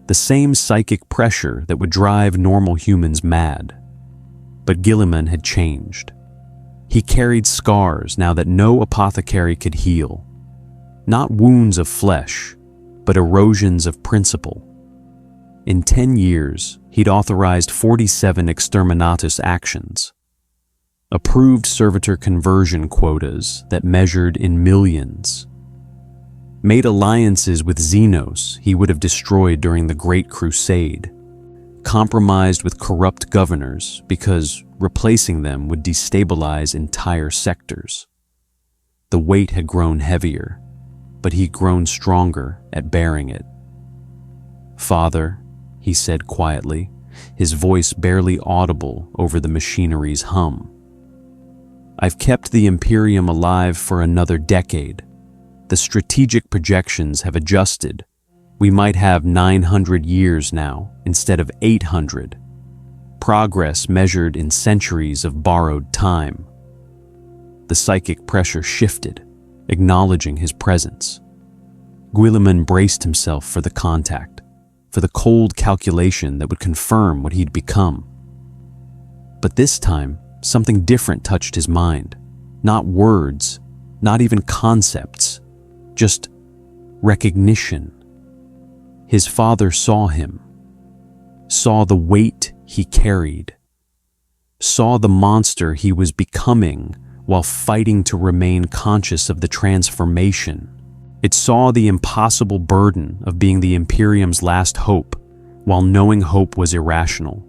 the same psychic pressure that would drive normal humans mad. But Guilliman had changed. He carried scars now that no apothecary could heal. Not wounds of flesh, but erosions of principle. In 10 years, he'd authorized 47 exterminatus actions, approved servitor conversion quotas that measured in millions, made alliances with Xenos he would have destroyed during the Great Crusade, compromised with corrupt governors because replacing them would destabilize entire sectors. The weight had grown heavier, but he'd grown stronger at bearing it. "Father," he said quietly, his voice barely audible over the machinery's hum, "I've kept the Imperium alive for another decade. The strategic projections have adjusted. We might have 900 years now instead of 800. Progress measured in centuries of borrowed time." The psychic pressure shifted, acknowledging his presence. Guilliman braced himself for the contact, for the cold calculation that would confirm what he'd become. But this time, something different touched his mind. Not words, not even concepts, just recognition. His father saw him, saw the weight he carried, saw the monster he was becoming while fighting to remain conscious of the transformation. It saw the impossible burden of being the Imperium's last hope while knowing hope was irrational.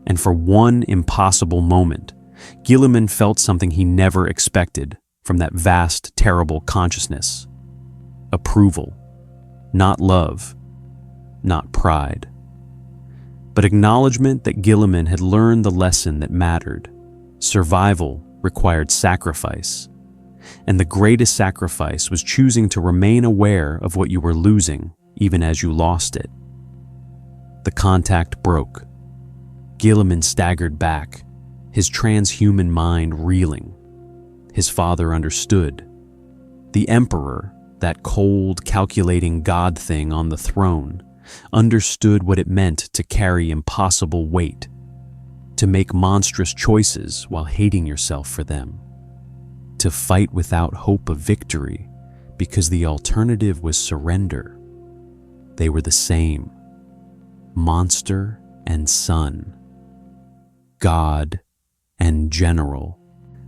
And for one impossible moment, Guilliman felt something he never expected from that vast, terrible consciousness. Approval, not love, not pride, but acknowledgement that Guilliman had learned the lesson that mattered. Survival required sacrifice, and the greatest sacrifice was choosing to remain aware of what you were losing even as you lost it. The contact broke. Guilliman staggered back, his transhuman mind reeling. His father understood. The Emperor, that cold, calculating god thing on the throne, understood what it meant to carry impossible weight, to make monstrous choices while hating yourself for them, to fight without hope of victory because the alternative was surrender. They were the same. Monster and son. God and general.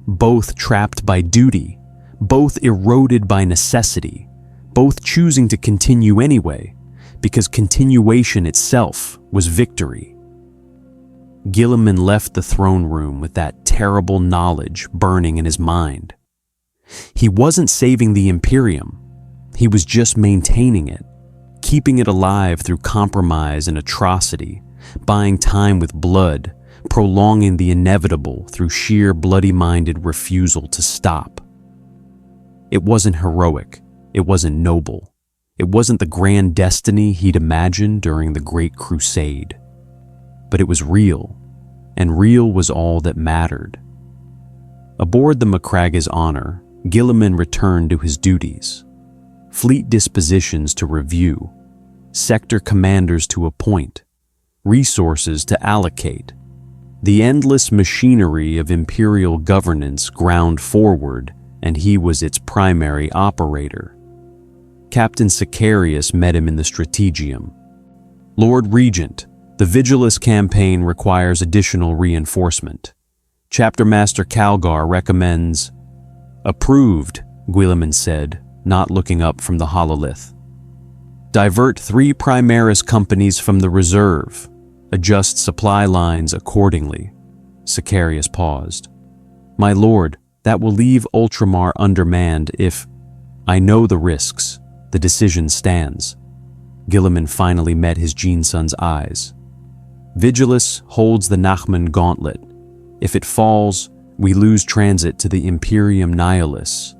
Both trapped by duty, both eroded by necessity, both choosing to continue anyway, because continuation itself was victory. Guilliman left the throne room with that terrible knowledge burning in his mind. He wasn't saving the Imperium, he was just maintaining it, keeping it alive through compromise and atrocity, buying time with blood, prolonging the inevitable through sheer bloody-minded refusal to stop. It wasn't heroic, it wasn't noble, it wasn't the grand destiny he'd imagined during the Great Crusade. But it was real, and real was all that mattered. Aboard the Macraga's Honor, Guilliman returned to his duties. Fleet dispositions to review, sector commanders to appoint, resources to allocate. The endless machinery of imperial governance ground forward, and he was its primary operator. Captain Sicarius met him in the Strategium. Lord Regent, the Vigilus campaign requires additional reinforcement. Chapter Master Calgar recommends... Approved, Guilliman said, not looking up from the hololith. Divert 3 Primaris companies from the reserve. Adjust supply lines accordingly. Sicarius paused. My lord, that will leave Ultramar undermanned if... I know the risks. The decision stands. Guilliman finally met his Gene-son's eyes. Vigilus holds the Nachman gauntlet. If it falls, we lose transit to the Imperium Nihilus.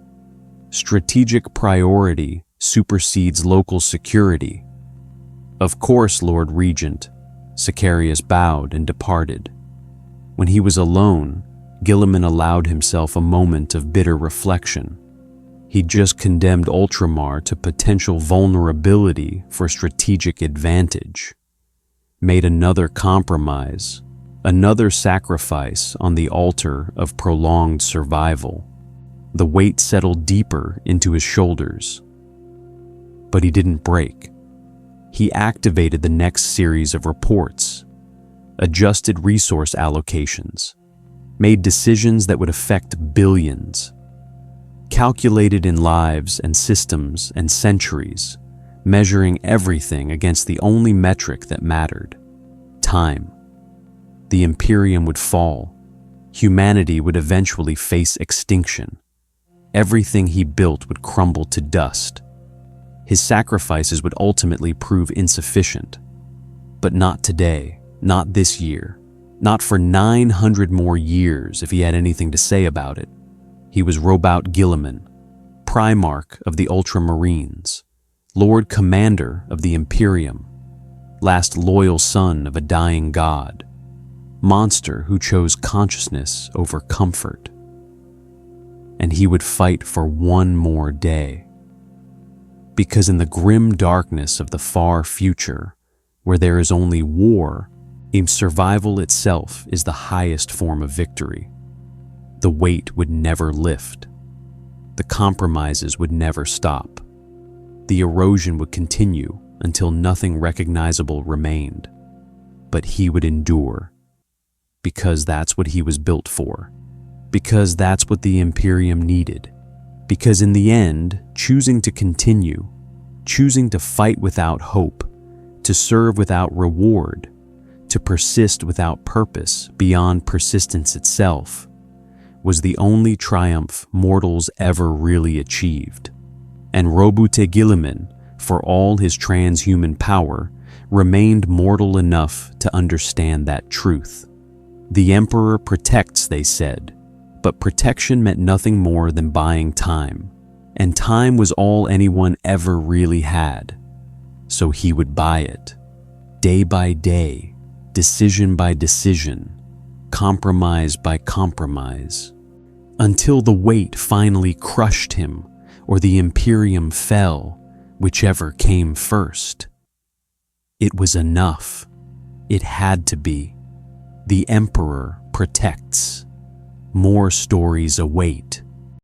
Strategic priority supersedes local security. Of course, Lord Regent. Sicarius bowed and departed. When he was alone, Guilliman allowed himself a moment of bitter reflection. He'd just condemned Ultramar to potential vulnerability for strategic advantage. Made another compromise, another sacrifice on the altar of prolonged survival. The weight settled deeper into his shoulders. But he didn't break. He activated the next series of reports, adjusted resource allocations, made decisions that would affect billions, calculated in lives and systems and centuries, measuring everything against the only metric that mattered: time. The Imperium would fall. Humanity would eventually face extinction. Everything he built would crumble to dust. His sacrifices would ultimately prove insufficient. But not today, not this year, not for 900 more years if he had anything to say about it. He was Roboute Guilliman, Primarch of the Ultramarines, Lord Commander of the Imperium, last loyal son of a dying god, monster who chose consciousness over comfort. And he would fight for one more day. Because in the grim darkness of the far future, where there is only war, survival itself is the highest form of victory. The weight would never lift. The compromises would never stop. The erosion would continue until nothing recognizable remained. But he would endure, because that's what he was built for, because that's what the Imperium needed, because in the end, choosing to continue, choosing to fight without hope, to serve without reward, to persist without purpose beyond persistence itself, was the only triumph mortals ever really achieved. And Roboute Guilliman, for all his transhuman power, remained mortal enough to understand that truth. The Emperor protects, they said, but protection meant nothing more than buying time, and time was all anyone ever really had. So he would buy it, day by day, decision by decision, compromise by compromise, until the weight finally crushed him, or the Imperium fell, whichever came first. It was enough. It had to be. The Emperor protects. More stories await.